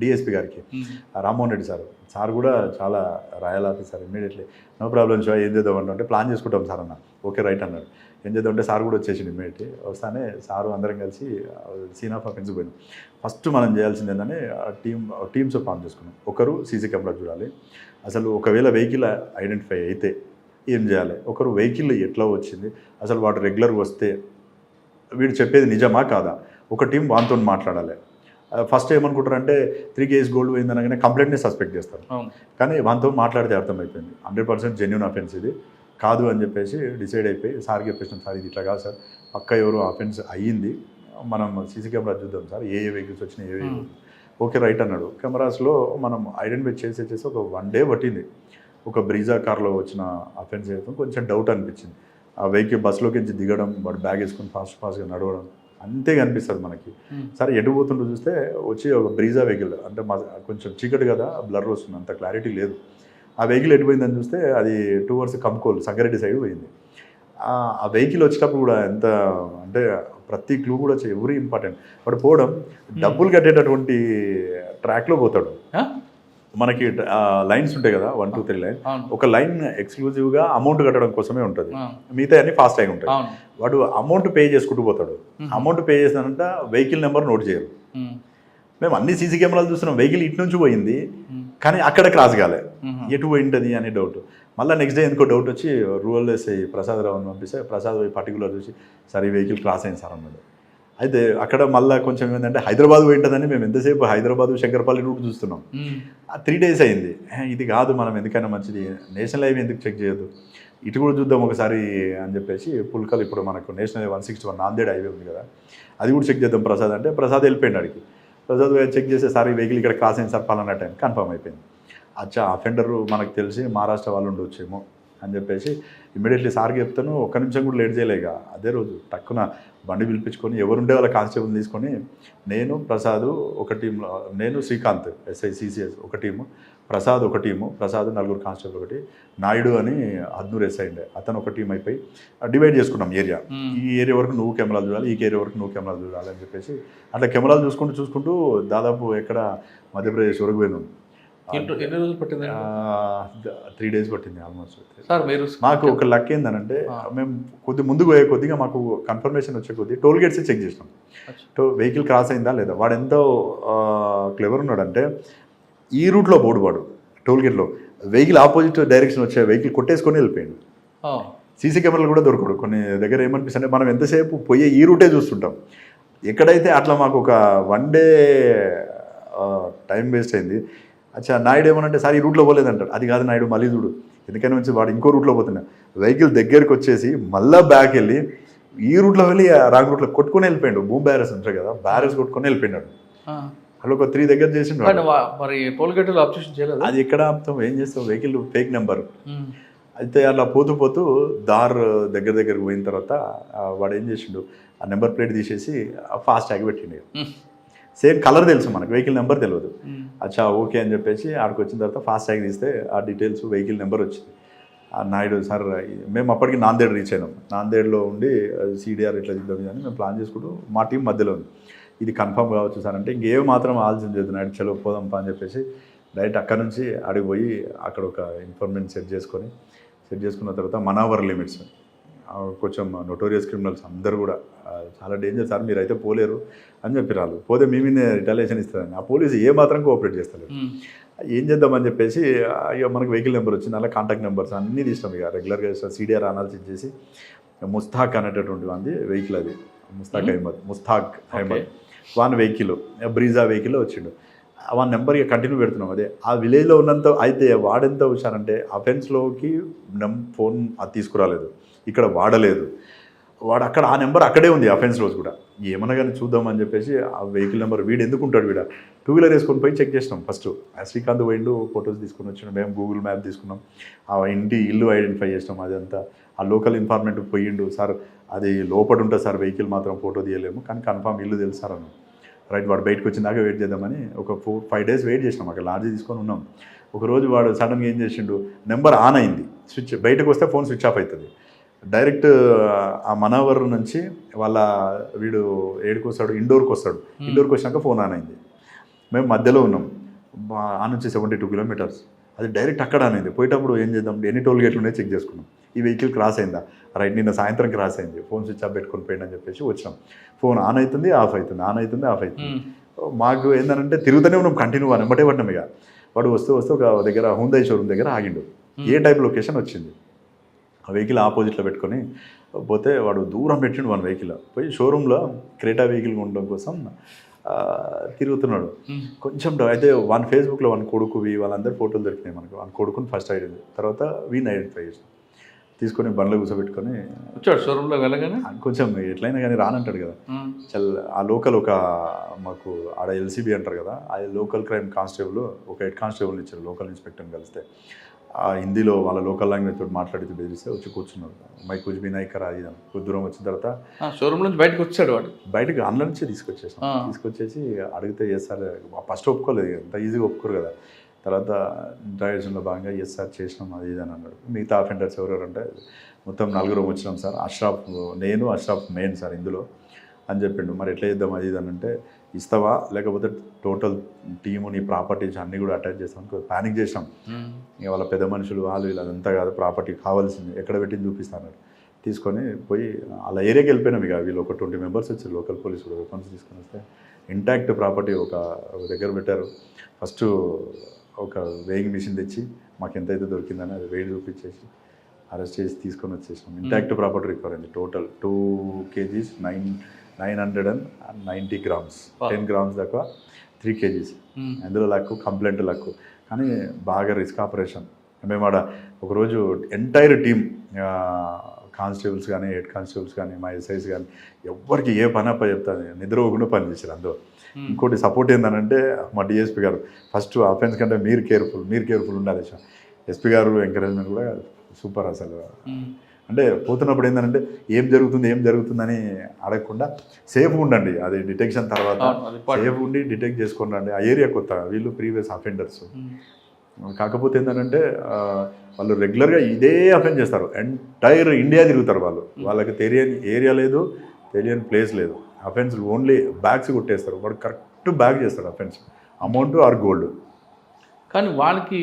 డిఎస్పీ గారికి రామ్మోహన్ రెడ్డి సార్ కూడా చాలా royal officer. Immediately no problem show ఏం చేద్దాం అంటే ప్లాన్ చేసుకుంటాం సార్ అన్న. ఓకే రైట్ అన్నాడు. ఏం చేద్దాం అంటే సార్ కూడా వచ్చేసింది ఇమీడియట్లీ. వస్తానే సారు అందరం కలిసి సీన్ ఆఫ్ అఫెన్స్ పోయినాం. ఫస్ట్ మనం చేయాల్సింది ఏంటంటే టీమ్స్ ఫామ్ చేసుకున్నాం. ఒకరు సీసీ కెమెరా చూడాలి, అసలు ఒకవేళ వెహికల్ ఐడెంటిఫై అయితే ఏం చేయాలి, ఒకరు వెహికల్ ఎట్లా వచ్చింది, అసలు వాడు రెగ్యులర్గా వస్తే వీడు చెప్పేది నిజమా కాదా, ఒక టీం వానితో మాట్లాడాలి. ఫస్ట్ ఏమనుకుంటారంటే 3 kgs గోల్డ్ పోయిందనగానే కంప్లైంట్ని సస్పెక్ట్ చేస్తారు. కానీ వానితో మాట్లాడితే అర్థమైపోయింది 100% జెన్యూన్ అఫెన్స్ ఇది, కాదు అని చెప్పేసి డిసైడ్ అయిపోయి సార్కి చెప్పేసినాం, సార్ ఇది ఇట్లా కాదు సార్, పక్క ఎవరు అఫెన్స్ అయ్యింది, మనం సీసీ కెమెరా చూద్దాం సార్, ఏ వెహికల్స్ వచ్చినాయి, ఏ ఓకే రైట్ అన్నాడు. కెమెరాస్లో మనం ఐడెంటిఫై చేసి ఒక 1 డే పట్టింది. ఒక బ్రీజా కార్లో వచ్చిన అఫెన్స్ అయితే కొంచెం డౌట్ అనిపించింది. ఆ వెహికల్ బస్సులోకి నుంచి దిగడం, వాడు బ్యాగ్ వేసుకొని ఫాస్ట్గా నడవడం అంతే కనిపిస్తుంది మనకి. సరే ఎటు పోతుంటూ చూస్తే వచ్చి ఒక బ్రీజా వెహికల్, అంటే కొంచెం చీకటి కదా, బ్లర్ వస్తుంది, అంత క్లారిటీ లేదు. ఆ వెహికల్ ఎటు పోయిందని చూస్తే అది టువర్డ్స్ కంకోల్ సంగారెడ్డి సైడ్ పోయింది. ఆ వెహికల్ వచ్చేటప్పుడు కూడా ఎంత అంటే ప్రతి క్లూ కూడా ఎవరీ ఇంపార్టెంట్. వాడు పోవడం డబ్బులు కట్టేటటువంటి ట్రాక్లో పోతాడు. మనకి లైన్స్ ఉంటాయి కదా, 1, 2, 3 లైన్, ఒక లైన్ ఎక్స్క్లూజివ్గా అమౌంట్ కట్టడం కోసమే ఉంటుంది, మిగతా అన్ని ఫాస్ట్ ట్యాగ్ ఉంటాయి. వాడు అమౌంట్ పే చేసుకుంటూ పోతాడు. అమౌంట్ పే చేసినానంట వెహికల్ నెంబర్ నోట్ చేయరు. మేము అన్ని సీసీ కెమెరాలు చూస్తున్నాం, వెహికల్ ఇటు నుంచి పోయింది కానీ అక్కడ క్రాస్ కాలే, ఎటు పోయింటది అనే డౌట్. మళ్ళీ నెక్స్ట్ డే ఎందుకో డౌట్ వచ్చి రూరల్ ఎస్ఐ ప్రసాద్ రావుని పంపిస్తే ప్రసాద్ పర్టికులర్ చూసి సార్ ఈ వెహికల్ క్రాస్ అయింది సార్ అన్నాడు. అయితే అక్కడ మళ్ళీ కొంచెం ఏంటంటే హైదరాబాద్ పోయింటుందని మేము ఎంతసేపు హైదరాబాద్ శంకర్పల్లి రూట్ చూస్తున్నాం. 3 days అయింది. ఇది కాదు, మనం ఎందుకైనా మంచిది నేషనల్ హైవే ఎందుకు చెక్ చేయొద్దు, ఇటు కూడా చూద్దాం ఒకసారి అని చెప్పేసి పుల్కల్ ఇప్పుడు మనకు నేషనల్ హైవే 161 నాందేడ్ హైవే ఉంది కదా, అది కూడా చెక్ చేద్దాం ప్రసాద్ అంటే ప్రసాద్ వెళ్ళిపోయింది అడిగి. ప్రసాద్ చెక్ చేసే సార్ ఈ వెహికల్ ఇక్కడ క్రాస్ అయింది సార్ పలానా టైం కన్ఫర్మ్ అయిపోయింది. అచ్చా అఫెండరు మనకు తెలిసి మహారాష్ట్ర వాళ్ళు ఉండొచ్చేమో అని చెప్పేసి ఇమ్మీడియట్లీ సార్కి చెప్తాను. 1 నిమిషం కూడా లేట్ చేయలేక అదే రోజు టక్కున బండి పిలిపించుకొని ఎవరుండే వాళ్ళ కానిస్టేబుల్ తీసుకొని నేను ప్రసాద్ ఒక టీంలో, నేను శ్రీకాంత్ ఎస్ఐ సిసిఎస్ ఒక టీము, ప్రసాద్ ఒక టీము, ప్రసాద్ 4 కానిస్టేబుల్ ఒకటి, నాయుడు అని అద్నూర్ ఎస్ఐ ఉండే అతను ఒక టీం అయిపోయి డివైడ్ చేసుకున్నాం ఏరియా. ఈ ఏరియా వరకు నువ్వు కెమెరాలు చూడాలి, ఈ ఏరియా వరకు నువ్వు కెమెరాలు చూడాలి అని చెప్పేసి అట్లా కెమెరాలు చూసుకుంటూ దాదాపు ఎక్కడ మధ్యప్రదేశ్ వరకు పోయినాం. ఎన్ని రోజులు పట్టింది? 3 days పట్టింది ఆల్మోస్ట్. సార్ మీరు మాకు ఒక లక్ ఏంటంటే మేము ముందుకు పోయే కొద్దిగా మాకు కన్ఫర్మేషన్ వచ్చే కొద్ది టోల్ గేట్స్ చెక్ చేసినాం, వెహికల్ క్రాస్ అయిందా లేదా. వాడు ఎంతో క్లెవర్ ఉన్నాడంటే ఈ రూట్లో పోడు వాడు, టోల్ గేట్లో వెహికల్ ఆపోజిట్ డైరెక్షన్ వచ్చే వెహికల్ కొట్టేసుకొని వెళ్ళిపోయాడు. సీసీ కెమెరాలు కూడా దొరకడు కొన్ని దగ్గర. ఏమనిపిస్తుంది మనం ఎంతసేపు పోయే ఈ రూటే చూస్తుంటాం, ఎక్కడైతే అట్లా మాకు ఒక 1 day టైం వేస్ట్ అయింది. అచ్చా నాయుడు ఏమనంటే సార్ ఈ రూట్లో పోలేదంటాడు. అది కాదు నాయుడు మళ్ళీ చూడు, ఎందుకని వచ్చి వాడు ఇంకో రూట్లో పోతున్నా, వెహికల్ దగ్గరికి వచ్చేసి మళ్ళీ బ్యాక్ వెళ్ళి ఈ రూట్లో వెళ్ళి రాంగ్ రూట్లో కొట్టుకొని వెళ్ళిపోయాడు. భూమి బ్యారెస్ ఉంటాయి కదా, బ్యారెస్ కొట్టుకొని వెళ్ళిపోయినాడు. అలా ఒక 3 దగ్గర చేసిండు. మరి టోల్ గేట్లో అబ్జెక్షన్ చేయలేదు. అది ఎక్కడ ఆపుతాం, ఏం చేస్తాం, వెహికల్ ఫేక్ నెంబర్. అయితే అలా పోతూ దార్ దగ్గరికి పోయిన తర్వాత వాడు ఏం చేసిండు, ఆ నెంబర్ ప్లేట్ తీసేసి ఫాస్ట్ ట్యాగ్ పెట్టిండు. సేమ్ కలర్ తెలుసు మనకు, వెహికల్ నెంబర్ తెలియదు. అచ్చా ఓకే అని చెప్పేసి ఆడికి వచ్చిన తర్వాత ఫాస్ట్ ట్యాగ్ తీస్తే ఆ డీటెయిల్స్ వెహికల్ నెంబర్ వచ్చింది. ఆ నాయుడు సార్ మేము అప్పటికి నాందేడ్ రీచ్ అయినాం. నాందేడ్లో ఉండి సిడిఆర్ ఇట్లా చేద్దాం అని మేము ప్లాన్ చేసుకుంటూ మా టీం మధ్యలో ఉంది. ఇది కన్ఫర్మ్ కావచ్చు సార్ అంటే ఇంకేం మాత్రం ఆలోచన చేద్దాం, నాయుడు చలో పోదాంపా అని చెప్పేసి డైరెక్ట్ అక్కడ నుంచి ఆడికి పోయి అక్కడ ఒక ఇన్ఫర్మేషన్ సెట్ చేసుకున్న తర్వాత మనావర్ లిమిట్స్ కొంచెం నోటోరియస్ క్రిమినల్స్ అందరూ కూడా చాలా డేంజర్ సార్, మీరు అయితే పోలేరు అని చెప్పి రాళ్ళు పోతే మీ మీద రిటాలియేషన్ ఇస్తుందని. ఆ పోలీసు ఏ మాత్రం కోఆపరేట్ చేస్తారు. ఏం చేద్దామని చెప్పేసి ఇక మనకు వెహికల్ నెంబర్ వచ్చింది, అలా కాంటాక్ట్ నెంబర్స్ అన్నీ తీసినాం. ఇక రెగ్యులర్గా సిడిఆర్ అనాలిసిస్ చేసి ముస్తాక్ అనేటటువంటి వాడి వెహికల్, అది ముస్తాక్ అహ్మద్ వాన్ వెహికల్ బ్రీజా వెహికల్లో వచ్చిండు. వాన్ నెంబర్ ఇక కంటిన్యూ పెడుతున్నాం. అదే ఆ విలేజ్లో ఉన్నంత అయితే వాడెంత హుషారంటే అఫెన్స్లోకి ఫోన్ అది తీసుకురాలేదు, ఇక్కడ వాడలేదు వాడు, అక్కడ ఆ నెంబర్ అక్కడే ఉంది అఫెన్స్ రోజు కూడా. ఏమన్నా కానీ చూద్దామని చెప్పేసి ఆ వెహికల్ నెంబర్ వీడు ఎందుకు ఉంటాడు, వీడ 2-wheeler వేసుకొని పోయి చెక్ చేసినాం. ఫస్ట్ శ్రీకాంత్ పోయిండు, ఫొటోస్ తీసుకొని వచ్చినాం, మేము గూగుల్ మ్యాప్ తీసుకున్నాం, ఆ ఇల్లు ఐడెంటిఫై చేసినాం. అదంతా ఆ లోకల్ ఇన్ఫార్మేట్ పోయిండు, సార్ అది లోపల ఉంటుంది సార్ వెహికల్ మాత్రం ఫోటో తీయలేము కానీ కన్ఫామ్ ఇల్లు తెలుసు సార్ అన్నాం. రైట్, వాడు బయటకు వచ్చిందాక వెయిట్ చేద్దామని ఒక 4-5 days వెయిట్ చేసినాం. అక్కడ లాడ్జీ తీసుకొని ఉన్నాం. ఒకరోజు వాడు సడన్గా ఏం చేసిండు, నెంబర్ ఆన్ అయింది, స్విచ్ బయటకు వస్తే ఫోన్ స్విచ్ ఆఫ్ అవుతుంది. డైరెక్ట్ ఆ మనవర్ నుంచి వాళ్ళ వీడు ఏడుకు వస్తాడు, ఇండోర్కి వచ్చినాక ఫోన్ ఆన్ అయింది. మేము మధ్యలో ఉన్నాం, ఆ నుంచి 72 kilometers. అది డైరెక్ట్ అక్కడ ఆన్ అయింది. పోయేటప్పుడు ఏం చేద్దాం, ఎన్ని టోల్ గేట్లు ఉన్నాయో చెక్ చేసుకున్నాం. ఈ వెహికల్ క్రాస్ అయిందా, రైట్, నిన్న సాయంత్రం క్రాస్ అయింది, ఫోన్ స్విచ్ ఆఫ్ పెట్టుకొని పోయింది అని చెప్పేసి వచ్చినాం. ఫోన్ ఆన్ అవుతుంది ఆఫ్ అవుతుంది. మాకు ఏంటంటే తిరుగుతూనే ఉన్నాం కంటిన్యూ, వెంబటే పడ్డాం. ఇక వాడు వస్తూ ఒక దగ్గర హుందాయ్ షోరూమ్ దగ్గర ఆగిండు. ఏ టైప్ లొకేషన్ వచ్చింది, ఆ వెహికల్ ఆపోజిట్లో పెట్టుకొని పోతే వాడు దూరం పెట్టిండు వన్ వెహికల్. పోయి షోరూంలో క్రేటా వెహికల్ ఉండడం కోసం తిరుగుతున్నాడు. కొంచెం అయితే వన్ ఫేస్బుక్లో వన్ కొడుకువి వాళ్ళందరూ ఫోటోలు దొరికినాయి మనకు. వన్ కొడుకుని ఫస్ట్ ఐడెంటిఫై, తర్వాత వీని ఐడెంటిఫై చేసాం. తీసుకొని బండ్లో కూర్చోబెట్టుకొని వచ్చాడు షోరూంలో వెళ్ళగానే కొంచెం ఎట్లయినా కానీ రానంటాడు కదా చల్ ఆ లోకల్ ఒక మాకు ఆడ ఎల్సీబీ అంటారు కదా ఆ లోకల్ క్రైమ్ కానిస్టేబుల్ ఒక హెడ్ కానిస్టేబుల్ ఇచ్చారు లోకల్ ఇన్స్పెక్టర్ని కలిస్తే ఆ హిందీలో వాళ్ళ లోకల్ లాంగ్వేజ్ తోటి మాట్లాడితే బెదిరిస్తే వచ్చి కూర్చున్నారు మై కుజ్ బి నాయకర్ అది కొద్ది దూరం వచ్చిన తర్వాత షోరూమ్ నుంచి బయటకు వచ్చాడు వాడు బయటకు అందులో నుంచే తీసుకొచ్చేసి అడిగితే ఎస్ సార్ ఫస్ట్ ఒప్పుకోలేదు అంత ఈజీగా ఒప్పుకోరు కదా తర్వాత డ్రైవర్స్లో భాగంగా ఎస్ సార్ చేసినాం అది ఇది అని అన్నాడు మిగతా అఫెండర్స్ ఎవరెవరు అంటే మొత్తం 4 వచ్చినాం సార్ అష్రాఫ్ నేను అష్రాఫ్ మెయిన్ సార్ ఇందులో అని చెప్పిండు మరి ఎట్లా చేద్దాం అది ఇది అని అంటే ఇస్తావా లేకపోతే టోటల్ టీము నీ ప్రాపర్టీస్ అన్నీ కూడా అటాచ్ చేస్తాం ప్యానిక్ చేసాం ఇక వాళ్ళ పెద్ద మనుషులు వాళ్ళు వీళ్ళు అదంతా కాదు ప్రాపర్టీ కావాల్సింది ఎక్కడ పెట్టింది చూపిస్తాను తీసుకొని పోయి అలా ఏరియాకి వెళ్ళిపోయినాం ఇక వీళ్ళు ఒక 20 మెంబర్స్ వచ్చారు లోకల్ పోలీసు కూడా వెపన్స్ తీసుకొని వస్తే ఇంటాక్ట్ ప్రాపర్టీ ఒక దగ్గర పెట్టారు ఫస్ట్ ఒక వేయింగ్ మిషన్ తెచ్చి మాకు ఎంతైతే దొరికిందని అది వెయిట్ చూపించేసి అరెస్ట్ చేసి తీసుకొని వచ్చేసాం ఇంటాక్ట్ ప్రాపర్టీ రికవర్ అయింది టోటల్ 2 kgs 990 grams 10 grams దాకా 3 kgs అందులో లక్కు కంప్లైంట్ లక్కు కానీ బాగా రిస్క్ ఆపరేషన్ మేము ఆడ ఒకరోజు ఎంటైర్ టీమ్ కానిస్టేబుల్స్ కానీ హెడ్ కానిస్టేబుల్స్ కానీ మా ఎస్ఐస్ కానీ ఎవరికి ఏ పని అప్ప చెప్తాను నిద్రపోకుండా పని చేశారు అందులో ఇంకోటి సపోర్ట్ ఏంటంటే మా డిఎస్పీ గారు ఫస్ట్ అఫెన్స్ కంటే మీరు కేర్ఫుల్ ఉండాలి ఎస్పీ గారు ఎంకరేజ్మెంట్ కూడా సూపర్ అసలు అంటే పోతున్నప్పుడు ఏంటంటే ఏం జరుగుతుందని అడగకుండా సేఫ్గా ఉండండి అది డిటెక్షన్ తర్వాత సేఫ్గా ఉండి డిటెక్ట్ చేసుకొని రండి ఆ ఏరియా కొత్త వీళ్ళు ప్రీవియస్ అఫెండర్స్ కాకపోతే ఏంటంటే వాళ్ళు రెగ్యులర్గా ఇదే అఫెన్స్ చేస్తారు ఎంటైర్ ఇండియా తిరుగుతారు వాళ్ళకి తెలియని ఏరియా లేదు తెలియని ప్లేస్ లేదు అఫెన్స్ ఓన్లీ బ్యాగ్స్ కొట్టేస్తారు వాడు కరెక్ట్ బ్యాగ్ చేస్తాడు అఫెన్స్ అమౌంట్ ఆర్ గోల్డ్ కానీ వాళ్ళకి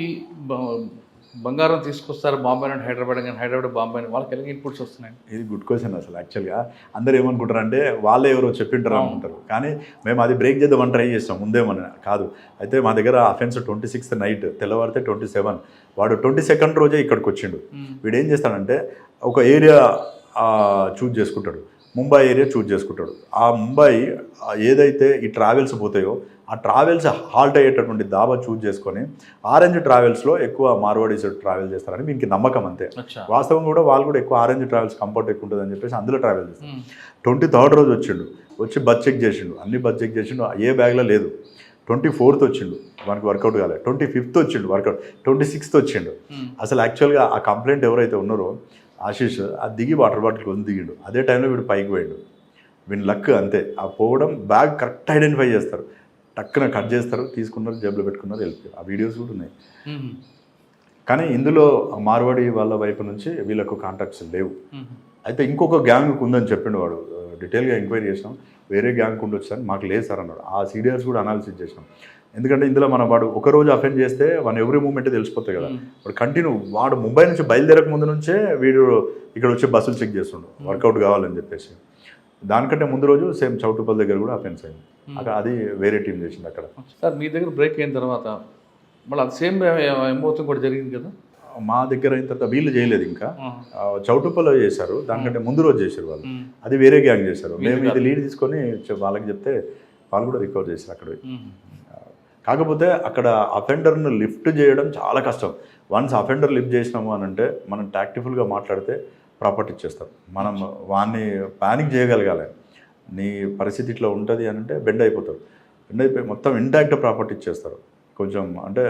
బంగారం తీసుకొస్తారు బాంబే నుండి హైదరాబాద్ కానీ హైదరాబాద్ బాంబే వాళ్ళకి ఎలాగ ఇన్పుట్స్ వస్తున్నాయి ఇది గుడ్ క్వశ్చన్ అసలు యాక్చువల్గా అందరూ ఏమనుకుంటారు అంటే వాళ్ళే ఎవరో చెప్పింటారు అనుకుంటారు కానీ మేము అది బ్రేక్ చేద్దామని ట్రై చేస్తాం ముందేమని కాదు అయితే మా దగ్గర అఫెన్స్ 26th నైట్ తెల్లవారితే 27 వాడు 22nd రోజే ఇక్కడికి వచ్చిండు వీడు ఏం చేస్తాడంటే ఒక ఏరియా చూజ్ చేసుకుంటాడు ముంబై ఏరియా చూజ్ చేసుకుంటాడు ఆ ముంబై ఏదైతే ఈ ట్రావెల్స్ పోతాయో ఆ ట్రావెల్స్ హాల్ట్ అయ్యేటటువంటి దాబా చూజ్ చేసుకొని ఆరెంజ్ ట్రావెల్స్లో ఎక్కువ మార్వాడీస్ ట్రావెల్ చేస్తారని మీకు నమ్మకం అంతే వాస్తవం కూడా వాళ్ళు కూడా ఎక్కువ ఆరెంజ్ ట్రావెల్స్ కంఫర్ట్ ఎక్కువ ఉంటుందని చెప్పేసి అందులో ట్రావెల్ చేస్తారు 23rd రోజు వచ్చి బస్ చెక్ చేసిండు అన్ని బస్ చెక్ చేసిండు ఏ బ్యాగ్లో లేదు 24th వచ్చిండు మనకి వర్కౌట్ కాలేదు 25th వచ్చిండు వర్కౌట్ 26th వచ్చిండు అసలు యాక్చువల్గా ఆ కంప్లైంట్ ఎవరైతే ఉన్నారో ఆశీష్ ఆ దిగి వాటర్ బాటిల్ కొంచెం దిగిండు అదే టైంలో వీడు పైకి పోయిండు వీని లక్ అంతే ఆ పోవడం బ్యాగ్ కరెక్ట్ ఐడెంటిఫై చేస్తారు టక్కున కట్ చేస్తారు తీసుకున్నారు జేబులో పెట్టుకున్నారు వెళ్ళిపోయారు ఆ వీడియోస్ కూడా ఉన్నాయి కానీ ఇందులో మార్వాడి వాళ్ళ వైపు నుంచి వీళ్ళకు కాంటాక్ట్స్ లేవు అయితే ఇంకొక గ్యాంగ్ ఉందని చెప్పిండు వాడు డీటెయిల్గా ఎంక్వైరీ చేసినాం వేరే గ్యాంగ్ ఉండొచ్చు అని మాకు లేదు సార్ అన్నాడు ఆ సీడియర్స్ కూడా అనాలిసిస్ చేసినాం ఎందుకంటే ఇందులో వాడు ఒకరోజు అఫెండ్ చేస్తే వాడు ఎవ్రీ మూమెంట్ తెలిసిపోతాయి కదా వాడు కంటిన్యూ వాడు ముంబై నుంచి బయలుదేరక ముందు నుంచే వీడు ఇక్కడ వచ్చి బస్సులు చెక్ చేస్తుండు వర్కౌట్ కావాలని చెప్పేసి దానికంటే ముందు రోజు సేమ్ చౌటుపల్ దగ్గర కూడా అఫెన్స్ అయింది అక్కడ అది వేరే టీం చేసింది అక్కడ సార్ మీ దగ్గర బ్రేక్ అయిన తర్వాత మళ్ళీ అది సేమ్ ఏమవుతుంది కూడా జరిగింది కదా మా దగ్గర అయిన తర్వాత వీళ్ళు చేయలేదు ఇంకా చౌటుపల్లో చేశారు దానికంటే ముందు రోజు చేశారు వాళ్ళు అది వేరే గ్యాంగ్ చేశారు మేము ఇది లీడ్ తీసుకొని వాళ్ళకి చెప్తే వాళ్ళు కూడా రికవర్ చేశారు అక్కడ కాకపోతే అక్కడ అఫెండర్ను లిఫ్ట్ చేయడం చాలా కష్టం వన్స్ అఫెండర్ లిఫ్ట్ చేసినాము అని అంటే మనం టాక్టిఫుల్గా మాట్లాడితే ప్రాపర్టీ ఇచ్చేస్తారు మనం వాడిని ప్యానిక్ చేయగలగాలి నీ పరిస్థితి ఇట్లా ఉంటుంది అని అంటే బెండ్ అయిపోతారు బెండ్ అయిపోయి మొత్తం ఇంటాక్ట్ ప్రాపర్టీ ఇచ్చేస్తారు కొంచెం అంటే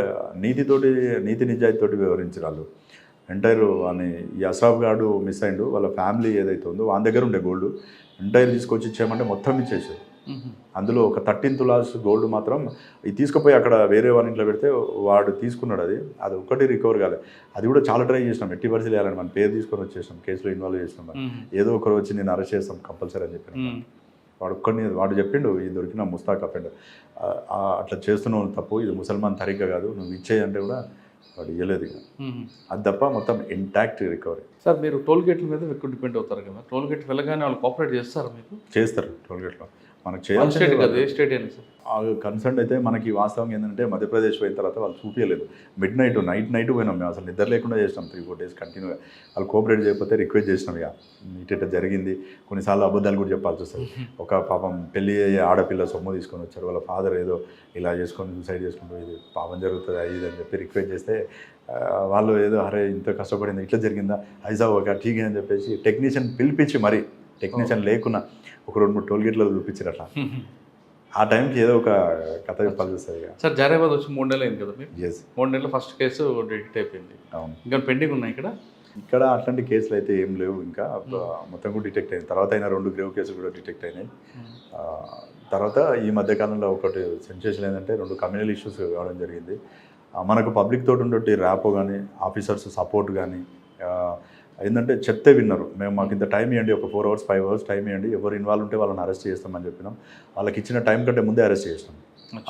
నీతి నిజాయితీతోటి వివరించారు వాళ్ళు ఎంటైర్ వాని ఈ అసాఫ్ గాడు మిస్ అయిండు వాళ్ళ ఫ్యామిలీ ఏదైతే ఉందో వాళ్ళ దగ్గర ఉండే గోల్డ్ ఎంటైర్ తీసుకొచ్చి ఇచ్చేయమంటే మొత్తం ఇచ్చేసారు అందులో ఒక 13 తులాస్ గోల్డ్ మాత్రం ఇది తీసుకుపోయి అక్కడ వేరే వాని ఇంట్లో పెడితే వాడు తీసుకున్నాడు అది ఒక్కటి రికవర్ కాలేదు అది కూడా చాలా ట్రై చేసినాం ఎట్టి పరిస్థితులు వేయాలని మన పేరు తీసుకొని వచ్చేసాం కేసులో ఇన్వాల్వ్ చేసినాం ఏదో ఒకరు వచ్చి నేను అరెస్ట్ చేస్తాం కంపల్సరీ అని చెప్పాను వాడు చెప్పిండు ఇది దొరికిన ముస్తాక్ అఫెండర్ అట్లా చేస్తున్నావు తప్పు ఇది ముసల్మాన్ తరీకా కాదు నువ్వు ఇచ్చేయంటే కూడా వాడు ఇవ్వలేదు ఇక అది తప్ప మొత్తం ఇంటాక్ట్ రికవరీ సార్ మీరు టోల్ గేట్ల మీద ఎక్కువ డిపెండ్ అవుతారు కదా టోల్ గేట్ వెళ్ళగానే వాళ్ళు కోఆపరేట్ చేస్తారా మీకు చేస్తారు టోల్ గేట్లో మనకు చేయాల్సి కదా ఏ స్టేట్ అయినా సార్ కన్సర్న్ అయితే మనకి వాస్తవంగా ఏంటంటే మధ్యప్రదేశ్ పోయిన తర్వాత వాళ్ళు చూపించలేదు. నైట్ పోయినాం మేము, అసలు నిద్ర లేకుండా చేసినాం 3-4 డేస్ కంటిన్యూగా. వాళ్ళు కోఆపరేట్ చేయకపోతే రిక్వెస్ట్ చేసినాం, ఇక ఇట జరిగింది. కొన్నిసార్లు అబద్ధాలు కూడా చెప్పాల్సి వస్తుంది. ఒక పాపం పెళ్ళి అయ్యే ఆడపిల్ల సొమ్ము తీసుకొని వచ్చారు, వాళ్ళ ఫాదర్ ఏదో ఇలా చేసుకొని సూసైడ్ చేసుకుంటూ ఇది పాపం జరుగుతుంది అది అని చెప్పి రిక్వెస్ట్ చేస్తే వాళ్ళు ఏదో అరే ఇంత కష్టపడింది ఇట్లా జరిగిందా ఐజా ఒక ఠీక్ అని చెప్పేసి టెక్నీషియన్ పిలిపించి మరి టెక్నీషియన్ లేకున్నా ఒక 2-3 టోల్ గేట్లలో చూపించారు. అట్లా ఆ టైంకి ఏదో ఒక కథ చెప్పాల్సి వస్తుంది. సార్ జారాబాద్ వచ్చి 3 నెలలు అయింది కదా మీరు? ఎస్, 3 నెలలు ఫస్ట్ కేసు డిటెక్ట్ అయిపోయింది. అవును. ఇంకా పెండింగ్ ఉన్నాయి ఇక్కడ అట్లాంటి కేసులు అయితే ఏం లేవు ఇంకా. మొత్తం కూడా డిటెక్ట్ అయింది. తర్వాత అయినా 2 గ్రేవ్ కేసులు కూడా డిటెక్ట్ అయినాయి. తర్వాత ఈ మధ్యకాలంలో ఒకటి సెన్సేషన్ ఏంటంటే 2 కమ్యూనల్ ఇష్యూస్ కావడం జరిగింది. మనకు పబ్లిక్ తోటి ఉండేటి ర్యాపో కానీ ఆఫీసర్స్ సపోర్ట్ కానీ ఏంటంటే చెప్తే విన్నారు. మాకు ఇంత టైం ఇవ్వండి, ఒక 4 hours 5 hours టైం ఇవ్వండి, ఎవరు ఇన్వాల్వ్ ఉంటే వాళ్ళని అరెస్ట్ చేస్తామని చెప్పినాం. వాళ్ళకి ఇచ్చిన టైం కంటే ముందే అరెస్ట్ చేసినాం.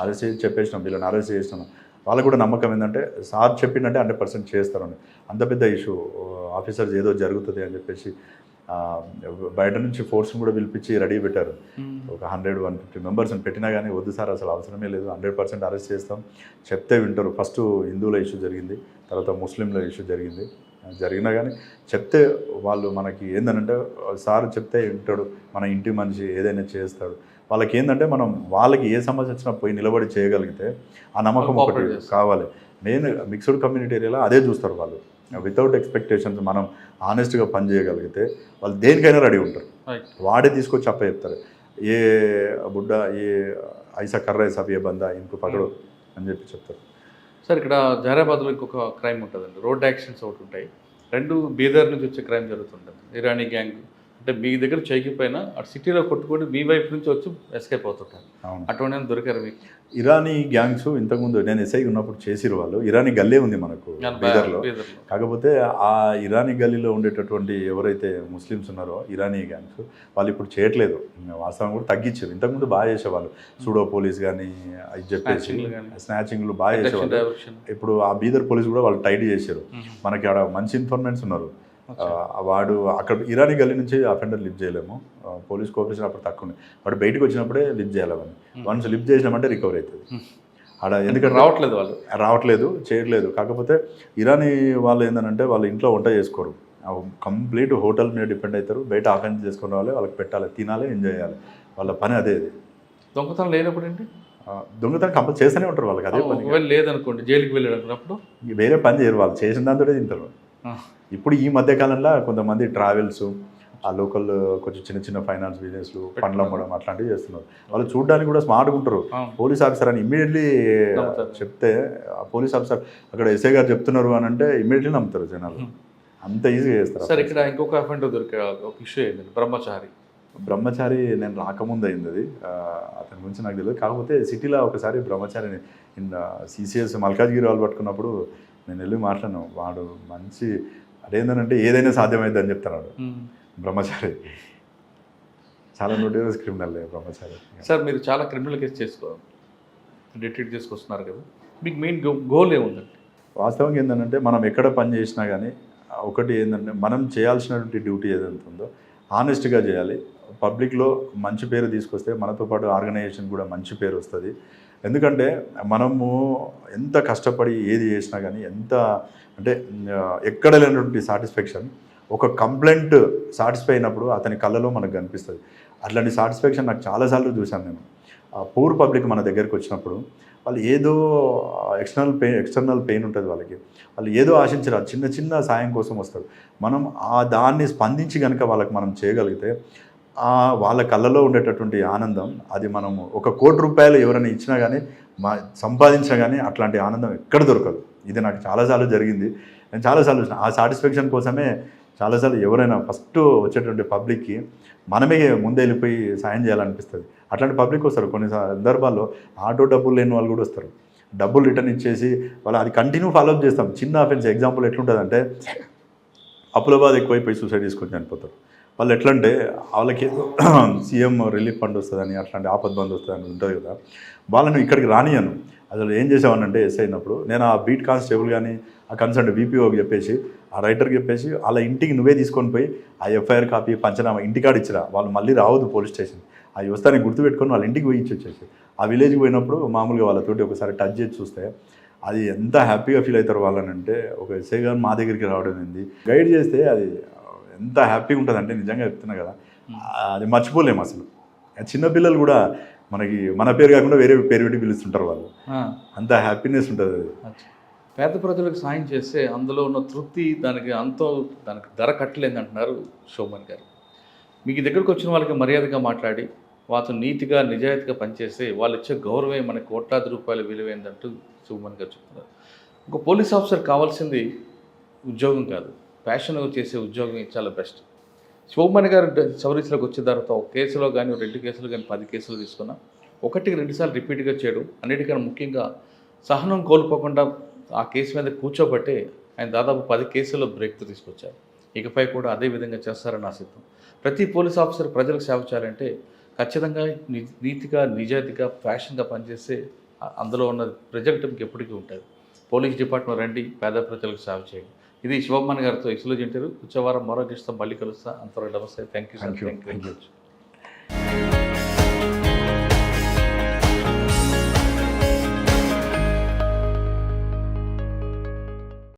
అరెస్ట్ చేసి చెప్పేసినాం వీళ్ళని అరెస్ట్ చేసినాం. వాళ్ళకు కూడా నమ్మకం ఏంటంటే సార్ చెప్పిందంటే 100% చేస్తారని. అంత పెద్ద ఇష్యూ ఆఫీసర్స్ ఏదో జరుగుతుంది అని చెప్పేసి బయట నుంచి ఫోర్స్ని కూడా పిలిపించి రెడీ పెట్టారు. ఒక 100-150 మెంబర్స్ని పెట్టినా కానీ వద్దు సార్ అసలు అవసరమే లేదు, 100% అరెస్ట్ చేస్తాం, చెప్తే వింటారు. ఫస్ట్ హిందువుల ఇష్యూ జరిగింది, తర్వాత ముస్లింల ఇష్యూ జరిగినా కానీ చెప్తే వాళ్ళు మనకి ఏంటంటే సార్ చెప్తే వింటాడు, మన ఇంటి మనిషి ఏదైనా చేస్తాడు. వాళ్ళకి ఏంటంటే మనం వాళ్ళకి ఏ సమస్య వచ్చినా పోయి నిలబడి చేయగలిగితే ఆ నమ్మకం ఒకటి కావాలి. మెయిన్ మిక్స్డ్ కమ్యూనిటీ ఏరియాలో అదే చూస్తారు వాళ్ళు. వితౌట్ ఎక్స్పెక్టేషన్స్ మనం ఆనెస్ట్గా పని చేయగలిగితే వాళ్ళు దేనికైనా రెడీ ఉంటారు. వాడే తీసుకొచ్చి అప్ప చెప్తారు, ఏ బుడ్డ ఏ ఐసా కర్ర ఐసా ఏ బందా ఇంకో పకడు అని చెప్పి చెప్తారు. సార్ ఇక్కడ జారాబాద్లో ఇంకొక క్రైమ్ ఉంటుందండి, రోడ్ యాక్సిడెంట్స్ ఒకటి ఉంటాయి. 2 బీదర్ నుంచి వచ్చే క్రైమ్ జరుగుతుంటుంది. ఇరానీ గ్యాంగ్ అంటే మీ దగ్గర చేయకపోయినా అటు సిటీలో కొట్టుకొని మీ వైపు నుంచి వచ్చి ఎస్కేప్ అవుతుంటారు. అటువంటి దొరికారు మీకు? ఇరానీ గ్యాంగ్స్ ఇంతకుముందు నేను ఎస్ఐ ఉన్నప్పుడు చేసిరు వాళ్ళు. ఇరానీ గల్లీ ఉంది మనకు బీదర్లో. కాకపోతే ఆ ఇరానీ గల్లీలో ఉండేటటువంటి ఎవరైతే ముస్లిమ్స్ ఉన్నారో ఇరానీ గ్యాంగ్స్ వాళ్ళు ఇప్పుడు చేయట్లేదు. వాస్తవం కూడా తగ్గించారు. ఇంతకుముందు బాగా చేసేవాళ్ళు, సూడో పోలీస్ కానీ అది చెప్పేసి స్నాచింగ్లు బాగా చేసేవాళ్ళు. ఇప్పుడు ఆ బీదర్ పోలీస్ కూడా వాళ్ళు టైట్ చేశారు. మనకి ఆడ మంచి ఇన్ఫర్మేట్స్ ఉన్నారు. వాడు అక్కడ ఇరానీ గల్లీ నుంచి అఫెండర్ లిఫ్ట్ చేయలేము, పోలీస్ కోఆపరేషన్ అప్పుడు తక్కువ ఉంది. వాడు బయటకు వచ్చినప్పుడే లిఫ్ట్ చేయాలని. వన్స్ లిఫ్ట్ చేసినామంటే రికవర్ అవుతుంది. ఆడ ఎందుకంటే రావట్లేదు చేయట్లేదు. కాకపోతే ఇరానీ వాళ్ళు ఏంటంటే వాళ్ళు ఇంట్లో వంట చేసుకోరు, కంప్లీట్ హోటల్ మీద డిపెండ్ అవుతారు. బయట ఆఫెన్స్ చేసుకుని రావాలి, వాళ్ళకి పెట్టాలి, తినాలి, ఎంజాయ్ చేయాలి. వాళ్ళ పని అదే. దొంగతనం లేనప్పుడు ఏంటి? దొంగతనం కంపల్సరీ చేస్తూనే ఉంటారు వాళ్ళకి. అదే పని. లేదనుకోండి జైలుకి వెళ్ళినప్పుడు వేరే పని చేయరు, వాళ్ళు చేసిన దాంతో తింటారు. ఇప్పుడు ఈ మధ్యకాలంలో కొంతమంది ట్రావెల్స్, ఆ లోకల్ కొంచెం చిన్న చిన్న ఫైనాన్స్ బిజినెస్లు, పండ్లు అమ్మడం అట్లాంటివి చేస్తున్నారు. వాళ్ళు చూడడానికి కూడా స్మార్ట్గా ఉంటారు. పోలీస్ ఆఫీసర్ అని ఇమ్మీడియట్లీ చెప్తే ఆ పోలీస్ ఆఫీసర్ అక్కడ ఎస్ఐ గారు చెప్తున్నారు అని అంటే ఇమ్మీడియట్లీ నమ్ముతారు జనాలు. అంత ఈజీగా చేస్తారు. సార్ ఇక్కడ ఇంకొక అఫెండర్ దొరికే ఒక ఇష్యూ అయింది, బ్రహ్మచారి. నేను రాకముందు అయింది అది, అతని గురించి నాకు తెలియదు. కాకపోతే సిటీలో ఒకసారి బ్రహ్మచారిని సిసిఎస్ మల్కాజ్గిరి వాళ్ళు పట్టుకున్నప్పుడు నేను వెళ్ళి మాట్లాడాను. వాడు మంచి అదేంటంటే ఏదైనా సాధ్యమైంది అని చెప్తున్నాడు. బ్రహ్మచారి చాలా నోటీరియస్ క్రిమినల్ బ్రహ్మచారి. సార్ మీరు చాలా క్రిమినల్ కేసు డిటెక్ట్ చేసుకొస్తున్నారు కదా, మీకు మెయిన్ గోల్ ఏముందండి? వాస్తవంగా ఏంటంటే మనం ఎక్కడ పని చేసినా కానీ ఒకటి ఏంటంటే మనం చేయాల్సినటువంటి డ్యూటీ ఏదైతే ఉందో ఆనెస్ట్గా చేయాలి. పబ్లిక్లో మంచి పేరు తీసుకొస్తే మనతో పాటు ఆర్గనైజేషన్ కూడా మంచి పేరు వస్తుంది. ఎందుకంటే మనము ఎంత కష్టపడి ఏది చేసినా కానీ ఎంత అంటే ఎక్కడ లేనటువంటి సాటిస్ఫాక్షన్ ఒక కంప్లైంట్ సాటిస్ఫై అయినప్పుడు అతని కళ్ళలో మనకు కనిపిస్తుంది. అట్లాంటి సాటిస్ఫాక్షన్ నాకు చాలాసార్లు చూశాను నేను. పూర్ పబ్లిక్ మన దగ్గరికి వచ్చినప్పుడు వాళ్ళు ఏదో ఎక్స్టర్నల్ పెయిన్ ఉంటుంది వాళ్ళకి, వాళ్ళు ఏదో ఆశించరు, చిన్న చిన్న సాయం కోసం వస్తారు. మనం దాన్ని స్పందించి కనుక వాళ్ళకి మనం చేయగలిగితే వాళ్ళ కళ్ళలో ఉండేటటువంటి ఆనందం అది మనము 1 కోటి రూపాయలు ఎవరైనా ఇచ్చినా కానీ సంపాదించినా కానీ అట్లాంటి ఆనందం ఎక్కడ దొరకదు. ఇది నాకు చాలాసార్లు జరిగింది. నేను చాలాసార్లు చూసిన ఆ సాటిస్ఫాక్షన్ కోసమే చాలాసార్లు ఎవరైనా ఫస్ట్ వచ్చేటువంటి పబ్లిక్కి మనమే ముందే వెళ్ళిపోయి సాయం చేయాలనిపిస్తుంది. అట్లాంటి పబ్లిక్ వస్తారు. కొన్ని సందర్భాల్లో ఆటో డబ్బులు లేని వాళ్ళు కూడా వస్తారు. డబ్బులు రిటర్న్ ఇచ్చేసి వాళ్ళు అది కంటిన్యూ ఫాలోఅప్ చేస్తాం. చిన్న అఫెన్స్ ఎగ్జాంపుల్ ఎట్లుంటుందంటే అప్పులబాద్ ఎక్కువైపోయి సూసైడ్ చేసుకొని చనిపోతారు. వాళ్ళు ఎట్లంటే వాళ్ళకి ఏదో సీఎం రిలీఫ్ ఫండ్ వస్తుందని అట్లాంటి ఆపద్ బంద్ వస్తుందని ఉంటుంది కదా, వాళ్ళని ఇక్కడికి రానియను. అసలు ఏం చేసామనంటే ఎస్ఐ అయినప్పుడు నేను ఆ బీట్ కానిస్టేబుల్ కానీ ఆ కన్సర్న్ బీపీఓకి చెప్పేసి ఆ రైటర్కి చెప్పేసి వాళ్ళ ఇంటికి నువ్వే తీసుకొని పోయి ఆ ఎఫ్ఐఆర్ కాపీ పంచనామా ఇంటికాడ ఇచ్చిరా, వాళ్ళు మళ్ళీ రావద్దు పోలీస్ స్టేషన్. అవి వస్తానే గుర్తుపెట్టుకొని వాళ్ళ ఇంటికి పోయి ఇచ్చి వచ్చేసి ఆ విలేజ్కి పోయినప్పుడు మామూలుగా వాళ్ళతోటి ఒకసారి టచ్ చేసి చూస్తే అది ఎంత హ్యాపీగా ఫీల్ అవుతారు వాళ్ళని అంటే, ఒక ఎస్ఐ గారు మా దగ్గరికి రావడం ఏంది, గైడ్ చేస్తే అది ఎంత హ్యాపీగా ఉంటుంది అంటే నిజంగా చెప్తున్నా కదా, అది మర్చిపోలేము అసలు. చిన్నపిల్లలు కూడా మనకి మన పేరు కాకుండా వేరే పేరు పెట్టి పిలుస్తుంటారు వాళ్ళు, అంత హ్యాపీనెస్ ఉంటుంది అది. పేద ప్రజలకు సాయం చేస్తే అందులో ఉన్న తృప్తి దానికి ధర కట్టలేదు అంటున్నారు శోభన్ గారు. మీకు దగ్గరకు వచ్చిన వాళ్ళకి మర్యాదగా మాట్లాడి వాళ్ళతో నీతిగా నిజాయితీగా పనిచేస్తే వాళ్ళు ఇచ్చే గౌరవమే మనకి కోట్లాది రూపాయల విలువైందంటూ శోభన్ గారు చెప్తున్నారు. ఒక పోలీస్ ఆఫీసర్ కావాల్సింది ఉద్యోగం కాదు, ప్యాషన్ చేసే ఉద్యోగం చాలా బెస్ట్. శోభన్ గారు సర్వీస్లోకి వచ్చిన తర్వాత ఒక కేసులో కానీ 2 కేసులు కానీ 10 కేసులు తీసుకున్నా 1-2 సార్లు రిపీట్గా చేయడం, అన్నిటికన్నా ముఖ్యంగా సహనం కోల్పోకుండా ఆ కేసు మీద కూర్చోబట్టే ఆయన దాదాపు 10 కేసుల్లో బ్రేక్ తీసుకొచ్చారు. ఇకపై కూడా అదే విధంగా చేస్తారని ఆశిద్దాం. ప్రతి పోలీస్ ఆఫీసర్ ప్రజలకు సేవ చేయాలంటే ఖచ్చితంగా నీతిగా నిజాయితీగా ఫ్యాషన్గా పనిచేస్తే అందులో ఉన్న రిజల్ట్ మీకు ఎప్పటికీ ఉంటుంది. పోలీస్ డిపార్ట్మెంట్ రండి, పేద ప్రజలకు సేవ చేయండి. ఇది శివమ్మన్ గారితో ఎక్స్క్లూజివ్ ఇంటర్వ్యూ. వచ్చే వారం మరో గెస్ట్తో మళ్ళీ కలుస్తా. అంతవరకు నమస్తే. Thank you.